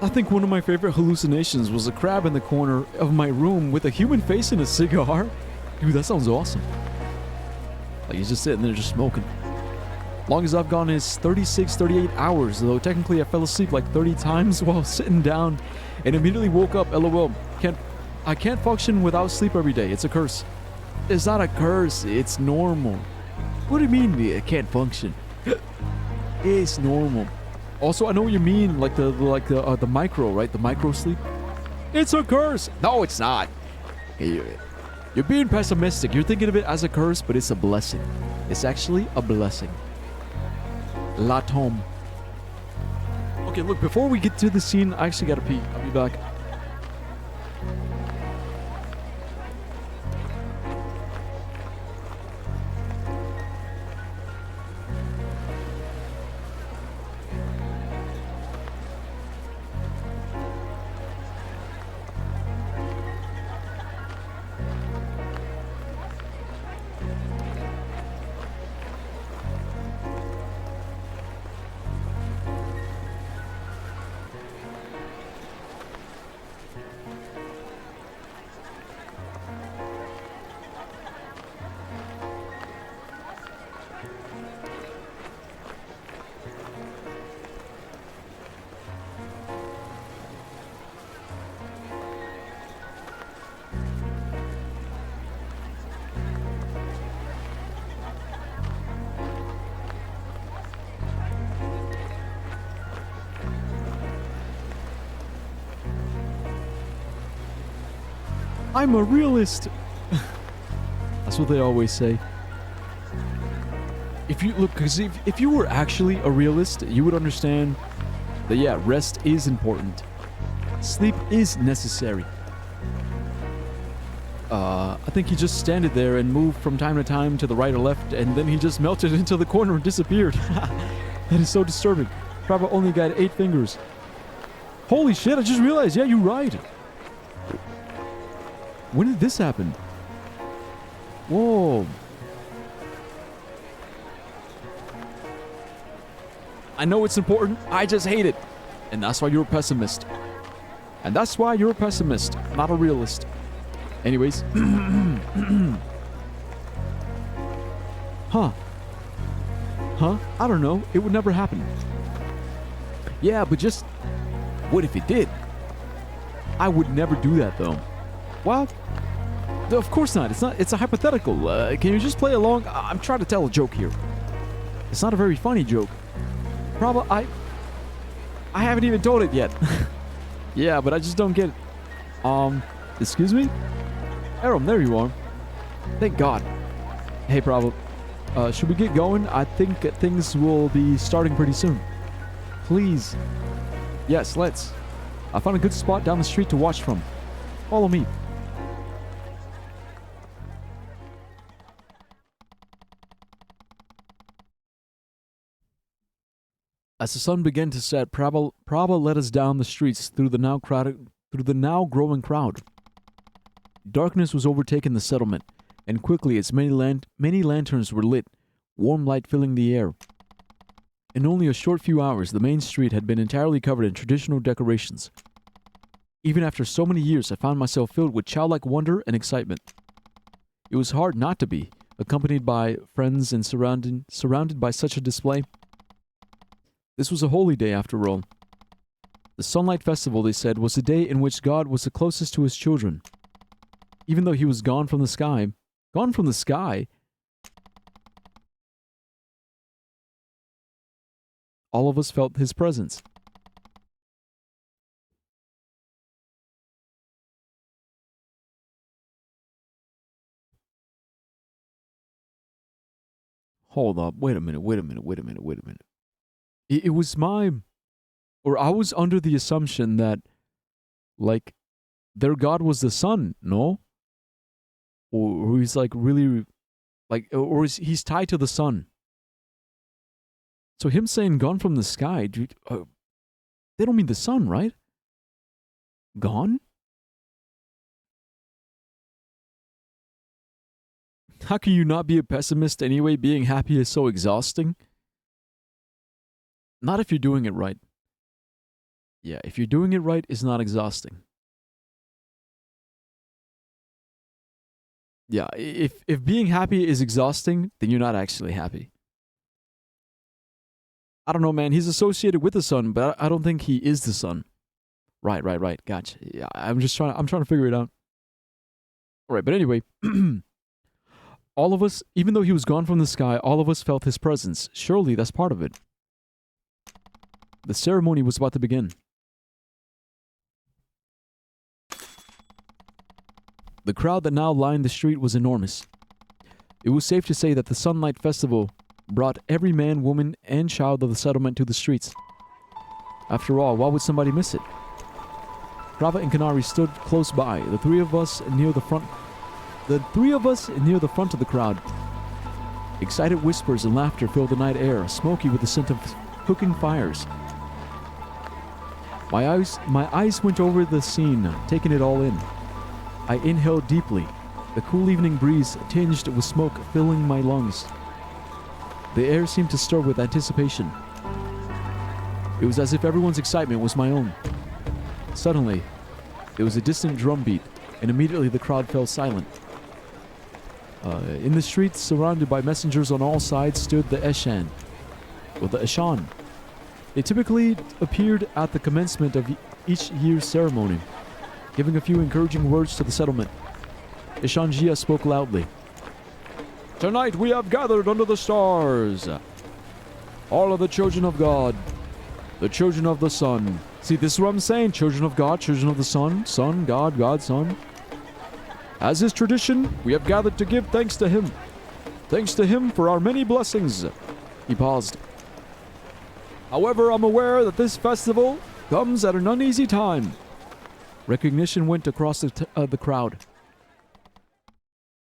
I think one of my favorite hallucinations was a crab in the corner of my room with a human face and a cigar. Dude, that sounds awesome. Like he's just sitting there just smoking. Longest I've gone is 36, 38 hours, though technically I fell asleep like 30 times while sitting down and immediately woke up. LOL. I can't function without sleep every day. It's a curse. It's not a curse, it's normal. What do you mean it can't function? It's normal. Also, I know what you mean, like the micro, right? The micro sleep. It's a curse. No, it's not. You're being pessimistic. You're thinking of it as a curse, but it's a blessing. It's actually a blessing. La Tome. Okay, look, before we get to the scene, I actually gotta pee. I'll be back. I'm a realist. That's what they always say. If you look, because if you were actually a realist, you would understand But yeah, rest is important. Sleep is necessary. I think he just standed there and moved from time to time to the right or left, and then he just melted into the corner and disappeared. That is so disturbing. Prabha only got 8 fingers. Holy shit, I just realized. Yeah, you're right. When did this happen? Whoa. I know it's important. I just hate it. And that's why you're a pessimist. And that's why you're a pessimist, not a realist. Anyways. Huh? I don't know. It would never happen. Yeah, but just... what if it did? I would never do that, though. Well, of course not. It's a hypothetical. Can you just play along? I'm trying to tell a joke here. It's not a very funny joke. Probably, I haven't even told it yet. Yeah, but I just don't get it. Excuse me? Aram, there you are. Thank God. Hey, Prabha. Should we get going? I think things will be starting pretty soon. Please. Yes, let's. I found a good spot down the street to watch from. Follow me. As the sun began to set, Prabha led us down the streets through the now growing crowd. Darkness was overtaking the settlement, and quickly its many lanterns were lit, warm light filling the air. In only a short few hours, the main street had been entirely covered in traditional decorations. Even after so many years, I found myself filled with childlike wonder and excitement. It was hard not to be, accompanied by friends and surrounded by such a display. This was a holy day, after all. The Sunlight Festival, they said, was the day in which God was the closest to his children. Even though he was gone from the sky, all of us felt his presence. Hold up, wait a minute. It was I was under the assumption that, like, their God was the sun, no? Or he's like really, like, or he's tied to the sun. So him saying gone from the sky, dude, they don't mean the sun, right? Gone? How can you not be a pessimist anyway? Being happy is so exhausting. Not if you're doing it right. Yeah, if you're doing it right, it's not exhausting. Yeah, if being happy is exhausting, then you're not actually happy. I don't know, man. He's associated with the sun, but I don't think he is the sun. Right. Gotcha. Yeah, I'm trying to figure it out. All right, but anyway, all of us, even though he was gone from the sky, all of us felt his presence. Surely that's part of it. The ceremony was about to begin. The crowd that now lined the street was enormous. It was safe to say that the Sunlight Festival brought every man, woman, and child of the settlement to the streets. After all, why would somebody miss it? Prabha and Kanari stood close by, the three of us near the front of the crowd. Excited whispers and laughter filled the night air, smoky with the scent of cooking fires. My eyes went over the scene, taking it all in. I inhaled deeply, the cool evening breeze tinged with smoke filling my lungs. The air seemed to stir with anticipation. It was as if everyone's excitement was my own. Suddenly, there was a distant drum beat, and immediately the crowd fell silent. In the streets, surrounded by messengers on all sides, stood the Eshan, or the Eshan. They typically appeared at the commencement of each year's ceremony, giving a few encouraging words to the settlement. Eshanjia spoke loudly. Tonight we have gathered under the stars, all of the children of God, the children of the sun. See, this is what I'm saying. Children of God, children of the sun, sun, God, God, sun. As is tradition, we have gathered to give thanks to him. Thanks to him for our many blessings. He paused. However, I'm aware that this festival comes at an uneasy time. Recognition went across the crowd.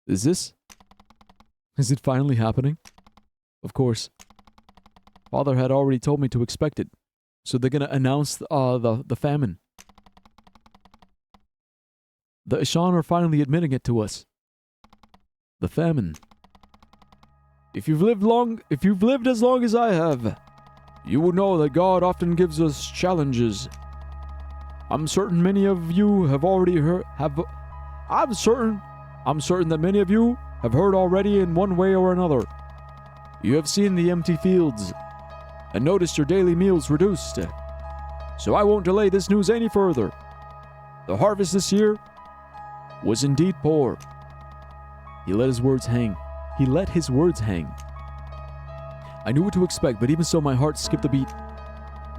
Is it finally happening? Of course. Father had already told me to expect it. So they're gonna announce the famine. The Ishan are finally admitting it to us. The famine. If you've lived as long as I have, you will know that God often gives us challenges. I'm certain many of you have already heard. I'm certain that many of you have heard already in one way or another. You have seen the empty fields and noticed your daily meals reduced. So I won't delay this news any further. The harvest this year was indeed poor. He let his words hang. I knew what to expect, but even so my heart skipped a beat.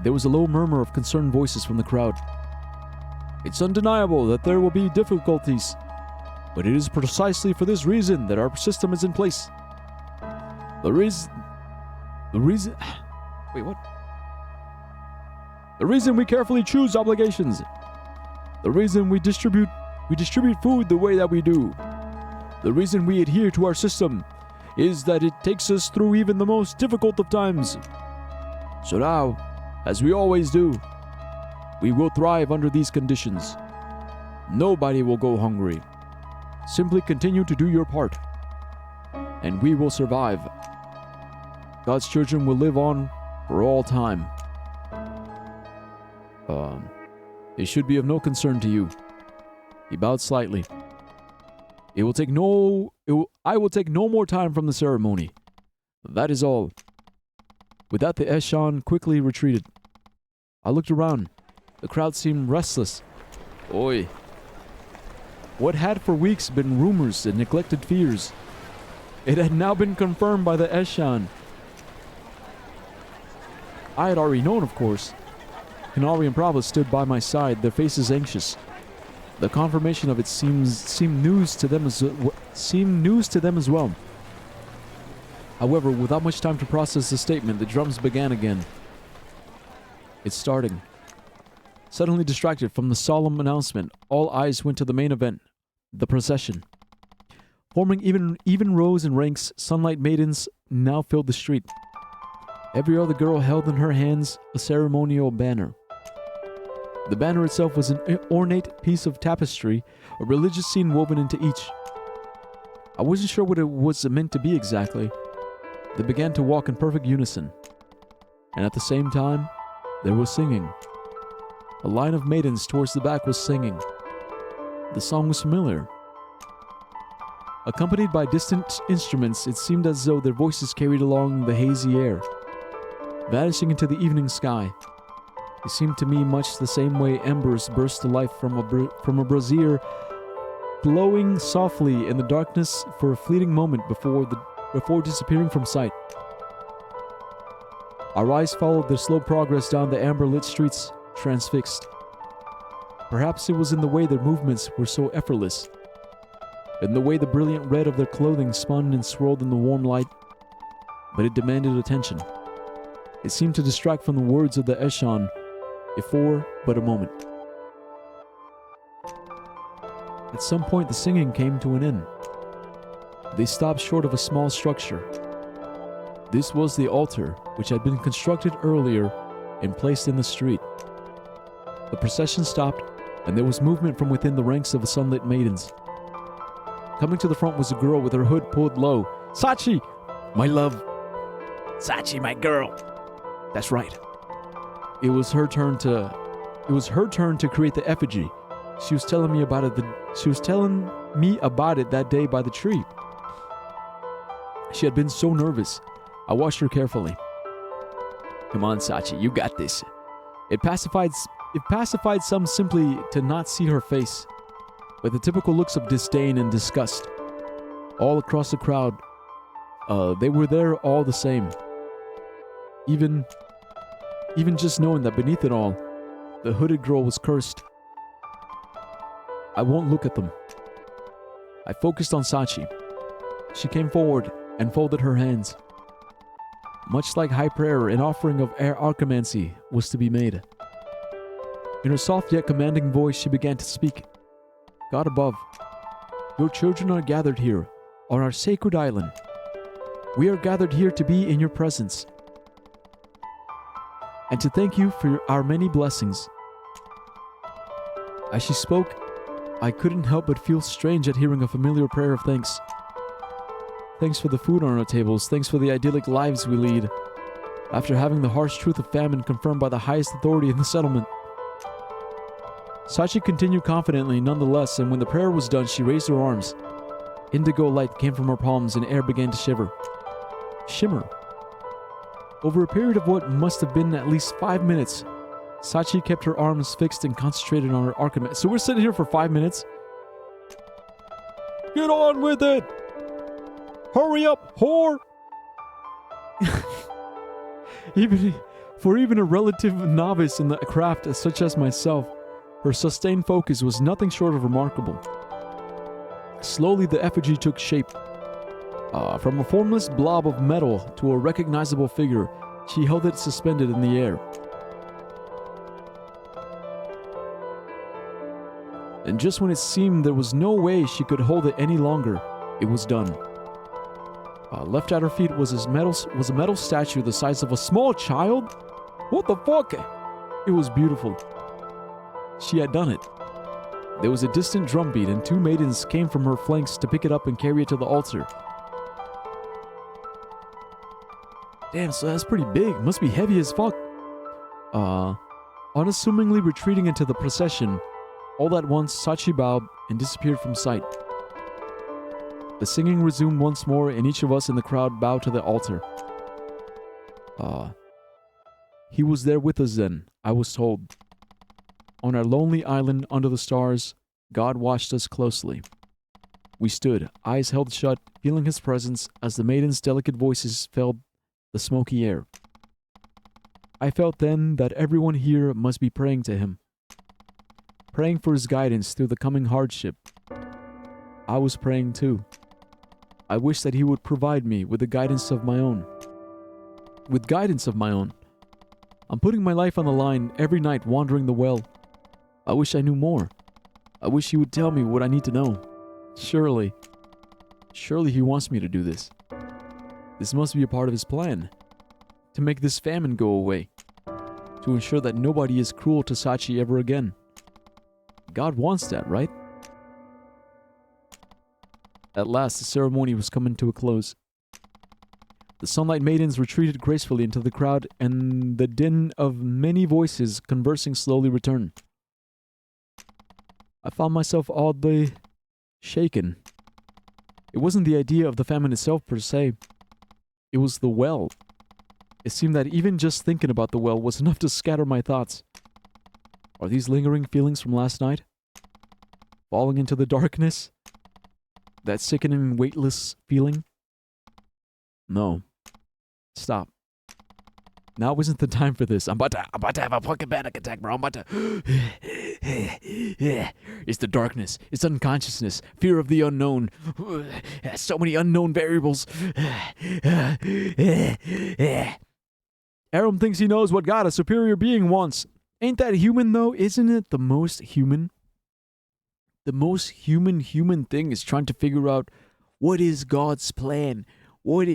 There was a low murmur of concerned voices from the crowd. It's undeniable that there will be difficulties, but it is precisely for this reason that our system is in place. The reason we carefully choose obligations. The reason we distribute food the way that we do. The reason we adhere to our system is that it takes us through even the most difficult of times. So now, as we always do, we will thrive under these conditions. Nobody will go hungry. Simply continue to do your part, and we will survive. God's children will live on for all time. It should be of no concern to you. He bowed slightly. I will take no more time from the ceremony. That is all. With that, the Eshan quickly retreated. I looked around. The crowd seemed restless. Oi. What had for weeks been rumors and neglected fears, it had now been confirmed by the Eshan. I had already known, of course. Hinari and Prava stood by my side, their faces anxious. The confirmation of it seemed news to them as well. However, without much time to process the statement, the drums began again. It's starting. Suddenly distracted from the solemn announcement, all eyes went to the main event, the procession. Forming even rows and ranks, sunlight maidens now filled the street. Every other girl held in her hands a ceremonial banner. The banner itself was an ornate piece of tapestry, a religious scene woven into each. I wasn't sure what it was meant to be exactly. They began to walk in perfect unison. And at the same time, there was singing. A line of maidens towards the back was singing. The song was familiar. Accompanied by distant instruments, it seemed as though their voices carried along the hazy air, vanishing into the evening sky. It seemed to me much the same way embers burst to life from a brazier, glowing softly in the darkness for a fleeting moment before disappearing from sight. Our eyes followed their slow progress down the amber-lit streets, transfixed. Perhaps it was in the way their movements were so effortless, in the way the brilliant red of their clothing spun and swirled in the warm light, but it demanded attention. It seemed to distract from the words of the Eshan, if for but a moment. At some point, the singing came to an end. They stopped short of a small structure. This was the altar, which had been constructed earlier and placed in the street. The procession stopped, and there was movement from within the ranks of the sunlit maidens. Coming to the front was a girl with her hood pulled low. Sachi! My love! Sachi, my girl! That's right. It was her turn to create the effigy. She was telling me about it that day by the tree. She had been so nervous. I watched her carefully. Come on, Sachi, you got this. It pacified some simply to not see her face, but the typical looks of disdain and disgust. All across the crowd, they were there all the same. Even just knowing that beneath it all, the hooded girl was cursed. I won't look at them. I focused on Sachi. She came forward and folded her hands. Much like high prayer, an offering of archimancy was to be made. In her soft yet commanding voice, she began to speak. God above, your children are gathered here on our sacred island. We are gathered here to be in your presence and to thank you for our many blessings. As she spoke, I couldn't help but feel strange at hearing a familiar prayer of thanks. Thanks for the food on our tables. Thanks for the idyllic lives we lead. After having the harsh truth of famine confirmed by the highest authority in the settlement. Sachi continued confidently nonetheless, and when the prayer was done, she raised her arms. Indigo light came from her palms and air began to shimmer. Over a period of what must have been at least 5 minutes, Sachi kept her arms fixed and concentrated on her archimancy. So we're sitting here for 5 minutes. Get on with it! Hurry up, whore! Even a relative novice in the craft such as myself, her sustained focus was nothing short of remarkable. Slowly the effigy took shape. From a formless blob of metal to a recognizable figure, she held it suspended in the air. And just when it seemed there was no way she could hold it any longer, it was done. Left at her feet was a metal statue the size of a small child? What the fuck? It was beautiful. She had done it. There was a distant drumbeat, and 2 maidens came from her flanks to pick it up and carry it to the altar. Damn, so that's pretty big. Must be heavy as fuck. Unassumingly retreating into the procession, all at once Sachi bowed and disappeared from sight. The singing resumed once more, and each of us in the crowd bowed to the altar. He was there with us then, I was told. On our lonely island under the stars, God watched us closely. We stood, eyes held shut, feeling his presence as the maidens' delicate voices filled the smoky air. I felt then that everyone here must be praying to him, praying for his guidance through the coming hardship. I was praying too. I wish that he would provide me with the guidance of my own. I'm putting my life on the line every night wandering the well. I wish I knew more. I wish he would tell me what I need to know. Surely he wants me to do this. This must be a part of his plan. To make this famine go away. To ensure that nobody is cruel to Sachi ever again. God wants that, right? At last, the ceremony was coming to a close. The Sunlight Maidens retreated gracefully into the crowd, and the din of many voices conversing slowly returned. I found myself oddly shaken. It wasn't the idea of the famine itself per se. It was the well. It seemed that even just thinking about the well was enough to scatter my thoughts. Are these lingering feelings from last night? Falling into the darkness? That sickening, weightless feeling? No. Stop. Now isn't the time for this. I'm about to have a fucking panic attack, bro. I'm about to... It's the darkness. It's unconsciousness. Fear of the unknown. So many unknown variables. Aram thinks he knows what God, a superior being, wants. Ain't that human, though? Isn't it the most human? The most human thing is trying to figure out what is God's plan. What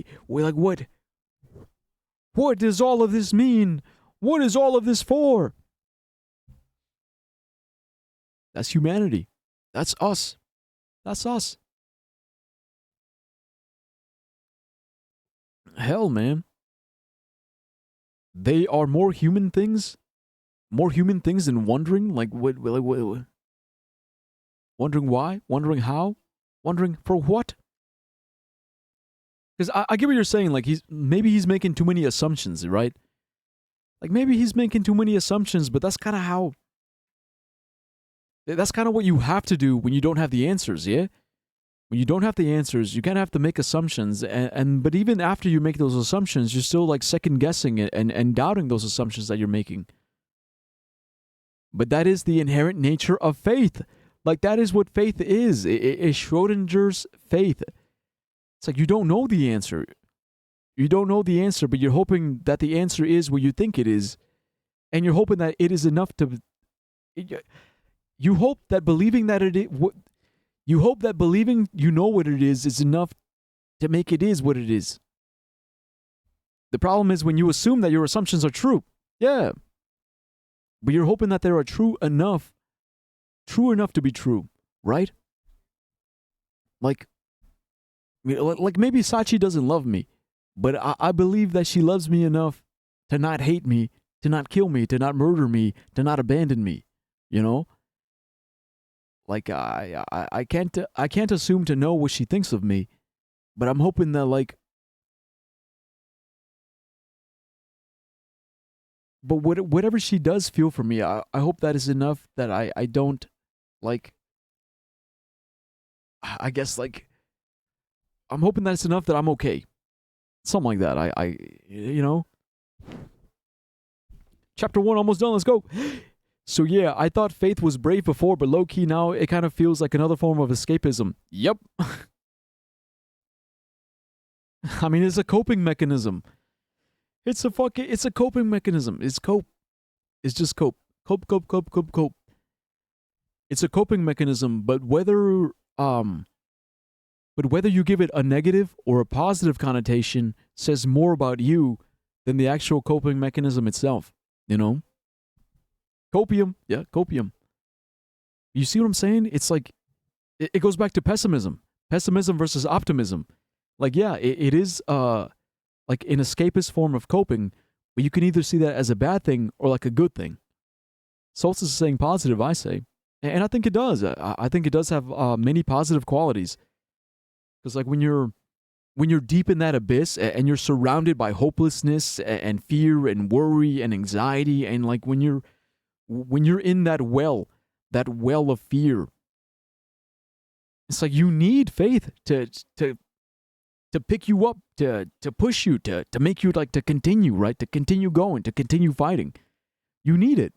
does all of this mean? What is all of this for? That's humanity. That's us. That's us. Hell, man. They are more human things? More human things than wondering? Like, what? Wondering why? Wondering how? Wondering for what? Because I get what you're saying. Like, maybe he's making too many assumptions, right? Like, maybe he's making too many assumptions, but that's kind of what you have to do when you don't have the answers, yeah? When you don't have the answers, you kind of have to make assumptions, but even after you make those assumptions, you're still like second guessing it and doubting those assumptions that you're making. But that is the inherent nature of faith. Like, that is what faith is. It's Schrodinger's faith. It's like you don't know the answer. You don't know the answer, but you're hoping that the answer is what you think it is. And you're hoping that it is enough to... You hope that believing that it is... You hope that believing you know what it is enough to make it is what it is. The problem is when you assume that your assumptions are true. Yeah. But you're hoping that they are true enough to be true, right? Like maybe Sachi doesn't love me, but I believe that she loves me enough to not hate me, to not kill me, to not murder me, to not abandon me, you know? Like I can't assume to know what she thinks of me, but I'm hoping that like... But whatever she does feel for me, I hope that is enough that I don't, like... I guess, like... I'm hoping that it's enough that I'm okay. Something like that. I you know? Chapter 1 almost done, let's go! So yeah, I thought faith was brave before, but low-key now it kind of feels like another form of escapism. Yep. I mean, it's a coping mechanism. It's a coping mechanism. It's cope. It's just cope. Cope. It's a coping mechanism, but whether you give it a negative or a positive connotation says more about you than the actual coping mechanism itself, you know? Copium. Yeah, copium. You see what I'm saying? It's like, it goes back to pessimism. Pessimism versus optimism. Like, yeah, it is like an escapist form of coping, but you can either see that as a bad thing or like a good thing. Solstice is saying positive, I say. And I think it does. I think it does have many positive qualities. Because like when you're deep in that abyss and you're surrounded by hopelessness and fear and worry and anxiety, and like when you're in that well of fear, it's like you need faith to pick you up, to push you, to make you like to continue, right? To continue going, to continue fighting. You need it.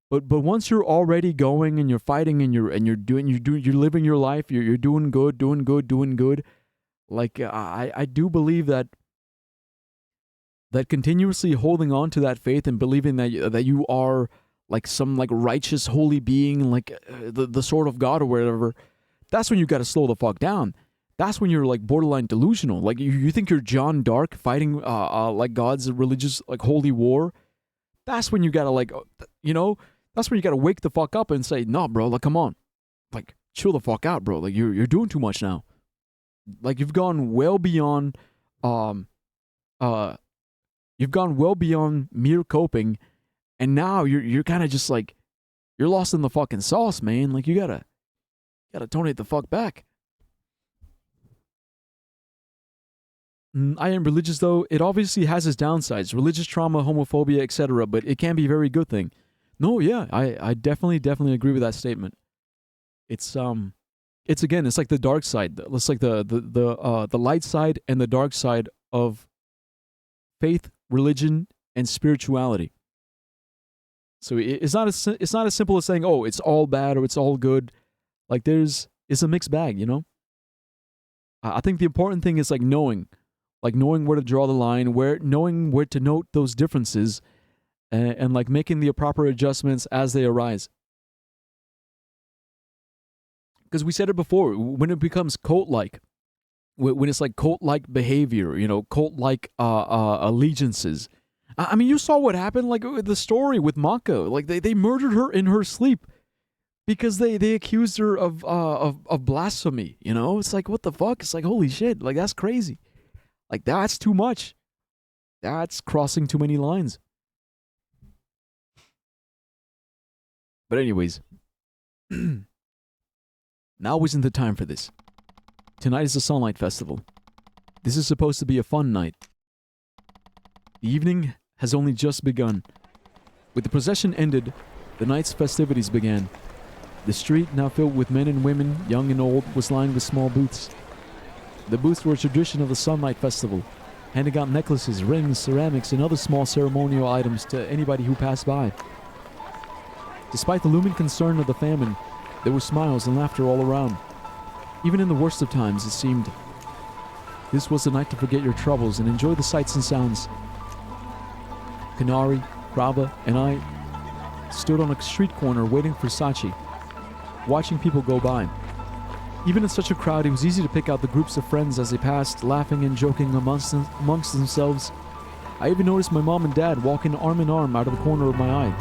But once you're already going and you're fighting and you're living your life, you're doing good. Like I do believe that continuously holding on to that faith and believing that you are like some like righteous holy being, like the sort of God or whatever, that's when you got to slow the fuck down. That's when you're like borderline delusional. Like you think you're John Dark fighting like God's religious like holy war. That's when you gotta like, you know, that's when you gotta wake the fuck up and say, no, bro, like come on, like chill the fuck out, bro. Like you're doing too much now. Like you've gone well beyond, you've gone well beyond mere coping, and now you're kind of just like, you're lost in the fucking sauce, man. Like you gotta tone it the fuck back. I am religious though. It obviously has its downsides, religious trauma, homophobia, etc. But it can be a very good thing. No, yeah, I definitely agree with that statement. It's again, it's like the dark side. It's like the light side and the dark side of faith, religion, and spirituality. So it's not as simple as saying, oh, it's all bad or it's all good. Like it's a mixed bag, you know. I think the important thing is like knowing where to draw the line, knowing where to note those differences, and like making the proper adjustments as they arise. Because we said it before, when it becomes cult-like, when it's like cult-like behavior, you know, cult-like allegiances. I mean, you saw what happened, like the story with Mako. Like they murdered her in her sleep because they accused her of blasphemy. You know, it's like what the fuck? It's like holy shit! Like that's crazy. Like that's too much. That's crossing too many lines. But anyways, now isn't the time for this. Tonight is the Sunlight Festival. This is supposed to be a fun night. The evening has only just begun. With the procession ended, the night's festivities began. The street, now filled with men and women, young and old, was lined with small booths. The booths were a tradition of the Sunlight Festival, handing out necklaces, rings, ceramics, and other small ceremonial items to anybody who passed by. Despite the looming concern of the famine, there were smiles and laughter all around. Even in the worst of times, it seemed. This was the night to forget your troubles and enjoy the sights and sounds. Kanari, Rava, and I stood on a street corner waiting for Sachi, watching people go by. Even in such a crowd, it was easy to pick out the groups of friends as they passed, laughing and joking amongst themselves. I even noticed my mom and dad walking arm in arm out of the corner of my eye.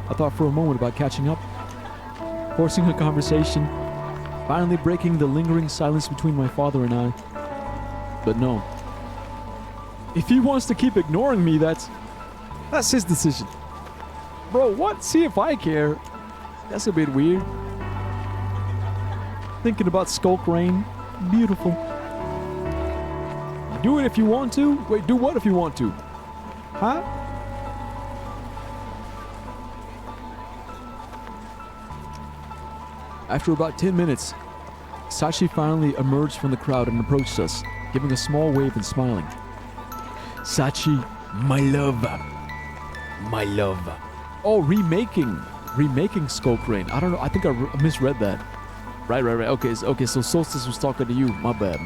I thought for a moment about catching up, forcing a conversation, finally breaking the lingering silence between my father and I. But no. If he wants to keep ignoring me, that's his decision. Bro, what? See if I care. That's a bit weird. Thinking about Skulk Rain. Beautiful. Do it if you want to. Wait, do what if you want to? Huh? After about 10 minutes, Sachi finally emerged from the crowd and approached us, giving a small wave and smiling. Sachi, my love. My love. Oh, remaking Skulk Rain. I don't know. I think I misread that. Right. Okay, so Solstice was talking to you. My bad.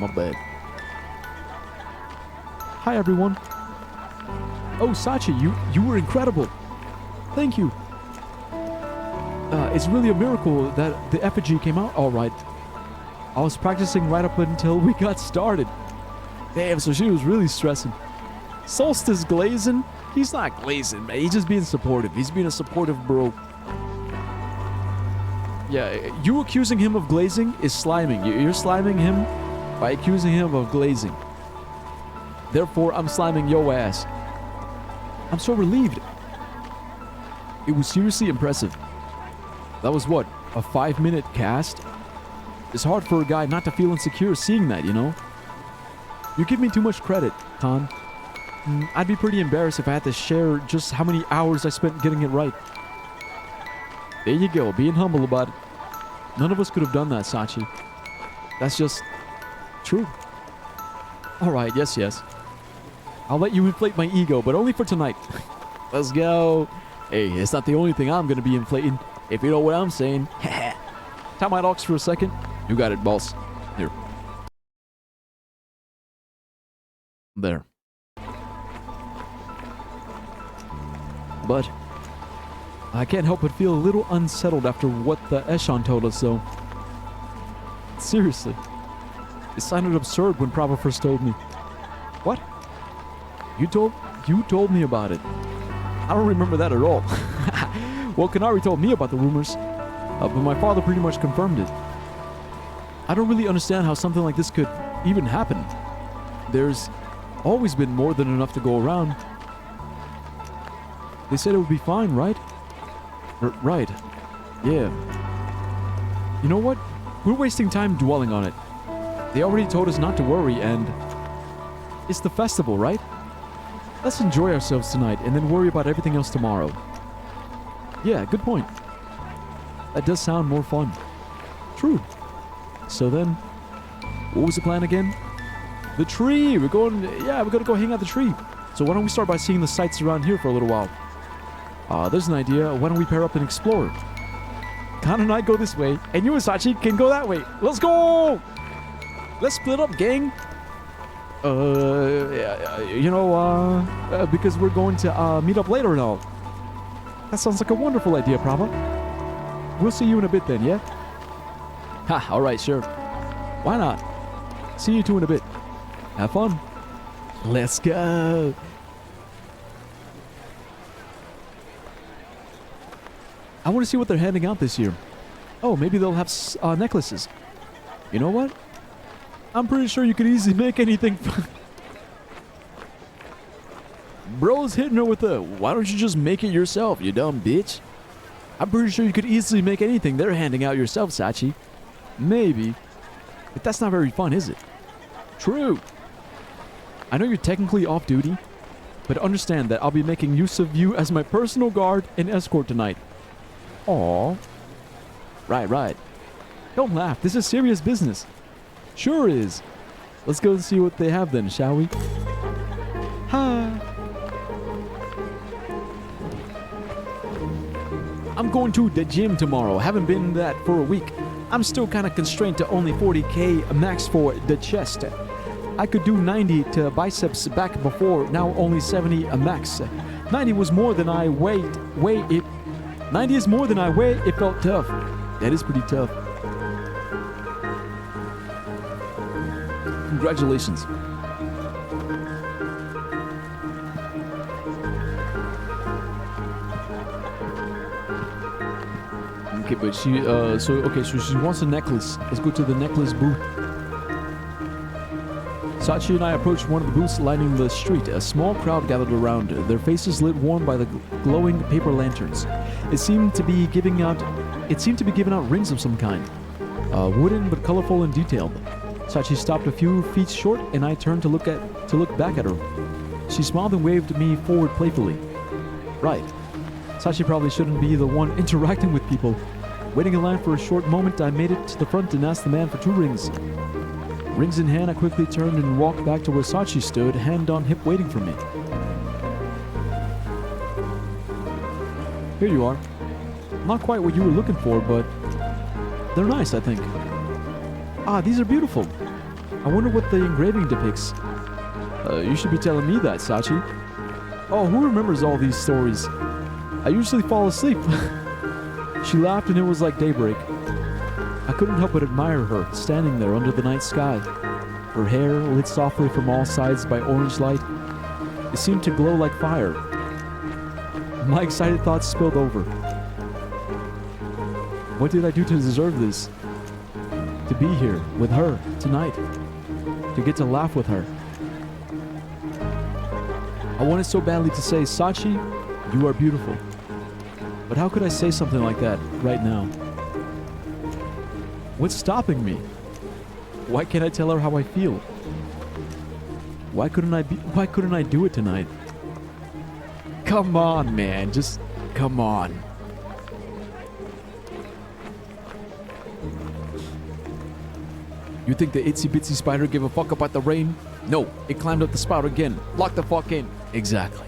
Hi, everyone. Oh, Sachi, you were incredible. Thank you. It's really a miracle that the effigy came out all right. I was practicing right up until we got started. Damn, so she was really stressing. Solstice glazing? He's not glazing, man. He's just being supportive. He's being a supportive bro. Yeah, you accusing him of glazing is sliming. You're sliming him by accusing him of glazing. Therefore, I'm sliming your ass. I'm so relieved. It was seriously impressive. That was what, a 5-minute cast? It's hard for a guy not to feel insecure seeing that, you know? You give me too much credit, Khan. I'd be pretty embarrassed if I had to share just how many hours I spent getting it right. There you go, being humble about it. None of us could have done that, Sachi. That's just true. Alright, yes. I'll let you inflate my ego, but only for tonight. Let's go. Hey, it's not the only thing I'm going to be inflating, if you know what I'm saying. Tie my locks for a second. You got it, boss. Here. There. But I can't help but feel a little unsettled after what the Eshan told us, though. Seriously. It sounded absurd when Prabha first told me. What? You told me about it. I don't remember that at all. Well, Kanari told me about the rumors, but my father pretty much confirmed it. I don't really understand how something like this could even happen. There's always been more than enough to go around. They said it would be fine, right? Right. Yeah. You know what? We're wasting time dwelling on it. They already told us not to worry, and it's the festival, right? Let's enjoy ourselves tonight and then worry about everything else tomorrow. Yeah, good point. That does sound more fun. True. So then, what was the plan again? The tree! We're gonna go hang out the tree. So why don't we start by seeing the sights around here for a little while? There's an idea. Why don't we pair up and explore? Khan and I go this way, and you and Sachi can go that way. Let's go! Let's split up, gang. Because we're going to meet up later and all. That sounds like a wonderful idea, Prabha. We'll see you in a bit then, yeah? Ha, alright, sure. Why not? See you two in a bit. Have fun. Let's go. I want to see what they're handing out this year. Oh, maybe they'll have necklaces. You know what? I'm pretty sure you could easily make anything. Bro's hitting her with a, why don't you just make it yourself, you dumb bitch? I'm pretty sure you could easily make anything they're handing out yourself, Sachi. Maybe. But that's not very fun, is it? True. I know you're technically off duty, but understand that I'll be making use of you as my personal guard and escort tonight. Aww. Right. Don't laugh. This is serious business. Sure is. Let's go and see what they have then, shall we? Hi. I'm going to the gym tomorrow. Haven't been that for a week. I'm still kind of constrained to only 40k max for the chest. I could do 90 to biceps back before, now only 70 a max. 90 was more than I weighed. 90 is more than I weigh. It felt tough. That is pretty tough. Congratulations. Okay, but so she wants a necklace. Let's go to the necklace booth. Sachi and I approached one of the booths lining the street. A small crowd gathered around, their faces lit warm by the glowing paper lanterns. It seemed to be giving out rings of some kind, wooden but colorful and detailed. Sachi stopped a few feet short, and I turned to look back at her. She smiled and waved me forward playfully. Right. Sachi probably shouldn't be the one interacting with people. Waiting in line for a short moment, I made it to the front and asked the man for 2 rings. Rings in hand, I quickly turned and walked back to where Sachi stood, hand on hip, waiting for me. Here you are. Not quite what you were looking for, but they're nice, I think. Ah, these are beautiful. I wonder what the engraving depicts. You should be telling me that, Sachi. Oh, who remembers all these stories? I usually fall asleep. She laughed and it was like daybreak. I couldn't help but admire her, standing there under the night sky. Her hair, lit softly from all sides by orange light, it seemed to glow like fire. My excited thoughts spilled over. What did I do to deserve this? To be here with her tonight. To get to laugh with her. I wanted so badly to say, Sachi, you are beautiful. But how could I say something like that right now? What's stopping me? Why can't I tell her how I feel? Why couldn't I do it tonight? Come on, man. Just come on. You think the itsy bitsy spider gave a fuck about the rain? No, it climbed up the spout again. Lock the fuck in. Exactly.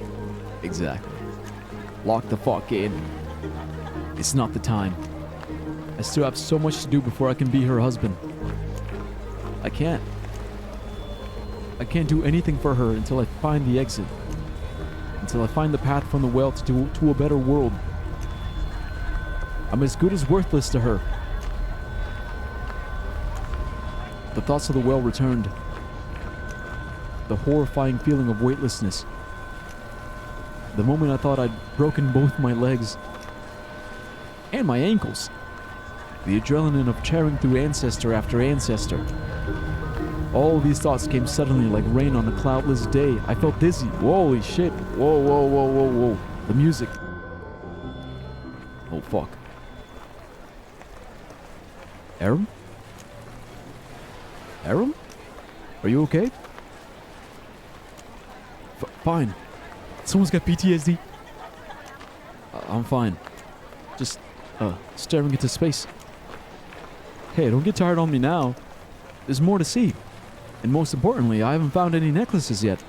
Lock the fuck in. It's not the time. I still have so much to do before I can be her husband. I can't do anything for her until I find the exit. Until I find the path from the well to a better world. I'm as good as worthless to her. The thoughts of the well returned. The horrifying feeling of weightlessness. The moment I thought I'd broken both my legs. And my ankles. The adrenaline of tearing through ancestor after ancestor. All these thoughts came suddenly like rain on a cloudless day. I felt dizzy. Holy shit. Whoa. The music. Oh, fuck. Aram? Aram? Are you okay? Fine. Someone's got PTSD. I'm fine. Just, staring into space. Hey, don't get tired on me now. There's more to see. And most importantly, I haven't found any necklaces yet.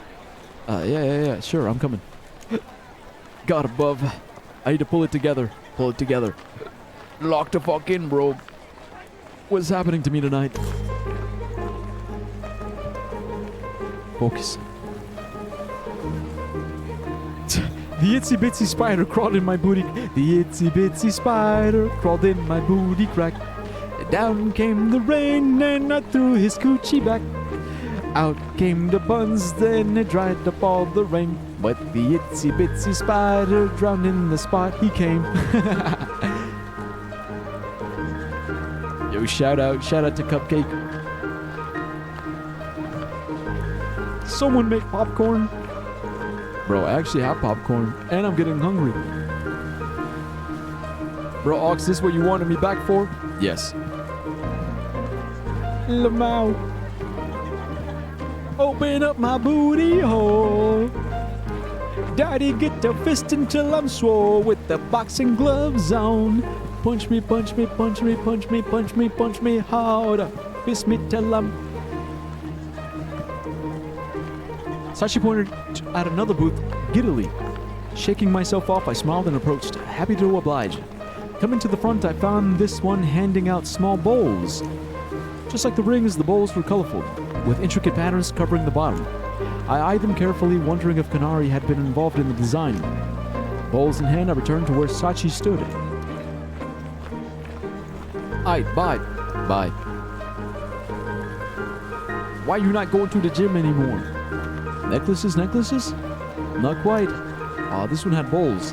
Yeah, sure, I'm coming. God above. I need to pull it together. Lock the fuck in, bro. What's happening to me tonight? Focus. The itsy bitsy spider crawled in my booty. The itsy bitsy spider crawled in my booty crack. Down came the rain and I threw his coochie back. Out came the buns, then it dried up all the rain. But the itsy bitsy spider drowned in the spot he came. Yo, shout out to Cupcake. Someone make popcorn. Bro, I actually have popcorn, and I'm getting hungry. Bro, Ox, this what you wanted me back for? Yes. Lamau. Open up my booty hole. Daddy, get the fist until I'm swole with the boxing gloves on. Punch me harder. Fist me till I'm... Sachi pointed at another booth, giddily. Shaking myself off, I smiled and approached, happy to oblige. Coming to the front, I found this one handing out small bowls. Just like the rings, the bowls were colorful. with intricate patterns covering the bottom. I eyed them carefully, wondering if Kanari had been involved in the design. Bowls in hand, I returned to where Sachi stood. Aight, bye. Bye. Why you not going to the gym anymore? Necklaces? Not quite. This one had bowls.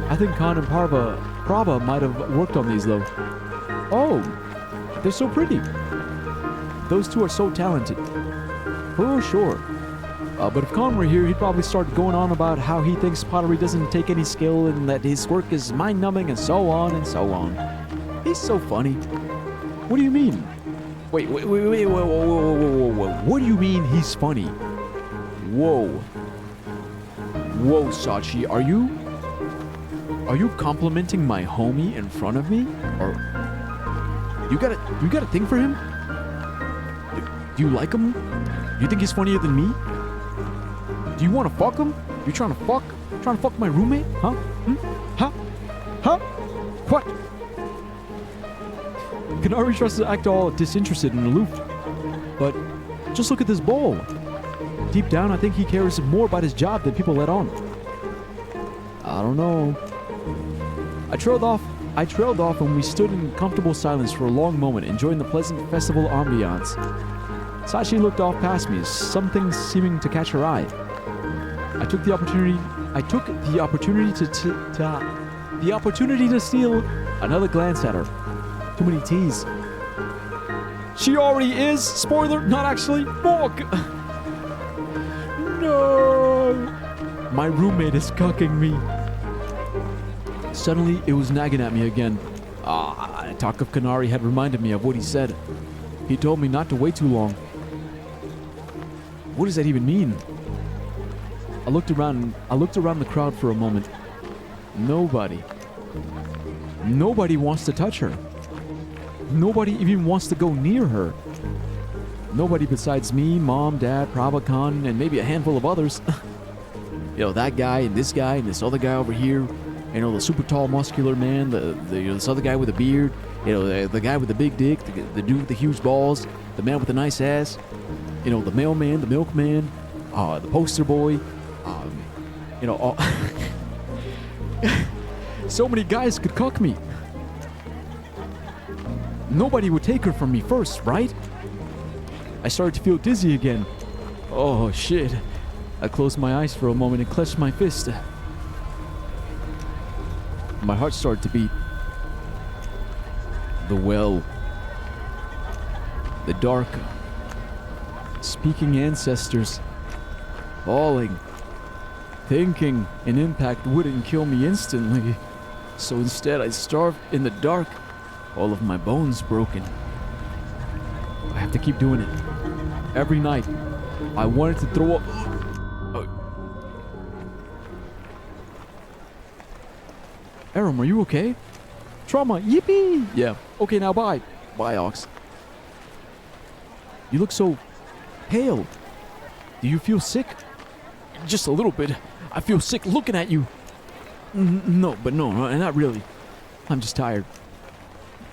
I think Khan and Prabha might have worked on these though. Oh, they're so pretty. Those two are so talented. For sure. But if Khan were here, he'd probably start going on about how he thinks pottery doesn't take any skill and that his work is mind-numbing and so on and so on. He's so funny. What do you mean? Wait, whoa. What do you mean he's funny? Whoa, Sachi, are you complimenting my homie in front of me? Or you got a thing for him? Do you like him? Do you think he's funnier than me? Do you want to fuck him? You trying to fuck my roommate? Huh? Huh? What? Kanari tries to act all disinterested and aloof. But just look at this bowl. Deep down, I think he cares more about his job than people let on. I don't know. I trailed off and we stood in comfortable silence for a long moment, enjoying the pleasant festival ambiance. Sachi looked off past me, something seeming to catch her eye. I took the opportunity to steal another glance at her. Too many T's. She already is. Spoiler, not actually. Fuck. No. My roommate is cucking me. Suddenly, it was nagging at me again. Talk of Kanari had reminded me of what he said. He told me not to wait too long. What does that even mean? I looked around the crowd for a moment. Nobody wants to touch her. Nobody even wants to go near her. Nobody besides me, Mom, Dad, Prabha Khan, and maybe a handful of others. That guy and this other guy over here. The super tall, muscular man, this other guy with a beard. The guy with the big dick, the dude with the huge balls, the man with the nice ass. The mailman, the milkman, the poster boy. All so many guys could cuck me. Nobody would take her from me first, right? I started to feel dizzy again. Oh shit. I closed my eyes for a moment and clenched my fist. My heart started to beat. The well. The dark. Speaking ancestors. Falling. Thinking an impact wouldn't kill me instantly. So instead I starved in the dark. All of my bones broken. I have to keep doing it. Every night. I wanted to throw up. Aram, are you okay? Trauma, yippee! Yeah. Okay, now bye. Bye, Ox. You look so pale. Do you feel sick? Just a little bit. I feel sick looking at you. No, not really. I'm just tired.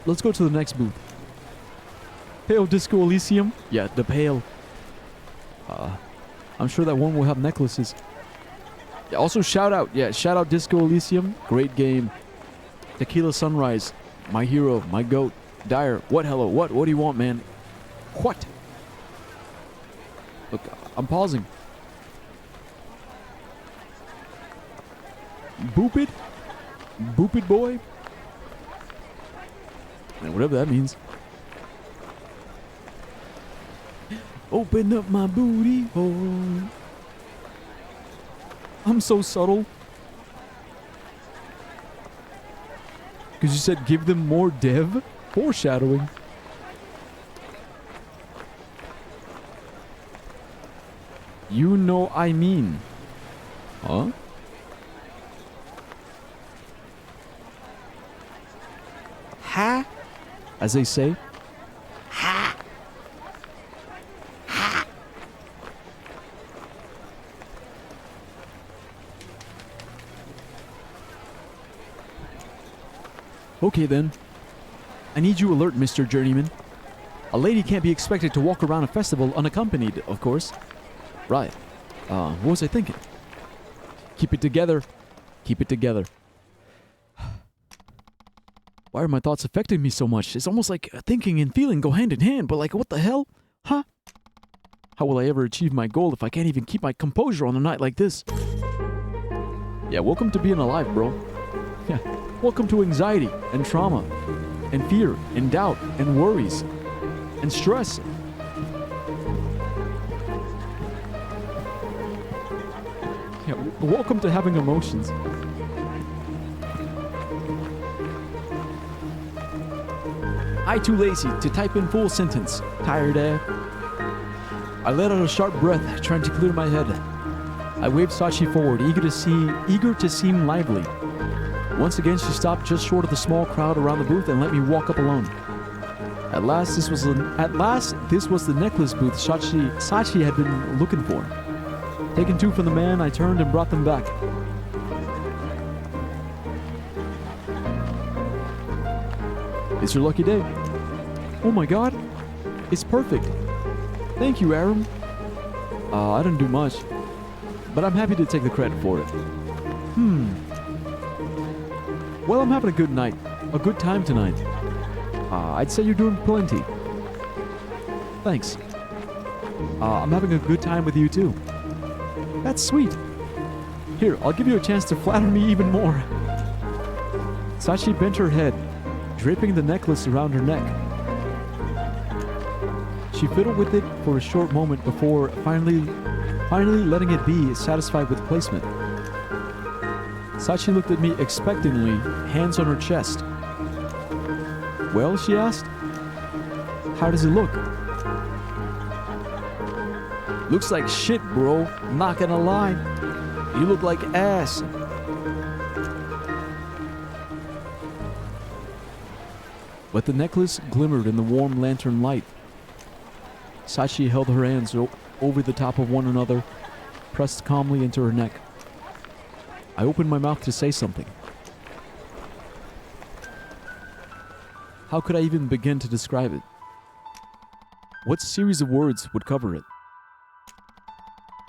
Let's go to the next booth. Pale Disco Elysium? Yeah, the pale. I'm sure that one will have necklaces. Yeah, also shout out Disco Elysium. Great game. Tequila Sunrise. My hero, my goat. Dyer. What hello? What do you want, man? What? Look, I'm pausing. Boop it? Boop it, boy? And whatever that means. Open up my booty hole. I'm so subtle. Because you said give them more dev? Foreshadowing. You know I mean. Huh? Ha? As they say. Ha! Ha! Okay then. I need you alert, Mr. Journeyman. A lady can't be expected to walk around a festival unaccompanied, of course. Right. What was I thinking? Keep it together. Keep it together. Why are my thoughts affecting me so much? It's almost like thinking and feeling go hand in hand, but like, what the hell? Huh? How will I ever achieve my goal if I can't even keep my composure on a night like this? Yeah, welcome to being alive, bro. Yeah, welcome to anxiety and trauma and fear and doubt and worries and stress. Yeah, welcome to having emotions. I too lazy to type in full sentence. Tired, eh? I let out a sharp breath, trying to clear my head. I waved Sachi forward, eager to seem lively. Once again, she stopped just short of the small crowd around the booth and let me walk up alone. At last, this was the necklace booth Sachi had been looking for. Taking two from the man, I turned and brought them back. It's your lucky day. Oh my god, it's perfect. Thank you, Aram. I didn't do much, but I'm happy to take the credit for it. Well, I'm having a good night, a good time tonight. I'd say you're doing plenty. Thanks. I'm having a good time with you too. That's sweet. Here, I'll give you a chance to flatter me even more. Sachi bent her head, draping the necklace around her neck. She fiddled with it for a short moment before finally letting it be, satisfied with placement. Sachi looked at me expectantly, hands on her chest. Well, she asked, how does it look? Looks like shit, bro. Not gonna lie. You look like ass. But the necklace glimmered in the warm lantern light. Sachi held her hands over the top of one another, pressed calmly into her neck. I opened my mouth to say something. How could I even begin to describe it? What series of words would cover it?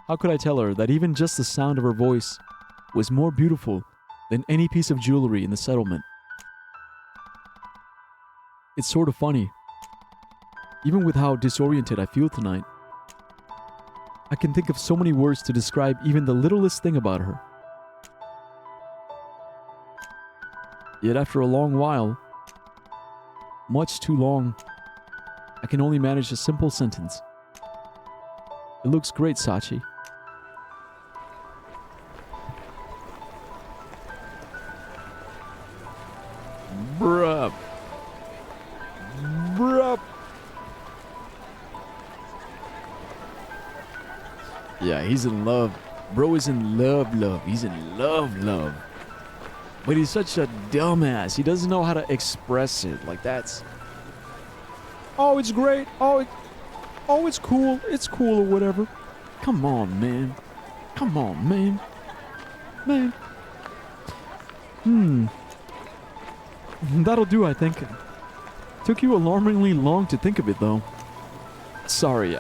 How could I tell her that even just the sound of her voice was more beautiful than any piece of jewelry in the settlement? It's sort of funny. Even with how disoriented I feel tonight, I can think of so many words to describe even the littlest thing about her. Yet after a long while, much too long, I can only manage a simple sentence. It looks great, Sachi. Bruh. Bruh. Yeah, he's in love. Bro is in love. He's in love. But he's such a dumbass. He doesn't know how to express it. Like, that's... Oh, it's great. Oh, it's cool. It's cool or whatever. Come on, man. Come on, man. Man. That'll do, I think. Took you alarmingly long to think of it, though. Sorry,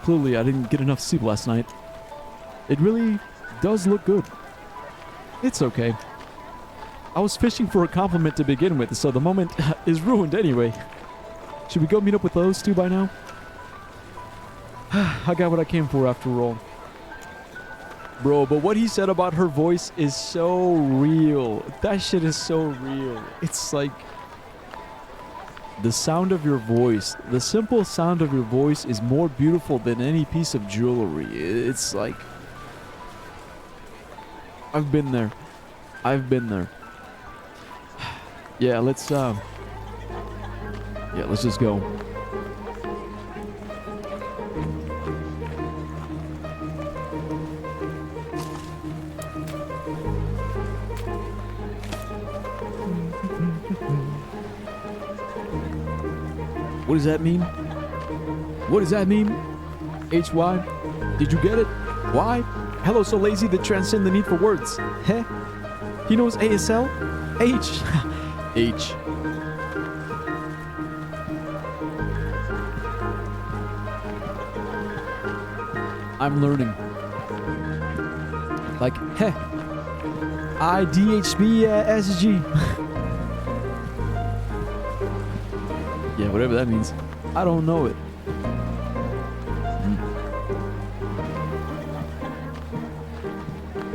clearly I didn't get enough sleep last night. It really does look good. It's okay. I was fishing for a compliment to begin with, so the moment is ruined anyway. Should we go meet up with those two by now? I got what I came for after all. Bro, but what he said about her voice is so real. That shit is so real. It's like... the sound of your voice, the simple sound of your voice is more beautiful than any piece of jewelry. It's like... I've been there. Yeah, let's just go. What does that mean? What does that mean? HY? Did you get it? Why? Hello, so lazy that transcend the need for words. Heh? He knows ASL? H. H. I'm learning. Like, heh. IDHB SG. Yeah, whatever that means. I don't know it.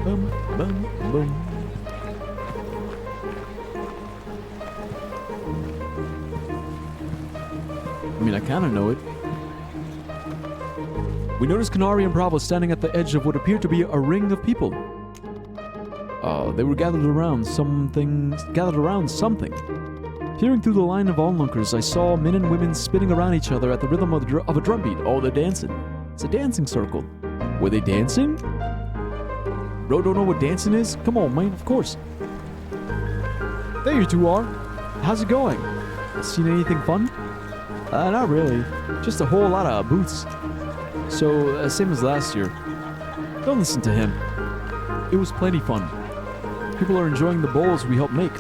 Boom, boom, boom. I mean, I kind of know it. We noticed Canary and Bravo standing at the edge of what appeared to be a ring of people. They were gathered around something. Peering through the line of onlookers, I saw men and women spinning around each other at the rhythm of a drum beat. Oh, they're dancing. It's a dancing circle. Were they dancing? Bro, don't know what dancing is? Come on, man, of course. There you two are. How's it going? Seen anything fun? Not really. Just a whole lot of boots. So, same as last year. Don't listen to him. It was plenty fun. People are enjoying the bowls we helped make.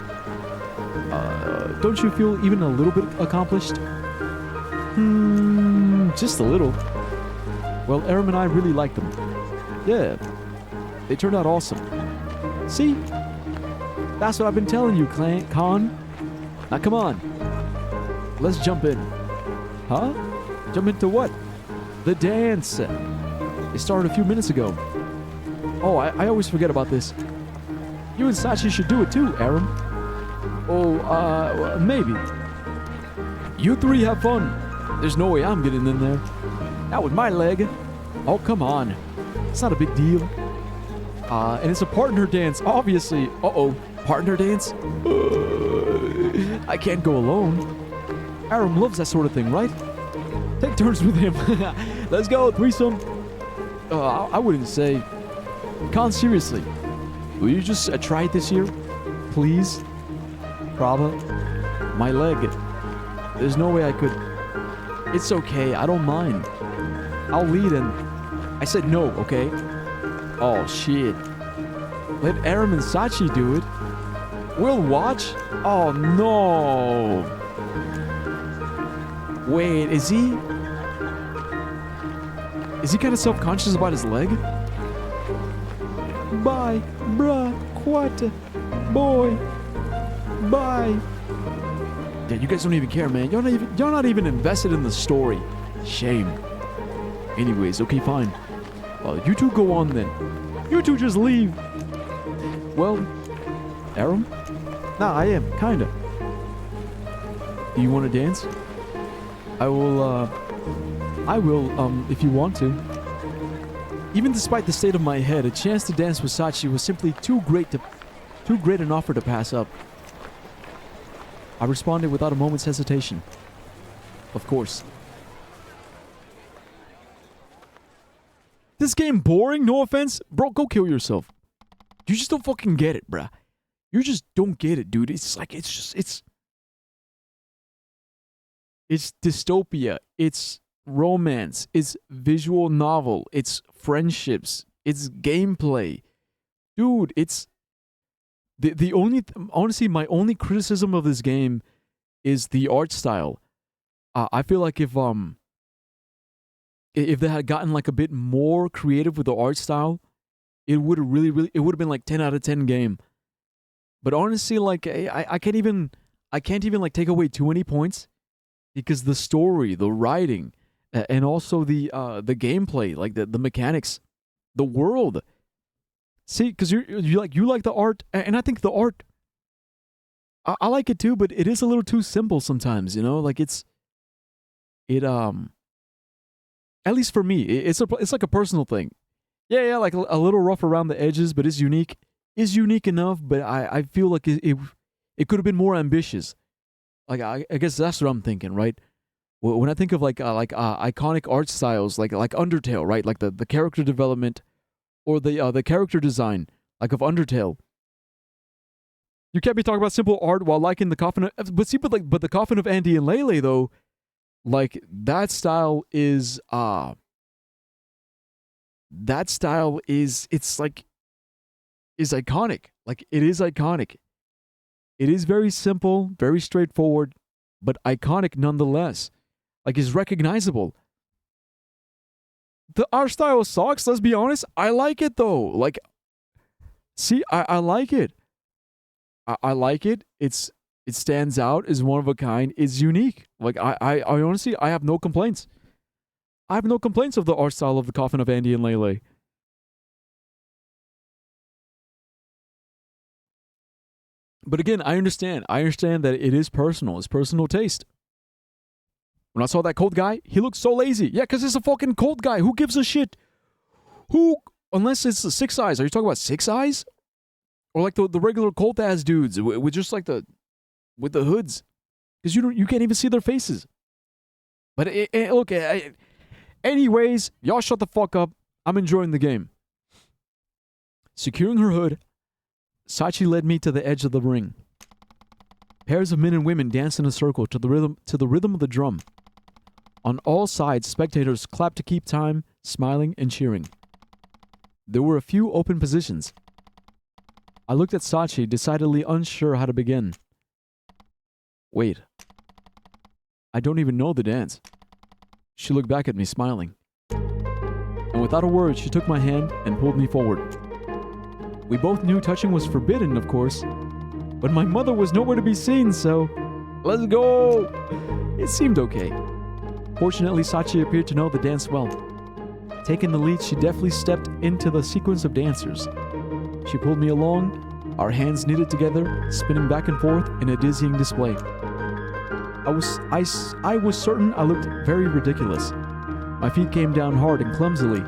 Don't you feel even a little bit accomplished? Just a little. Well, Aram and I really liked them. Yeah, they turned out awesome. See? That's what I've been telling you, Khan. Now come on. Let's jump in. Huh? Jump into what? The dance. It started a few minutes ago. Oh, I always forget about this. You and Sachi should do it too, Aram. Oh, maybe. You three have fun. There's no way I'm getting in there. Not with my leg. Oh, come on. It's not a big deal. And it's a partner dance, obviously. Uh-oh. Partner dance? I can't go alone. Aram loves that sort of thing, right? Take turns with him. Let's go, threesome. I wouldn't say. Khan, seriously. Will you just try it this year? Please? Prava? My leg. There's no way I could. It's okay, I don't mind. I'll lead and... I said no, okay? Oh, shit. Let Aram and Sachi do it. We'll watch? Oh, no. Wait, is he kind of self-conscious about his leg? Bye, bruh, what? Boy, bye. Yeah, you guys don't even care, man. You're not even invested in the story. Shame. Anyways, okay, fine. You two go on then. You two just leave. Well, Aram? Nah, I am, kinda. Do you want to dance? I will, if you want to. Even despite the state of my head, a chance to dance with Sachi was simply too great an offer to pass up. I responded without a moment's hesitation. Of course. This game boring? No offense? Bro, go kill yourself. You just don't fucking get it, bruh. You just don't get it, dude. It's like, it's dystopia. It's romance. It's visual novel. It's friendships. It's gameplay. Dude, it's... The only... honestly, my only criticism of this game is the art style. I feel like if they had gotten like a bit more creative with the art style, it would have it would have been like 10 out of 10 game. But honestly, like I can't even like take away too many points because the story, the writing, and also the gameplay, like the mechanics, the world. See, because you like the art, and I think the art, I like it too, but it is a little too simple sometimes, you know. Like at least for me, it's like a personal thing. Yeah, like a little rough around the edges, but it's unique. Is unique enough, but I feel like it could have been more ambitious. Like I guess that's what I'm thinking, right? When I think of like iconic art styles, like Undertale, right? Like the character development or the character design, like of Undertale. You can't be talking about simple art while liking the coffin. But the coffin of Andy and Lele though, like that style is iconic. Like it is iconic. It is very simple, very straightforward, but iconic nonetheless. Like it's recognizable. the art style sucks, let's be honest. I like it though. Like, see, I like it. I like it. It stands out, is one of a kind, is unique. Like, I honestly, I have no complaints. I have no complaints of the art style of the Coffin of Andy and Lele. But again, I understand. I understand that it is personal. It's personal taste. When I saw that cold guy, he looked so lazy. Yeah, because it's a fucking cold guy. Who gives a shit? Who, unless it's the 6 eyes. Are you talking about 6 eyes? Or like the regular cold ass dudes with just like with the hoods? Because you can't even see their faces. But look, anyways, y'all shut the fuck up. I'm enjoying the game. Securing her hood, Sachi led me to the edge of the ring. Pairs of men and women danced in a circle to the rhythm of the drum. On all sides, spectators clapped to keep time, smiling and cheering. There were a few open positions. I looked at Sachi, decidedly unsure how to begin. Wait. I don't even know the dance. She looked back at me, smiling. And without a word, she took my hand and pulled me forward. We both knew touching was forbidden, of course, but my mother was nowhere to be seen, so let's go! It seemed okay. Fortunately, Sachi appeared to know the dance well. Taking the lead, she deftly stepped into the sequence of dancers. She pulled me along, our hands knitted together, spinning back and forth in a dizzying display. I was certain I looked very ridiculous. My feet came down hard and clumsily.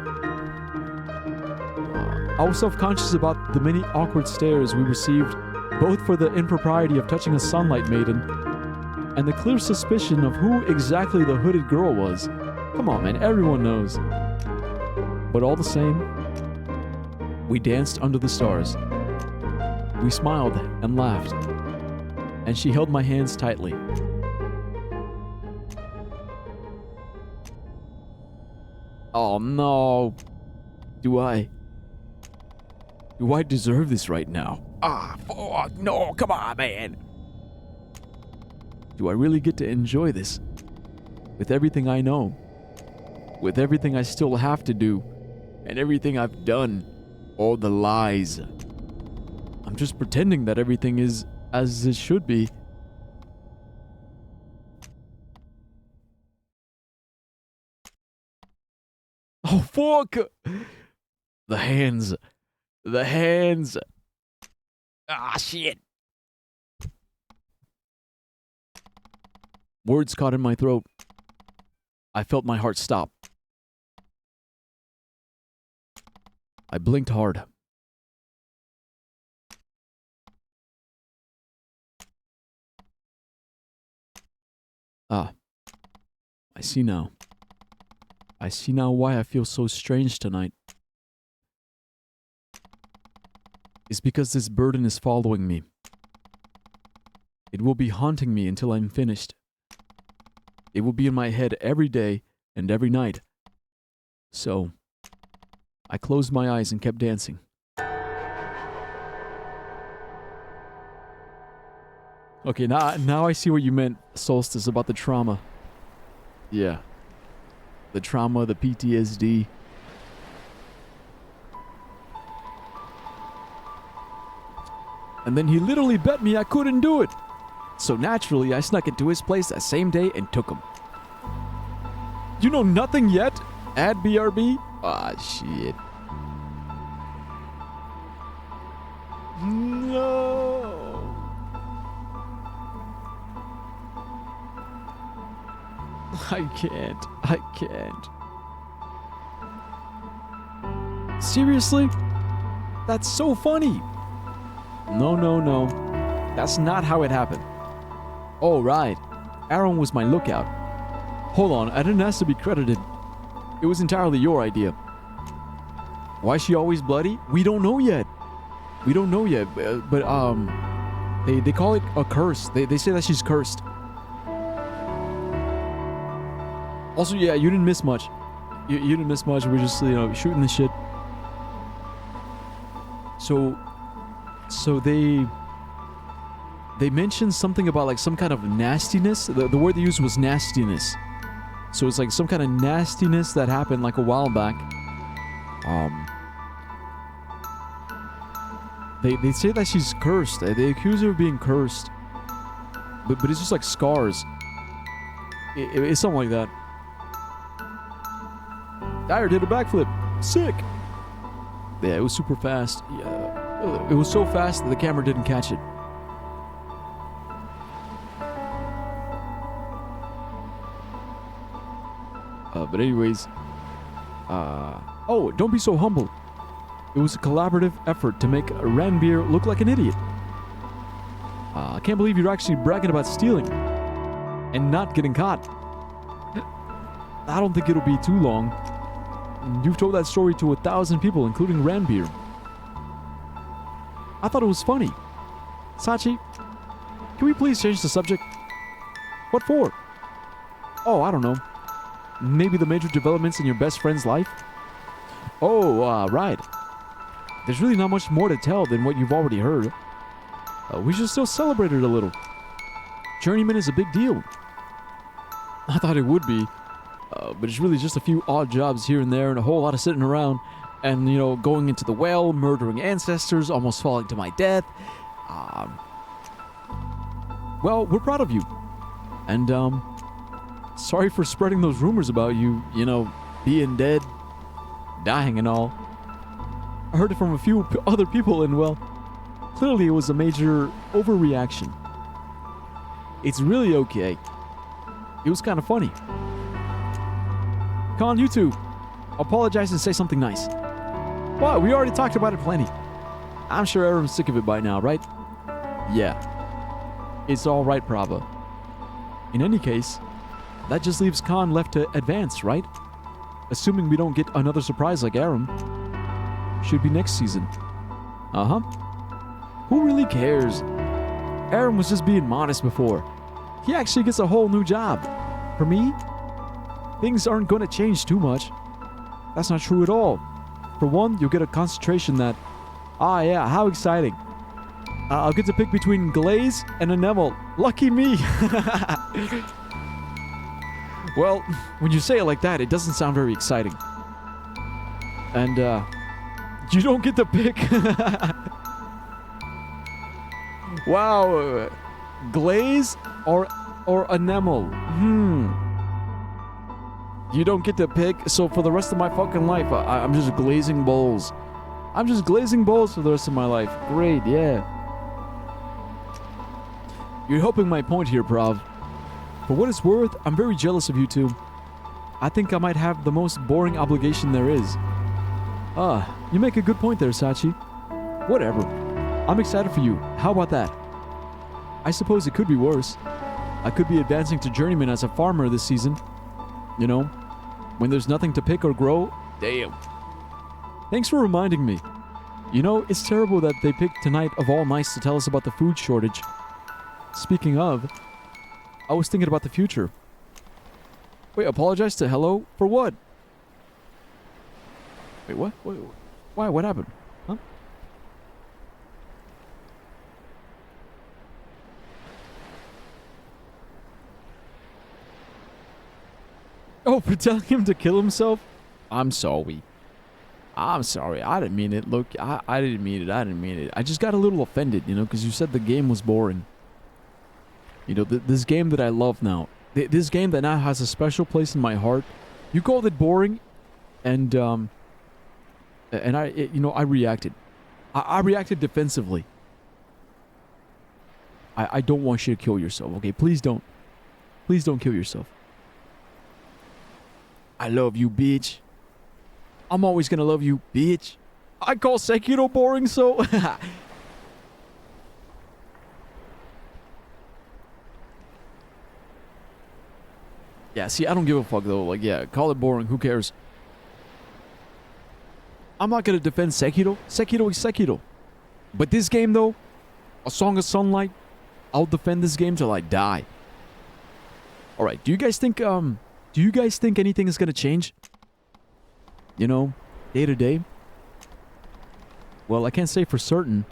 I was self-conscious about the many awkward stares we received, both for the impropriety of touching a sunlight maiden and the clear suspicion of who exactly the hooded girl was. Come on, man, everyone knows. But all the same, we danced under the stars. We smiled and laughed, and she held my hands tightly. Oh no. Do I deserve this right now? Fuck, no, come on, man. Do I really get to enjoy this? With everything I know? With everything I still have to do? And everything I've done? All the lies? I'm just pretending that everything is as it should be. Oh, fuck! The hands. The hands. Shit. Words caught in my throat. I felt my heart stop. I blinked hard. I see now. I see now why I feel so strange tonight. It's because this burden is following me. It will be haunting me until I'm finished. It will be in my head every day and every night. So, I closed my eyes and kept dancing. Okay, now I see what you meant, Solstice, about the trauma. Yeah. The trauma, the PTSD. And then he literally bet me I couldn't do it. So naturally, I snuck into his place that same day and took him. You know nothing yet? Add BRB? Shit. No. I can't. Seriously? That's so funny. No. That's not how it happened. Oh, right. Aaron was my lookout. Hold on, I didn't ask to be credited. It was entirely your idea. Why is she always bloody? We don't know yet. But they call it a curse. They say that she's cursed. Also, yeah, you didn't miss much. You didn't miss much. We're just, shooting the shit. So they mentioned something about like some kind of nastiness. The word they used was nastiness. So it's like some kind of nastiness that happened like a while back. They say that she's cursed. They accuse her of being cursed. But it's just like scars. It's something like that. Dyer did a backflip. Sick. Yeah, it was super fast. Yeah, it was so fast that the camera didn't catch it. But anyways, oh, don't be so humble. It was a collaborative effort to make Ranbir look like an idiot. I can't believe you're actually bragging about stealing and not getting caught. I don't think it'll be too long. You've told that story to 1,000 people, including Ranbir. I thought it was funny. Sachi, can we please change the subject? What for? Oh, I don't know. Maybe the major developments in your best friend's life? Oh, right. There's really not much more to tell than what you've already heard. We should still celebrate it a little. Journeyman is a big deal. I thought it would be. But it's really just a few odd jobs here and there and a whole lot of sitting around and, you know, going into the well, murdering ancestors, almost falling to my death. Well, we're proud of you. And, sorry for spreading those rumors about you, you know, being dead, dying and all. I heard it from a few other people and, well, clearly it was a major overreaction. It's really okay. It was kind of funny. Con, you two, apologize and say something nice. What? We already talked about it plenty. I'm sure everyone's sick of it by now, right? Yeah. It's alright, Prava. In any case, that just leaves Khan left to advance, right? Assuming we don't get another surprise like Aram. Should be next season. Uh-huh. Who really cares? Aram was just being modest before. He actually gets a whole new job. For me, things aren't going to change too much. That's not true at all. For one, you'll get a concentration that... Ah, yeah, how exciting. I'll get to pick between Glaze and Anemone. Lucky me! Well, when you say it like that, it doesn't sound very exciting. And, you don't get to pick. Wow. Glaze or Anemone? You don't get to pick, so for the rest of my fucking life, I'm just glazing bowls. I'm just glazing bowls for the rest of my life. Great, yeah. You're helping my point here, Prav. For what it's worth, I'm very jealous of you two. I think I might have the most boring obligation there is. You make a good point there, Sachi. Whatever. I'm excited for you. How about that? I suppose it could be worse. I could be advancing to Journeyman as a farmer this season. You know, when there's nothing to pick or grow. Damn. Thanks for reminding me. You know, it's terrible that they picked tonight of all nights to tell us about the food shortage. Speaking of, I was thinking about the future. Wait, apologize to Hello? For what? Wait, what? Wait, why? What happened? Huh? Oh, for telling him to kill himself? I'm sorry. I'm sorry. I didn't mean it. Look, I didn't mean it. I didn't mean it. I just got a little offended, you know, because you said the game was boring. You know, this game that I love now. This game that now has a special place in my heart. You called it boring, and I reacted. I reacted defensively. I don't want you to kill yourself, okay? Please don't. Please don't kill yourself. I love you, bitch. I'm always gonna love you, bitch. I call Sekiro boring, so... Yeah, see, I don't give a fuck, though. Like, yeah, call it boring. Who cares? I'm not gonna defend Sekiro. Sekiro is Sekiro. But this game, though, A Song of Sunlight, I'll defend this game till I die. Alright, do you guys think anything is gonna change? You know, day to day? Well, I can't say for certain.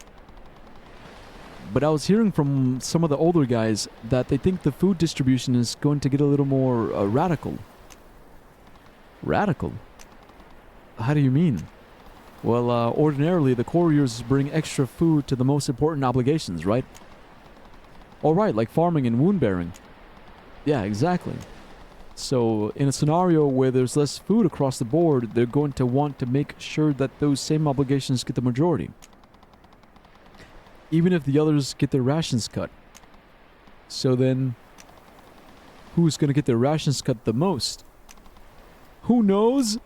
But I was hearing from some of the older guys that they think the food distribution is going to get a little more radical. Radical? How do you mean? Well, ordinarily the couriers bring extra food to the most important obligations, right? Alright, like farming and wound bearing. Yeah, exactly. So, in a scenario where there's less food across the board, they're going to want to make sure that those same obligations get the majority. Even if the others get their rations cut. So then, who's going to get their rations cut the most? Who knows?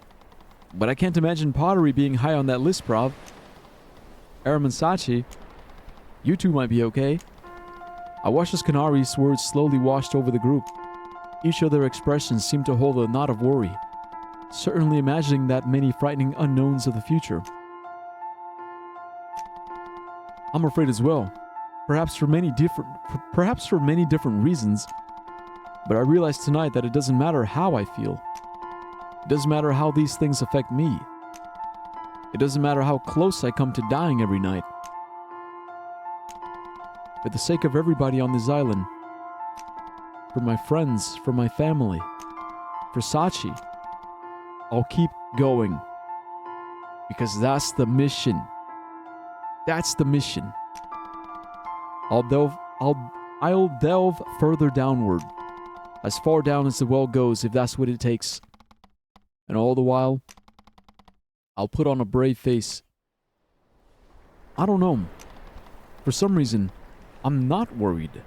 But I can't imagine pottery being high on that list, Prav. Aram and Sachi, you two might be okay. I watched as Kanari's words slowly washed over the group. Each of their expressions seemed to hold a knot of worry, certainly imagining that many frightening unknowns of the future. I'm afraid as well, perhaps for many different reasons, but I realized tonight that it doesn't matter how I feel. It doesn't matter how these things affect me. It doesn't matter how close I come to dying every night. For the sake of everybody on this island, for my friends, for my family, for Sachi, I'll keep going. Because that's the mission. That's the mission. I'll delve further downward, as far down as the well goes if that's what it takes. And all the while, I'll put on a brave face. I don't know. For some reason, I'm not worried.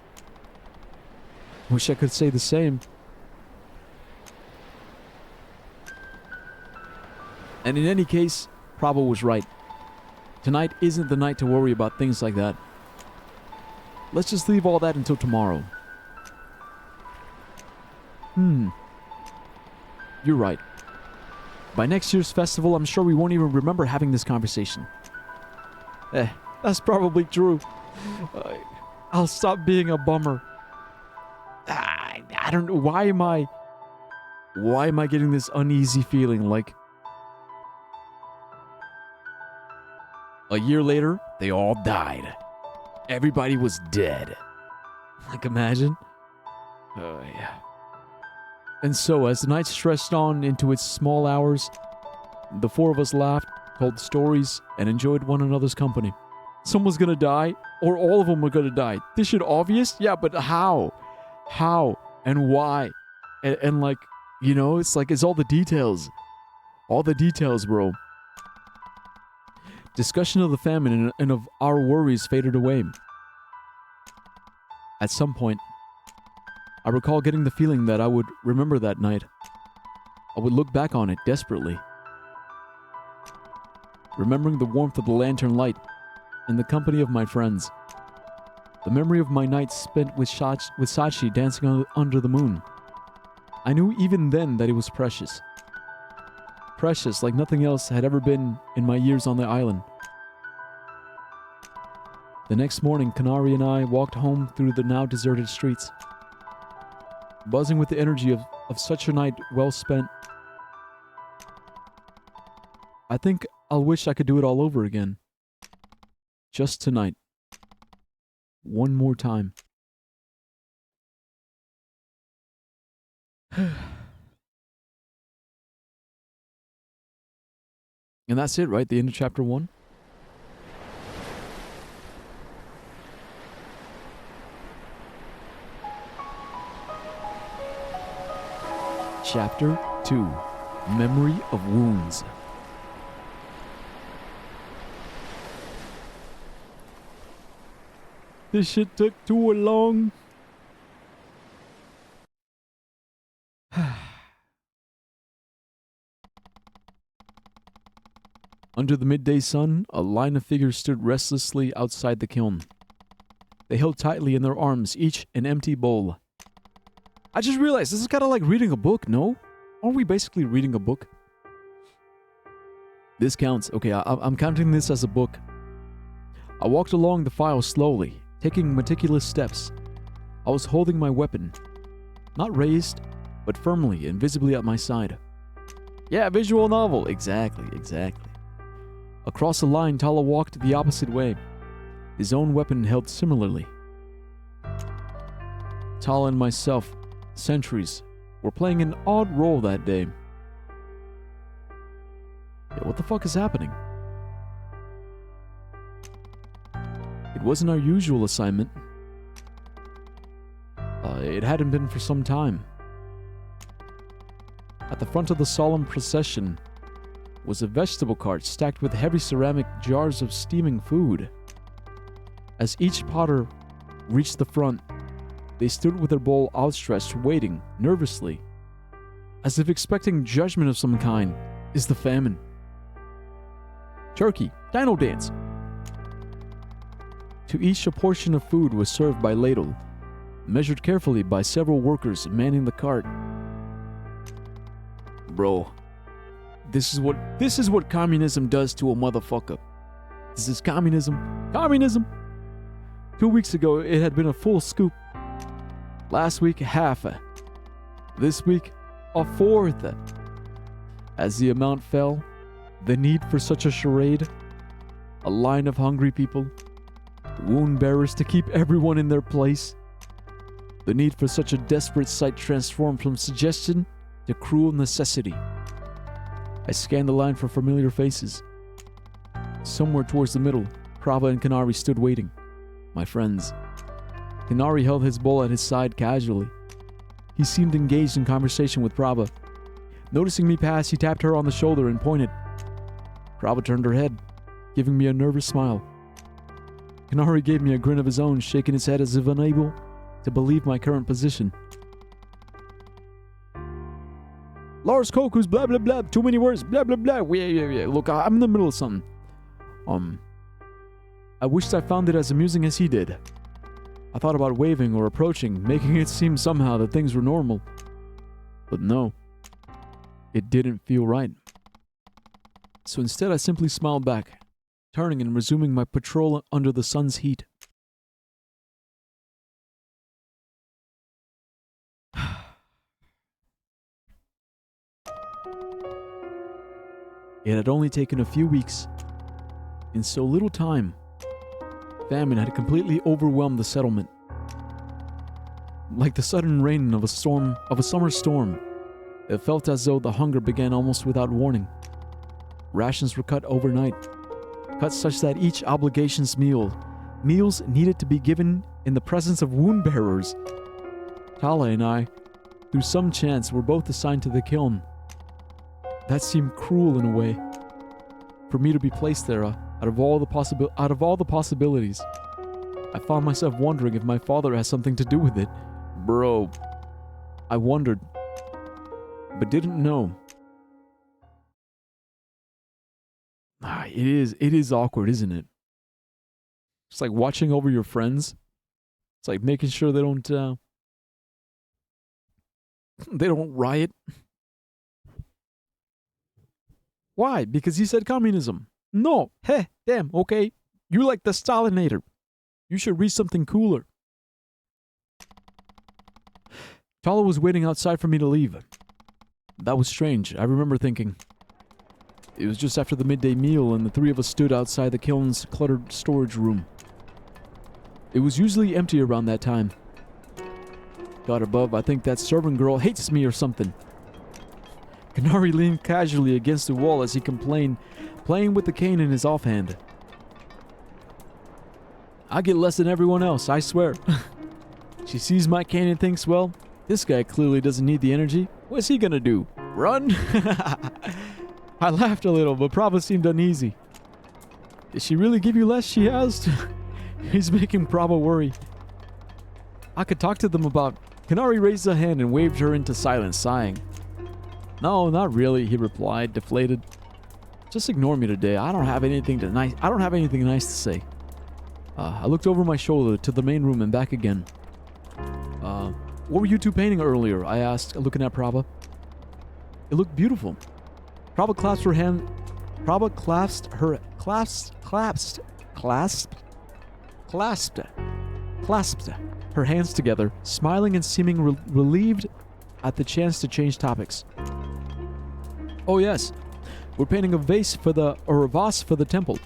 Wish I could say the same. And in any case, Prabhu was right. Tonight isn't the night to worry about things like that. Let's just leave all that until tomorrow. You're right. By next year's festival, I'm sure we won't even remember having this conversation. That's probably true. I'll stop being a bummer. I don't know. Why am I getting this uneasy feeling like a year later, they all died. Everybody was dead. Like, imagine. Oh, yeah. And so, as the night stretched on into its small hours, the four of us laughed, told stories, and enjoyed one another's company. Someone's gonna die, or all of them were gonna die. This shit obvious? Yeah, but how? How? And why? And like, you know, it's like, it's all the details. All the details, bro. Discussion of the famine and of our worries faded away. At some point, I recall getting the feeling that I would remember that night. I would look back on it desperately. Remembering the warmth of the lantern light and the company of my friends. The memory of my nights spent with Sachi dancing under the moon. I knew even then that it was precious. Precious like nothing else had ever been in my years on the island. The next morning, Kanari and I walked home through the now deserted streets. Buzzing with the energy of such a night well spent. I think I'll wish I could do it all over again. Just tonight. One more time. And that's it, right? The end of chapter 1. Chapter 2. Memory of Wounds. This shit took too long. Under the midday sun, a line of figures stood restlessly outside the kiln. They held tightly in their arms each an empty bowl. I just realized this is kind of like reading a book, no? Aren't we basically reading a book? This counts. Okay, I'm counting this as a book. I walked along the file slowly, taking meticulous steps. I was holding my weapon, not raised, but firmly and visibly at my side. Yeah, visual novel. Exactly. Across the line, Tala walked the opposite way, his own weapon held similarly. Tala and myself, sentries, were playing an odd role that day. What the fuck is happening? It wasn't our usual assignment. It hadn't been for some time. At the front of the solemn procession was a vegetable cart stacked with heavy ceramic jars of steaming food. As each potter reached the front, they stood with their bowl outstretched, waiting, nervously, as if expecting judgment of some kind. Is the famine. Turkey, dino dance. To each a portion of food was served by ladle, measured carefully by several workers manning the cart. Bro, this is what communism does to a motherfucker. This is communism. Communism! 2 weeks ago, it had been a full scoop. Last week, half. This week, a fourth. As the amount fell, the need for such a charade, a line of hungry people, wound bearers to keep everyone in their place, the need for such a desperate sight transformed from suggestion to cruel necessity. I scanned the line for familiar faces. Somewhere towards the middle, Prava and Kanari stood waiting. My friends. Kanari held his bowl at his side casually. He seemed engaged in conversation with Prava. Noticing me pass, he tapped her on the shoulder and pointed. Prava turned her head, giving me a nervous smile. Kanari gave me a grin of his own, shaking his head as if unable to believe my current position. Lars Koku's blah blah blah, too many words, blah blah blah. Yeah. Look, I'm in the middle of something. I wished I found it as amusing as he did. I thought about waving or approaching, making it seem somehow that things were normal. But no, it didn't feel right. So instead I simply smiled back, turning and resuming my patrol under the sun's heat. It had only taken a few weeks. In so little time, famine had completely overwhelmed the settlement. Like the sudden rain of a summer storm, it felt as though the hunger began almost without warning. Rations were cut overnight, cut such that each obligation's meals needed to be given in the presence of wound bearers. Tala and I, through some chance, were both assigned to the kiln. That seemed cruel in a way, for me to be placed there out of all the possibilities. I found myself wondering if my father has something to do with it. Bro, I wondered, but didn't know. It is awkward, isn't it? It's like watching over your friends. It's like making sure they don't riot. Why? Because he said communism. No. Heh, damn, okay. You like the Stalinator. You should read something cooler. Tala was waiting outside for me to leave. That was strange. I remember thinking. It was just after the midday meal and the three of us stood outside the kiln's cluttered storage room. It was usually empty around that time. God above, I think that servant girl hates me or something. Kanari leaned casually against the wall as he complained, playing with the cane in his offhand. I get less than everyone else, I swear. She sees my cane and thinks, well, this guy clearly doesn't need the energy. What's he gonna do? Run? I laughed a little, but Prava seemed uneasy. Did she really give you less, she asked? He's making Prava worry. I could talk to them about... Kanari raised a hand and waved her into silence, sighing. No, not really, he replied, deflated. Just ignore me today. I don't have anything nice to say. I looked over my shoulder to the main room and back again. What were you two painting earlier? I asked, looking at Prava. It looked beautiful. Prava clasped her hand. Prava clasped her hands together, smiling and seeming relieved at the chance to change topics. Oh yes, we're painting a vase for the temple.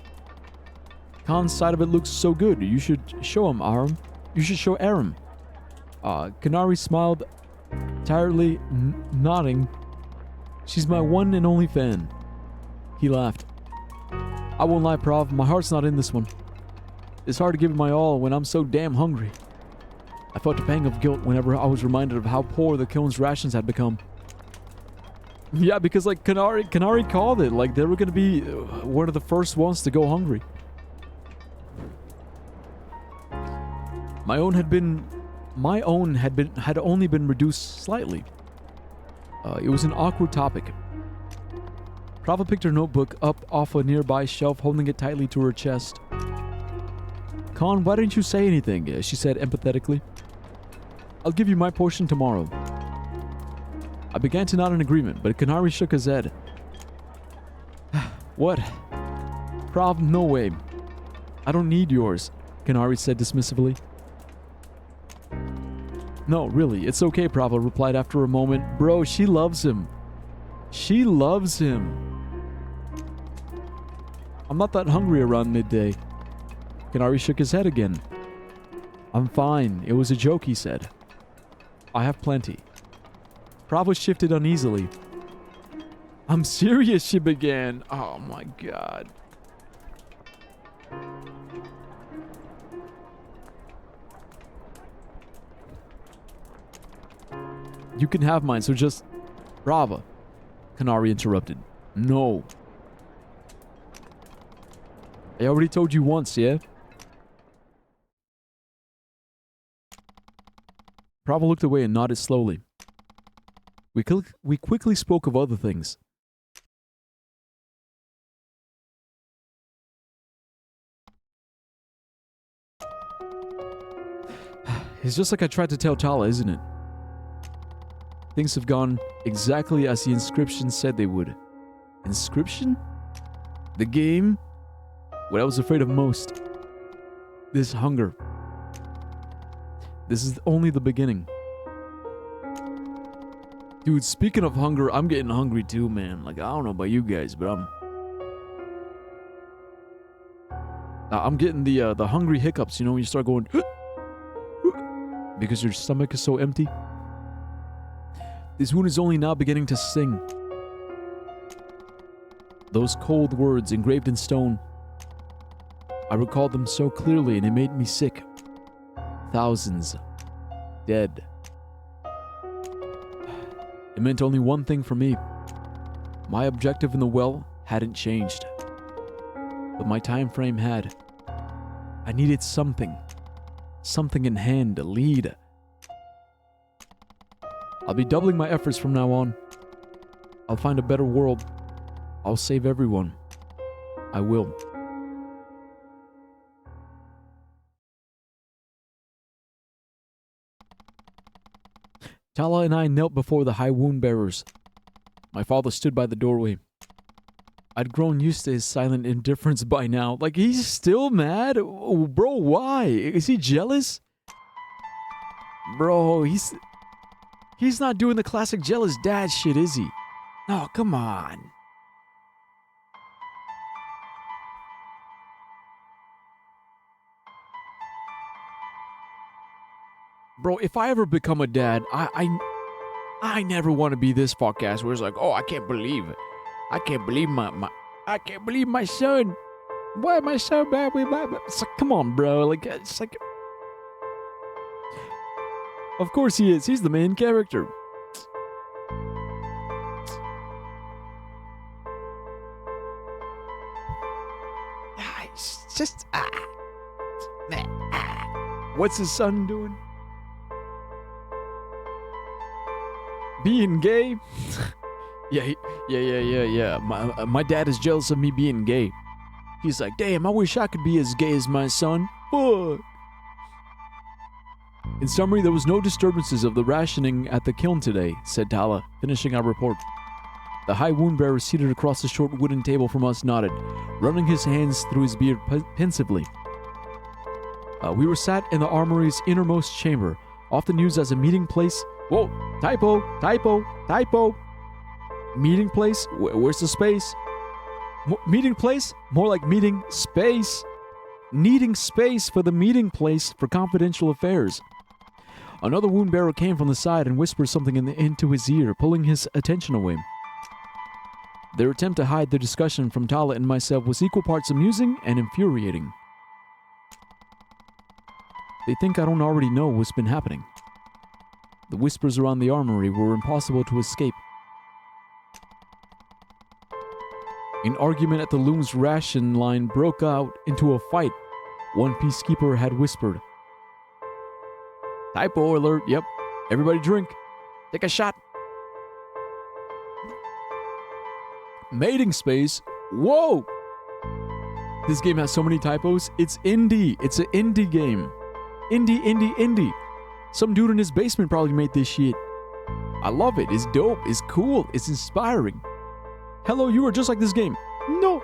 Khan's side of it looks so good. You should show him, Aram. You should show Aram. Kanari smiled, tiredly nodding. She's my one and only fan. He laughed. I won't lie, Prav, my heart's not in this one. It's hard to give it my all when I'm so damn hungry. I felt a pang of guilt whenever I was reminded of how poor the Kiln's rations had become. Yeah, because like Kanari called it, like they were gonna be one of the first ones to go hungry. My own had only been reduced slightly. It was an awkward topic. Prava picked her notebook up off a nearby shelf, holding it tightly to her chest. Khan, why didn't you say anything? She said empathetically. I'll give you my portion tomorrow. I began to nod in agreement, but Kanari shook his head. What? Prav, no way. I don't need yours, Kanari said dismissively. No, really, it's okay, Prava replied after a moment. Bro, she loves him. She loves him. I'm not that hungry around midday. Kanari shook his head again. I'm fine. It was a joke, he said. I have plenty. Prava shifted uneasily. I'm serious, she began. Oh my god. You can have mine, so just... Prava. Kanari interrupted. No. I already told you once, yeah? Prava looked away and nodded slowly. We quickly spoke of other things. It's just like I tried to tell Tala, isn't it? Things have gone exactly as the inscription said they would. Inscription? The game? What I was afraid of most. This hunger. This is only the beginning. Dude, speaking of hunger, I'm getting hungry too, man. Like, I don't know about you guys, but I'm getting the hungry hiccups, you know, when you start going because your stomach is so empty. This wound is only now beginning to sing. Those cold words engraved in stone. I recalled them so clearly and it made me sick. Thousands. Dead. It meant only one thing for me. My objective in the well hadn't changed. But my time frame had. I needed something. Something in hand, a lead. I'll be doubling my efforts from now on. I'll find a better world. I'll save everyone. I will. Tala and I knelt before the high wound bearers. My father stood by the doorway. I'd grown used to his silent indifference by now. Like, he's still mad? Oh, bro, why? Is he jealous? Bro, he's not doing the classic jealous dad shit, is he? Oh, come on. Bro, if I ever become a dad, I never want to be this podcast where it's like, oh, I can't believe it. I can't believe my son. Why am I so bad with my... It's like, come on, bro. Like, it's like... Of course he is. He's the main character. It's just... What's his son doing? Being gay? Yeah. My dad is jealous of me being gay. He's like, damn, I wish I could be as gay as my son. Fuck. In summary, there was no disturbances of the rationing at the kiln today, said Tala, finishing our report. The high wound bearer seated across the short wooden table from us nodded, running his hands through his beard pensively. We were sat in the armory's innermost chamber, often used as a meeting place. Whoa, typo. Meeting place? Where's the space? Meeting place? More like meeting space. Needing space for the meeting place for confidential affairs. Another wound bearer came from the side and whispered something into his ear, pulling his attention away. Their attempt to hide their discussion from Tala and myself was equal parts amusing and infuriating. They think I don't already know what's been happening. The whispers around the armory were impossible to escape. An argument at the loom's ration line broke out into a fight. One peacekeeper had whispered, "Typo alert, yep. Everybody drink. Take a shot." Mating space? Whoa! This game has so many typos. It's indie. It's an indie game. Indie. Some dude in his basement probably made this shit. I love it. It's dope. It's cool. It's inspiring. Hello, you are just like this game. No.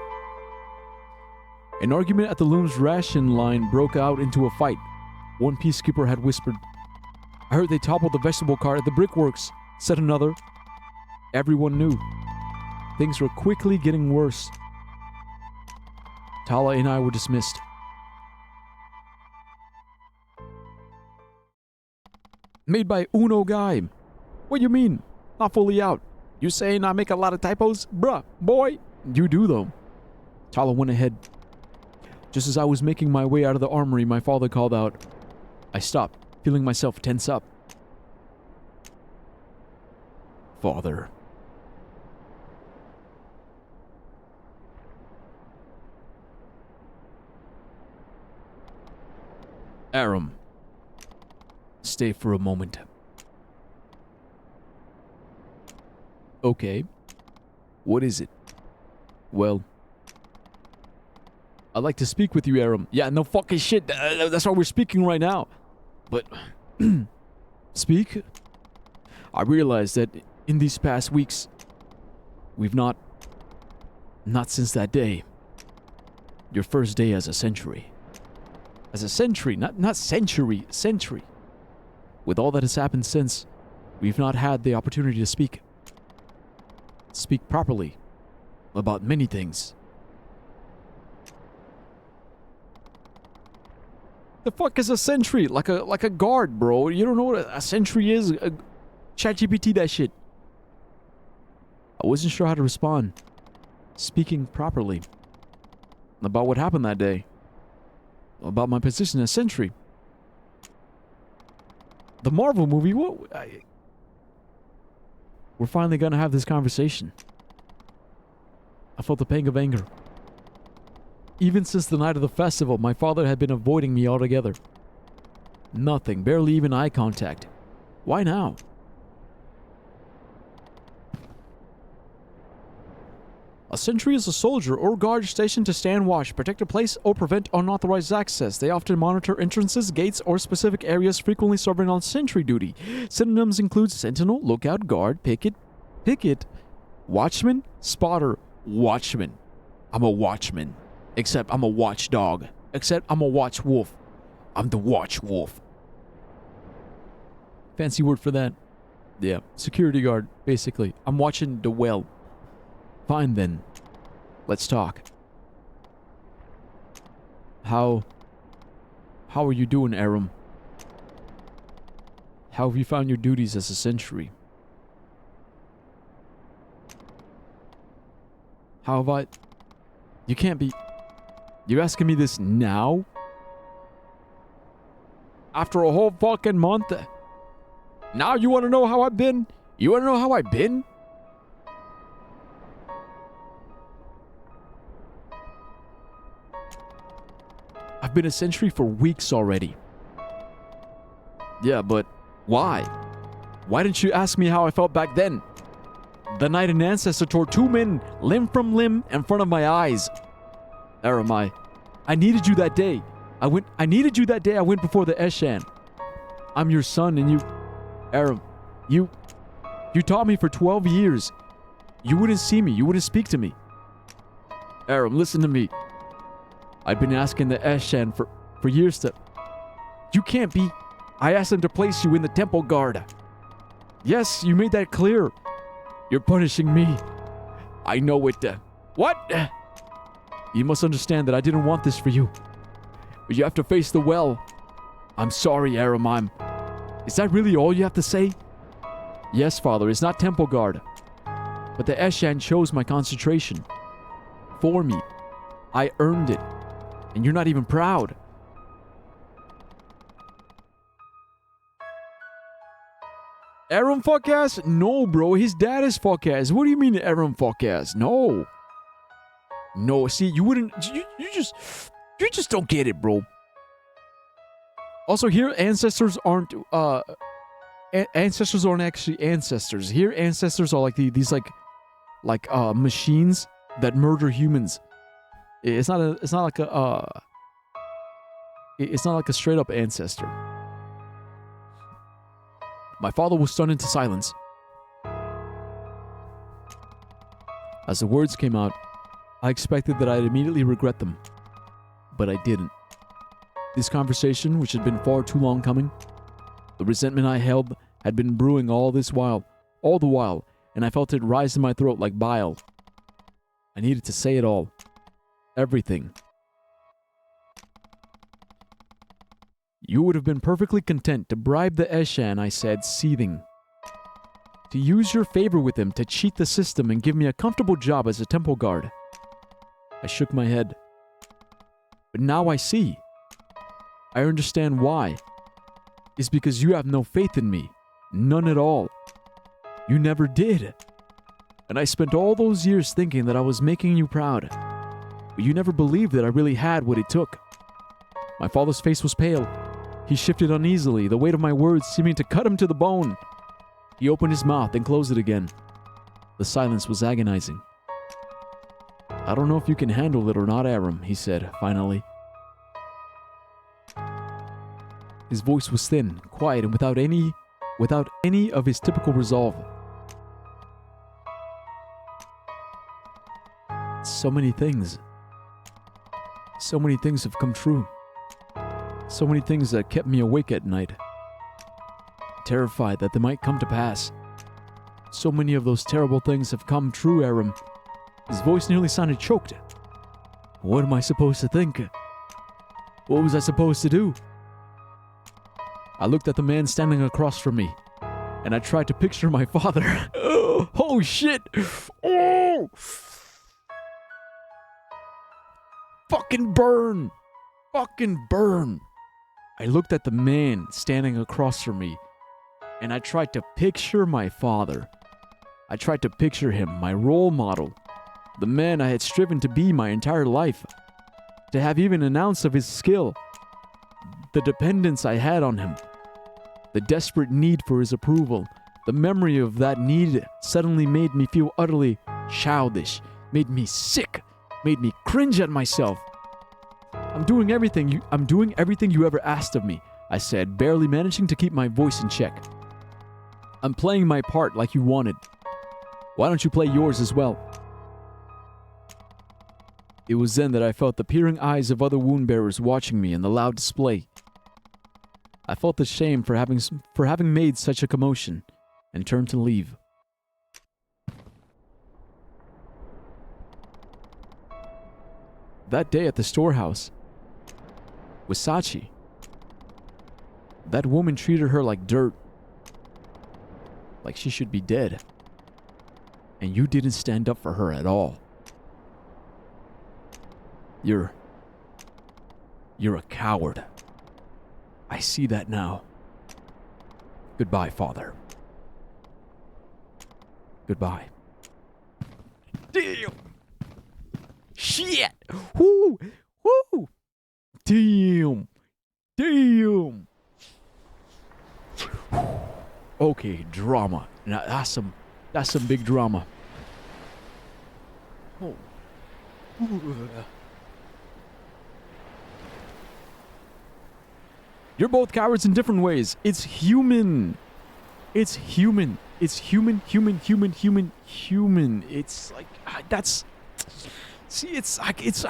An argument at the loom's ration line broke out into a fight. One peacekeeper had whispered, "I heard they toppled the vegetable cart at the brickworks," said another. Everyone knew. Things were quickly getting worse. Tala and I were dismissed. Made by Uno Guy. What you mean? Not fully out. You saying I make a lot of typos? Bruh, boy. You do though. Tala went ahead. Just as I was making my way out of the armory, my father called out. I stopped, feeling myself tense up. Father. Aram. Stay for a moment. Okay. What is it? Well, I'd like to speak with you, Aram. Yeah, no fucking shit. That's why we're speaking right now. But, speak? I realize that in these past weeks, we've not since that day. Your first day as a sentry. As a sentry, not century, century. With all that has happened since, we've not had the opportunity to speak. Speak properly about many things. The fuck is a sentry? Like a guard, bro. You don't know what a sentry is? ChatGPT that shit. I wasn't sure how to respond. Speaking properly. About what happened that day. About my position as sentry. The Marvel movie, we're finally gonna have this conversation. I felt the pang of anger. Even since the night of the festival, my father had been avoiding me altogether. Nothing, barely even eye contact. Why now? A sentry is a soldier or guard stationed to stand watch, protect a place, or prevent unauthorized access. They often monitor entrances, gates, or specific areas, frequently serving on sentry duty. Synonyms include sentinel, lookout, guard, picket, watchman, spotter, watchman. I'm a watchman. Except I'm a watchdog. Except I'm a watch wolf. I'm the watch wolf. Fancy word for that. Yeah, security guard, basically. I'm watching the well. Fine then. Let's talk. How are you doing, Aram? How have you found your duties as a sentry? How have I... You can't be... You're asking me this now? After a whole fucking month? Now you want to know how I've been? You want to know how I've been? I've been a sentry for weeks already. Yeah, but why? Why didn't you ask me how I felt back then? The night an ancestor tore two men limb from limb in front of my eyes. Aram, I needed you that day. I needed you that day I went before the Eshan. I'm your son and you... Aram, you taught me for 12 years. You wouldn't see me. You wouldn't speak to me. Aram, listen to me. I've been asking the Eshan for years to... You can't be... I asked them to place you in the temple guard. Yes, you made that clear. You're punishing me. I know it. What? You must understand that I didn't want this for you. But you have to face the well. I'm sorry, Aram. Is that really all you have to say? Yes, Father. It's not temple guard. But the Eshan chose my concentration. For me. I earned it. And you're not even proud. Aram fuck ass? No, bro. His dad is fuck ass. What do you mean Aram fuck ass? No. No, see, you wouldn't... You just don't get it, bro. Also, here, ancestors aren't... ancestors aren't actually ancestors. Here, ancestors are like these machines that murder humans. It's not like a straight up ancestor. My father was stunned into silence. As the words came out, I expected that I'd immediately regret them, but I didn't. This conversation, which had been far too long coming, the resentment I held had been brewing all the while, and I felt it rise in my throat like bile. I needed to say it all. Everything. You would have been perfectly content to bribe the Eshan, I said, seething. To use your favor with him to cheat the system and give me a comfortable job as a temple guard. I shook my head. But now I see. I understand why. It's because you have no faith in me. None at all. You never did. And I spent all those years thinking that I was making you proud. But you never believed that I really had what it took. My father's face was pale. He shifted uneasily, the weight of my words seeming to cut him to the bone. He opened his mouth and closed it again. The silence was agonizing. I don't know if you can handle it or not, Aram, he said, finally. His voice was thin, quiet, and without any of his typical resolve. So many things have come true. So many things that kept me awake at night. Terrified that they might come to pass. So many of those terrible things have come true, Aram. His voice nearly sounded choked. What am I supposed to think? What was I supposed to do? I looked at the man standing across from me, and I tried to picture my father. Oh, shit! Oh! Fucking burn! Fucking burn! I looked at the man standing across from me, and I tried to picture my father. I tried to picture him, my role model, the man I had striven to be my entire life, to have even an ounce of his skill, the dependence I had on him, the desperate need for his approval. The memory of that need suddenly made me feel utterly childish, made me sick, made me cringe at myself. I'm doing everything you ever asked of me, I said, barely managing to keep my voice in check. I'm playing my part like you wanted. Why don't you play yours as well? It was then that I felt the peering eyes of other wound bearers watching me in the loud display. I felt ashamed for having made such a commotion, and turned to leave. That day at the storehouse, with Sachi, that woman treated her like dirt, like she should be dead, and you didn't stand up for her at all. You're a coward. I see that now. Goodbye, Father. Goodbye. Damn! Shit! Woo! Woo! Damn! Damn! Okay, drama. Now that's some big drama. Oh. You're both cowards in different ways. It's human. It's human. It's human. It's like, that's... See, it's like, it's...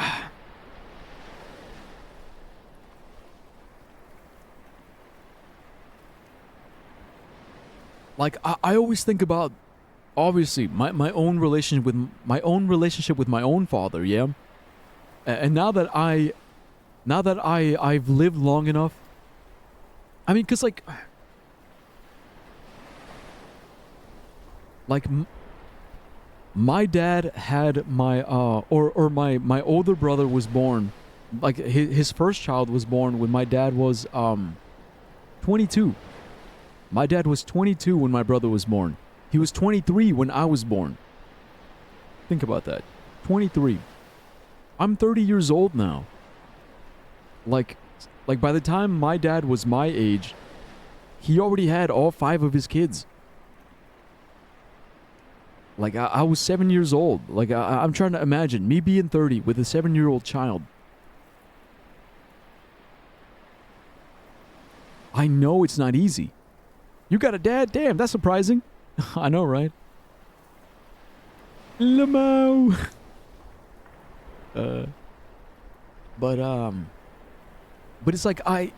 Like, I always think about, obviously, my own relationship with my own father, yeah? And now that I've lived long enough, I mean, because, my dad had my older brother was born, like his first child was born when my dad was 22. My dad was 22 when my brother was born. He was 23 when I was born. Think about that. 23. I'm 30 years old now. Like by the time my dad was my age, he already had all 5 of his kids. Like, I was 7 years old. Like, I'm trying to imagine me being 30 with a 7-year-old child. I know it's not easy. You got a dad? Damn, that's surprising. I know, right? Lamo. But it's like I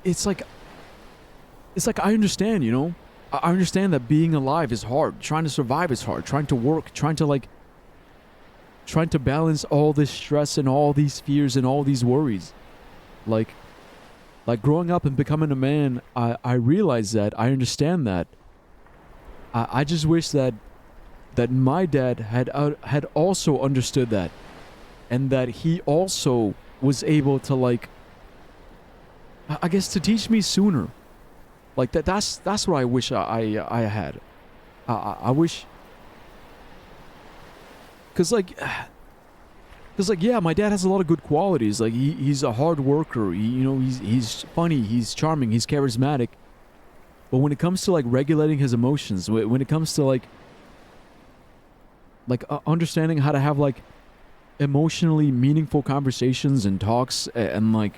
understand, you know? I understand that being alive is hard. Trying to survive is hard. Trying to work, trying to balance all this stress and all these fears and all these worries. Like growing up and becoming a man, I realize that. I understand that. I just wish that my dad had also understood that, and that he also was able to, like, I guess, to teach me sooner. Like that's what I wish I had. I wish, cause yeah, my dad has a lot of good qualities. Like he's a hard worker. He's funny. He's charming. He's charismatic. But when it comes to like regulating his emotions, when it comes to like understanding how to have like emotionally meaningful conversations and talks and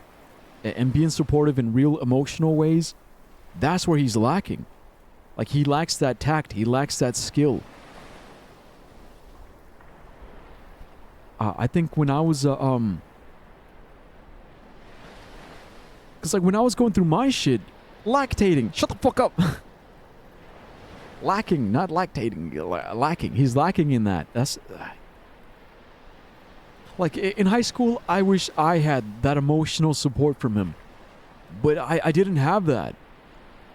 being supportive in real emotional ways, that's where he's lacking. Like, he lacks that tact. He lacks that skill. I think when I was, because, like, when I was going through my shit, lactating. Shut the fuck up. Lacking, not lactating. Lacking. He's lacking in that. That's... Like, in high school, I wish I had that emotional support from him. But I didn't have that.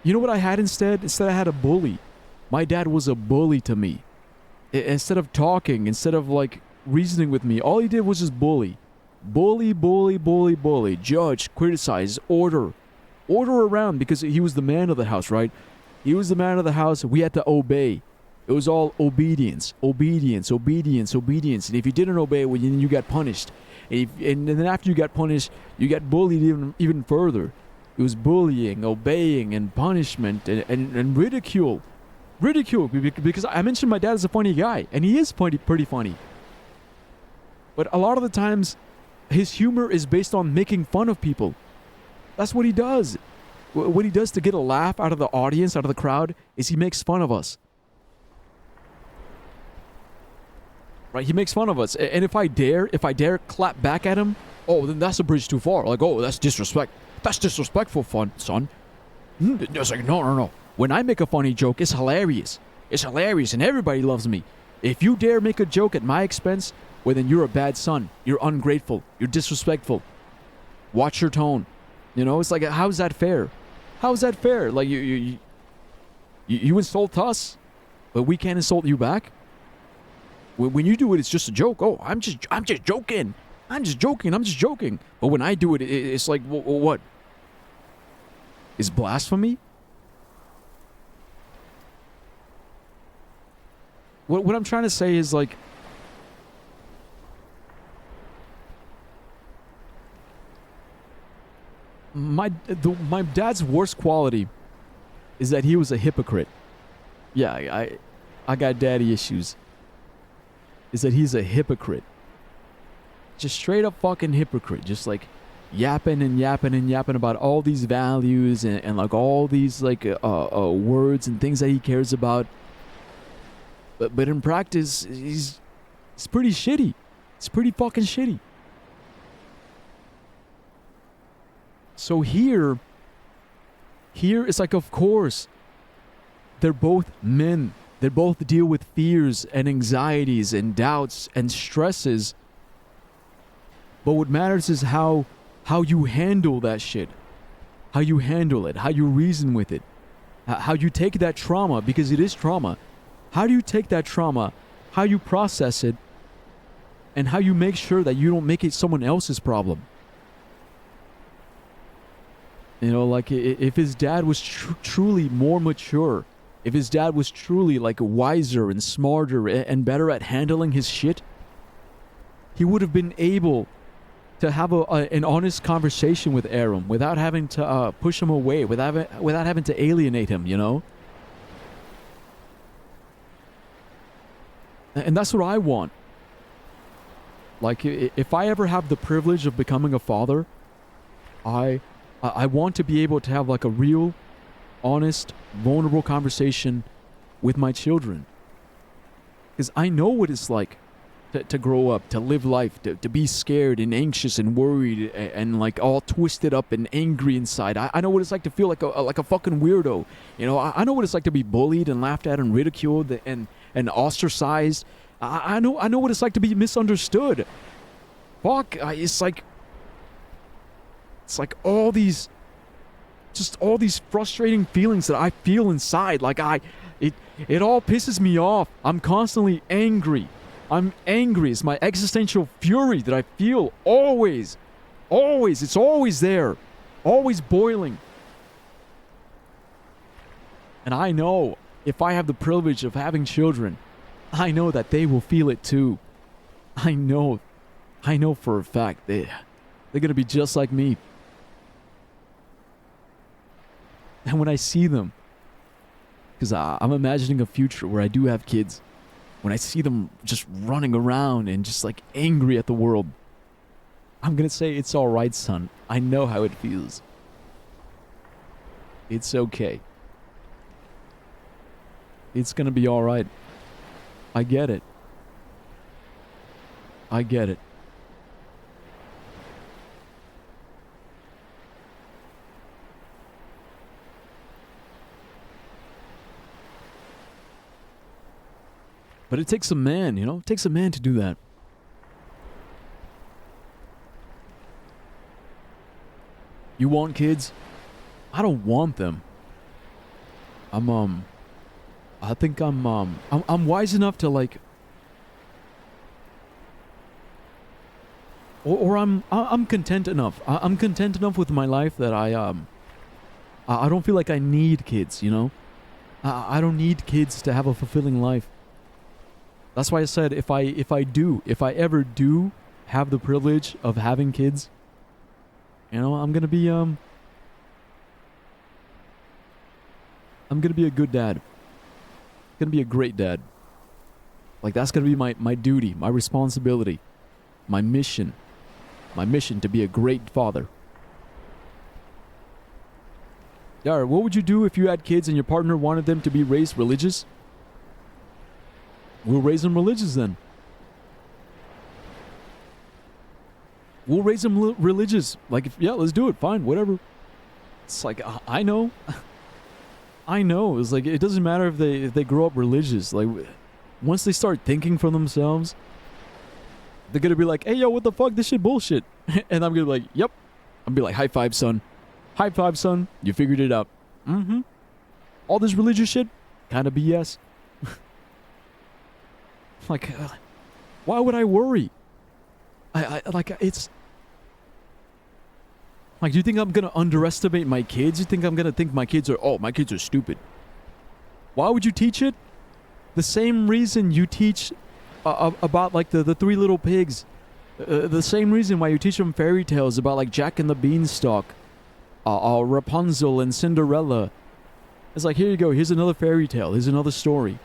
You know what I had instead? Instead, I had a bully. My dad was a bully to me. Instead of talking, instead of, like, reasoning with me, all he did was just bully. Bully. Judge, criticize, order. Order around, because he was the man of the house, right? He was the man of the house. We had to obey. It was all obedience. And if you didn't obey, well, then you got punished. And then after you got punished, you got bullied even further. It was bullying, obeying, and punishment, and ridicule. Ridicule, because I mentioned my dad is a funny guy, and he is pretty funny. But a lot of the times, his humor is based on making fun of people. That's what he does. What he does to get a laugh out of the audience, out of the crowd, is he makes fun of us. Right? He makes fun of us. And if I dare clap back at him, oh, then that's a bridge too far. Like, oh, that's disrespect. That's disrespectful, son. It's like, no. When I make a funny joke, it's hilarious. It's hilarious, and everybody loves me. If you dare make a joke at my expense, well, then you're a bad son. You're ungrateful. You're disrespectful. Watch your tone. You know, it's like, how's that fair? How's that fair? Like, you insult us, but we can't insult you back? When you do it, it's just a joke. Oh, I'm just joking. I'm just joking. But when I do it, it's like, what? Is blasphemy? What I'm trying to say is, like, my dad's worst quality is that he was a hypocrite. Yeah, I got daddy issues. Is that he's a hypocrite. Just straight up fucking hypocrite. Just like yapping about all these values and like all these like words and things that he cares about. But in practice, he's pretty shitty. It's pretty fucking shitty. So here it's like, of course, they're both men. They both deal with fears and anxieties and doubts and stresses. But what matters is how you handle that shit. How you handle it. How you reason with it. How you take that trauma, because it is trauma. How do you take that trauma how you process it, and how you make sure that you don't make it someone else's problem. You know, like if his dad was truly more mature, if his dad was truly like wiser and smarter and better at handling his shit, he would have been able to have an honest conversation with Aram without having to push him away, without having to alienate him, you know? And that's what I want. Like, if I ever have the privilege of becoming a father, I want to be able to have like a real, honest, vulnerable conversation with my children. Because I know what it's like to grow up, to live life, to be scared and anxious and worried and like all twisted up and angry inside. I know what it's like to feel like a fucking weirdo. You know, I know what it's like to be bullied and laughed at and ridiculed and ostracized. I know what it's like to be misunderstood. Fuck, it's like all these frustrating feelings that I feel inside. Like it all pisses me off. I'm constantly angry. I'm angry. It's my existential fury that I feel always. Always. It's always there. Always boiling. And I know if I have the privilege of having children, I know that they will feel it too. I know for a fact they're going to be just like me. And when I see them, because I'm imagining a future where I do have kids, when I see them just running around and just like angry at the world, I'm going to say, it's all right, son. I know how it feels. It's okay. It's going to be all right. I get it. I get it. But it takes a man, you know? It takes a man to do that. You want kids? I don't want them. I think I'm wise enough to like, or I'm content enough. I'm content enough with my life that I don't feel like I need kids, you know? I don't need kids to have a fulfilling life. That's why I said if I ever do have the privilege of having kids, you know, I'm gonna be a good dad. Gonna be a great dad. Like that's gonna be my duty, my responsibility, my mission to be a great father. Yara, what would you do if you had kids and your partner wanted them to be raised religious? We'll raise them religious then. We'll raise them religious. Like, yeah, let's do it. Fine, whatever. It's like, I know. I know. It's like, it doesn't matter if they grow up religious. Like, once they start thinking for themselves, they're going to be like, hey, yo, what the fuck? This shit bullshit. And I'm going to be like, yep. I'm going to be like, high five, son. High five, son. You figured it out. Mm-hmm. All this religious shit, kind of BS. Like, why would I worry? It's... Like, do you think I'm going to underestimate my kids? You think I'm going to think my kids are stupid? Why would you teach it? The same reason you teach about, like, the three little pigs. The same reason why you teach them fairy tales about, like, Jack and the Beanstalk. Rapunzel and Cinderella. It's like, here you go. Here's another fairy tale. Here's another story.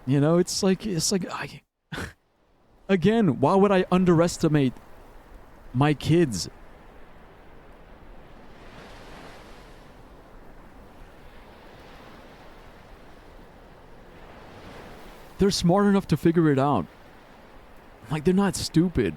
You know, it's like again, why would I underestimate my kids? They're smart enough to figure it out. Like, they're not stupid.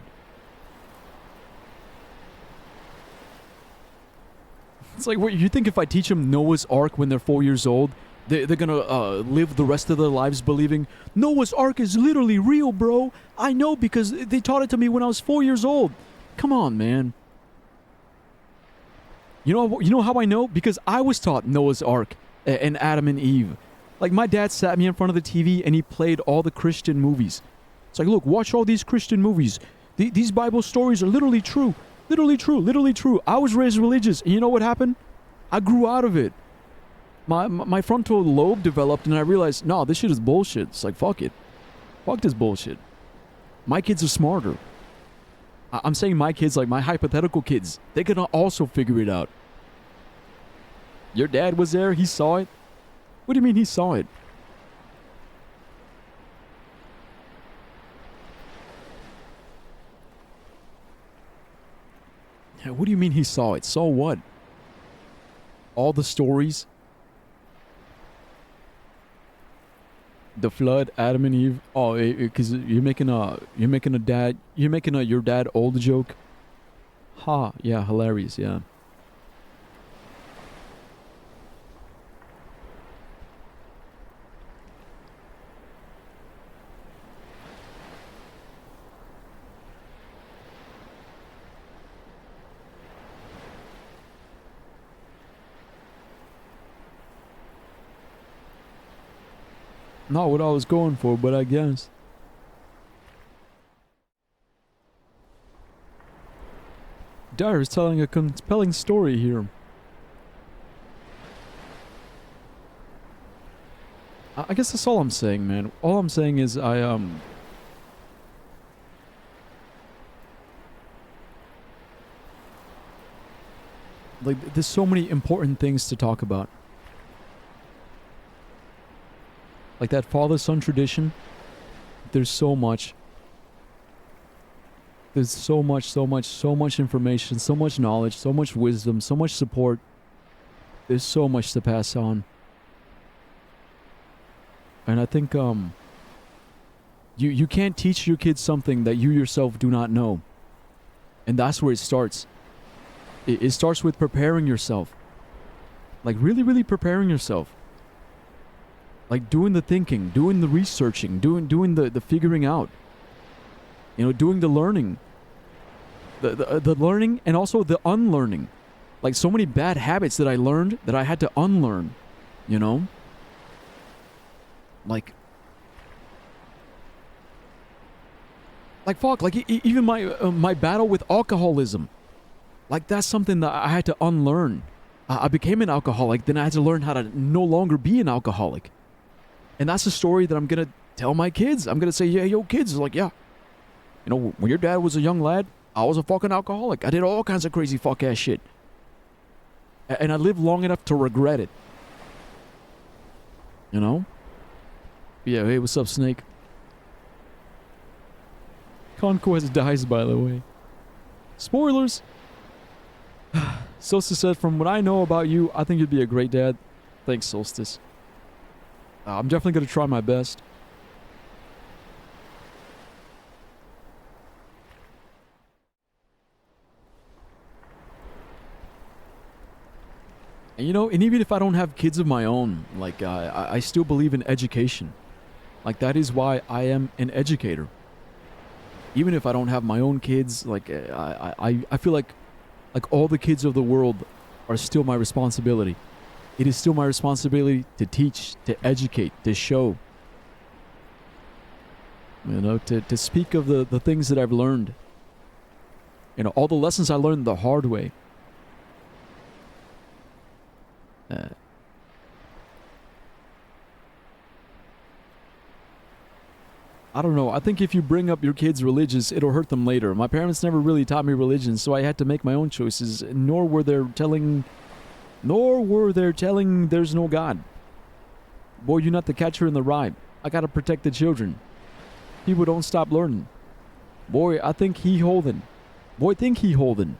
It's like, what, you think if I teach them Noah's Ark when they're 4 years old, they're gonna live the rest of their lives believing Noah's Ark is literally real, bro? I know because they taught it to me when I was 4 years old. Come on, man. You know how I know? Because I was taught Noah's Ark and Adam and Eve. Like, my dad sat me in front of the TV and he played all the Christian movies. It's like, look, watch all these Christian movies. These Bible stories are literally true. Literally true. Literally true. I was raised religious, and you know what happened? I grew out of it. My frontal lobe developed, and I realized, no, this shit is bullshit. It's like, fuck it. Fuck this bullshit. My kids are smarter. I'm saying my kids, like my hypothetical kids, they can also figure it out. Your dad was there. He saw it. What do you mean he saw it? Yeah, what do you mean he saw it? Saw what? All the stories? The flood, Adam and Eve. Oh, because you're making a your dad old joke. Ha, yeah, hilarious, yeah. Not what I was going for, but I guess. Dyer is telling a compelling story here. I guess that's all I'm saying, man. All I'm saying is like, there's so many important things to talk about. Like that father-son tradition, there's so much. There's so much information, so much knowledge, so much wisdom, so much support. There's so much to pass on. And I think you can't teach your kids something that you yourself do not know. And that's where it starts. It starts with preparing yourself. Like really preparing yourself. Like doing the thinking, doing the researching, doing the figuring out. You know, doing the learning. The learning and also the unlearning. Like so many bad habits that I learned that I had to unlearn. You know? Like fuck, like even my battle with alcoholism. Like that's something that I had to unlearn. I became an alcoholic, then I had to learn how to no longer be an alcoholic. And that's a story that I'm going to tell my kids. I'm going to say, yeah, yo, kids. Like, yeah. You know, when your dad was a young lad, I was a fucking alcoholic. I did all kinds of crazy fuck-ass shit. And I lived long enough to regret it. You know? Yeah, hey, what's up, Snake? Conquest dies, by the way. Spoilers! Solstice said, from what I know about you, I think you'd be a great dad. Thanks, Solstice. I'm definitely going to try my best. And you know, and even if I don't have kids of my own, like, I still believe in education. Like, that is why I am an educator. Even if I don't have my own kids, like, I feel like all the kids of the world are still my responsibility. It is still my responsibility to teach, to educate, to show. You know, to speak of the things that I've learned. You know, all the lessons I learned the hard way. I don't know. I think if you bring up your kids religious, it'll hurt them later. My parents never really taught me religion, so I had to make my own choices, nor were they telling there's no God. Boy, you're not the catcher in the rye. I gotta protect the children. People don't stop learning. Boy, I think he holding. Boy, think he holding.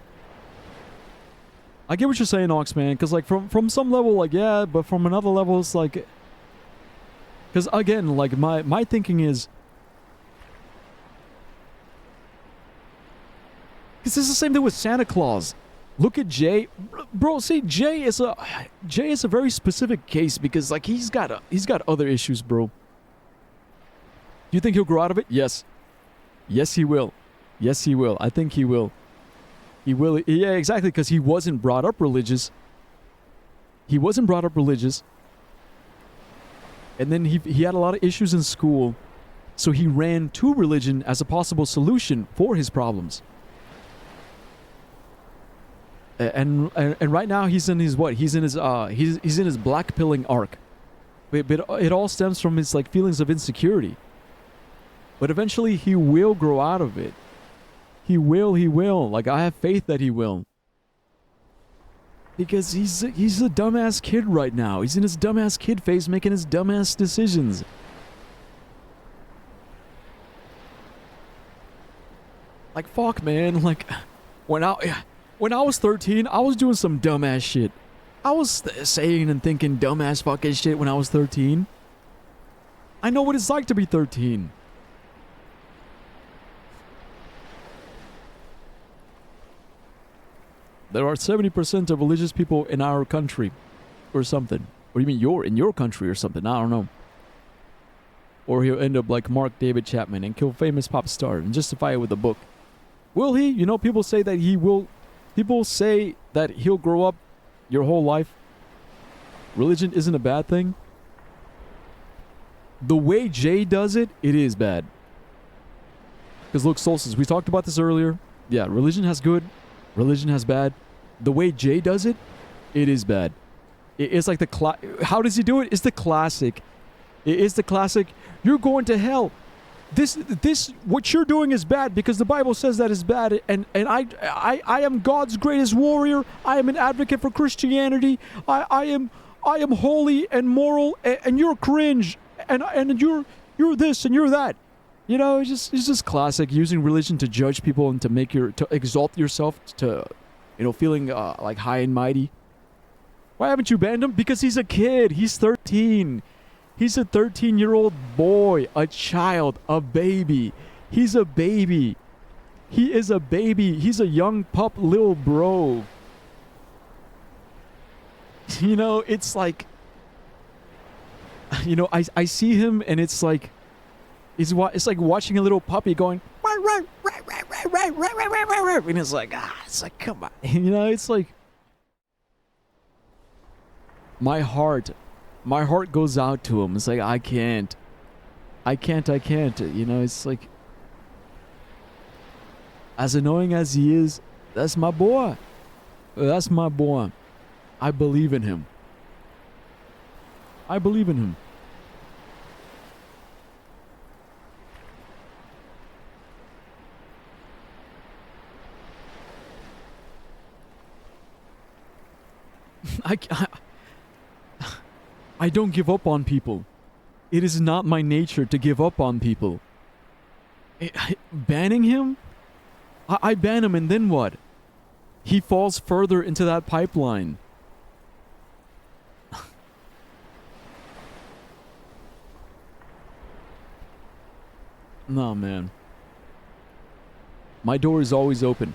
I get what you're saying, Ox, man, because, like, from some level, like, yeah, but from another level, it's like... Because, again, like, my thinking is... Because it's the same thing with Santa Claus. Look at Jay. Bro, see, Jay is a very specific case because, like, he's got other issues, bro. Do you think he'll grow out of it? Yes. Yes, he will. Yes, he will. I think he will. He will. Yeah, exactly, because he wasn't brought up religious. He wasn't brought up religious. And then he had a lot of issues in school. So he ran to religion as a possible solution for his problems. And right now he's in his what? He's in his black pilling arc. But it all stems from his like feelings of insecurity. But eventually he will grow out of it. He will. Like I have faith that he will. Because he's a dumbass kid right now. He's in his dumbass kid phase making his dumbass decisions. Like fuck man, like when I was 13, I was doing some dumbass shit. I was saying and thinking dumbass fucking shit when I was 13. I know what it's like to be 13. There are 70% of religious people in our country or something. Or you mean in your country or something, I don't know. Or he'll end up like Mark David Chapman and kill famous pop star and justify it with a book. Will he? You know, people say that he will. People say that he'll grow up your whole life. Religion isn't a bad thing. The way Jay does it, it is bad. Because look, Solstice, we talked about this earlier. Yeah, religion has good. Religion has bad. The way Jay does it, it is bad. It's like how does he do it? It's the classic. It is the classic. You're going to hell. This what you're doing is bad because the Bible says that is bad, and I am God's greatest warrior. I am an advocate for Christianity. I am holy and moral, and you're cringe, and you're this and you're that. You know, it's just classic using religion to judge people and to exalt yourself to, you know, feeling like high and mighty. Why haven't you banned him? Because he's a kid. He's 13. He's a 13-year-old boy, a child, a baby. He's a baby. He is a baby. He's a young pup little bro. You know, it's like, you know, I see him and it's like, it's like watching a little puppy going, and it's like, come on. You know, it's like, my heart goes out to him. It's like, I can't. You know, it's like, as annoying as he is, that's my boy. That's my boy. I believe in him. I believe in him. I don't give up on people. It is not my nature to give up on people. Banning him? I ban him and then what? He falls further into that pipeline. No, man. My door is always open.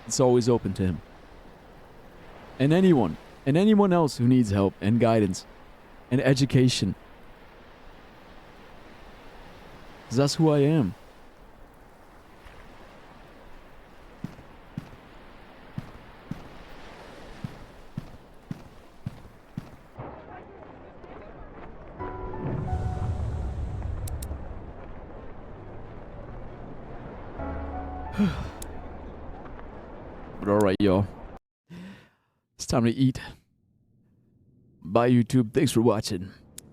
It's always open to him. And anyone else who needs help and guidance and education. 'Cause that's who I am. But alright, y'all. It's time to eat. Bye, YouTube. Thanks for watching.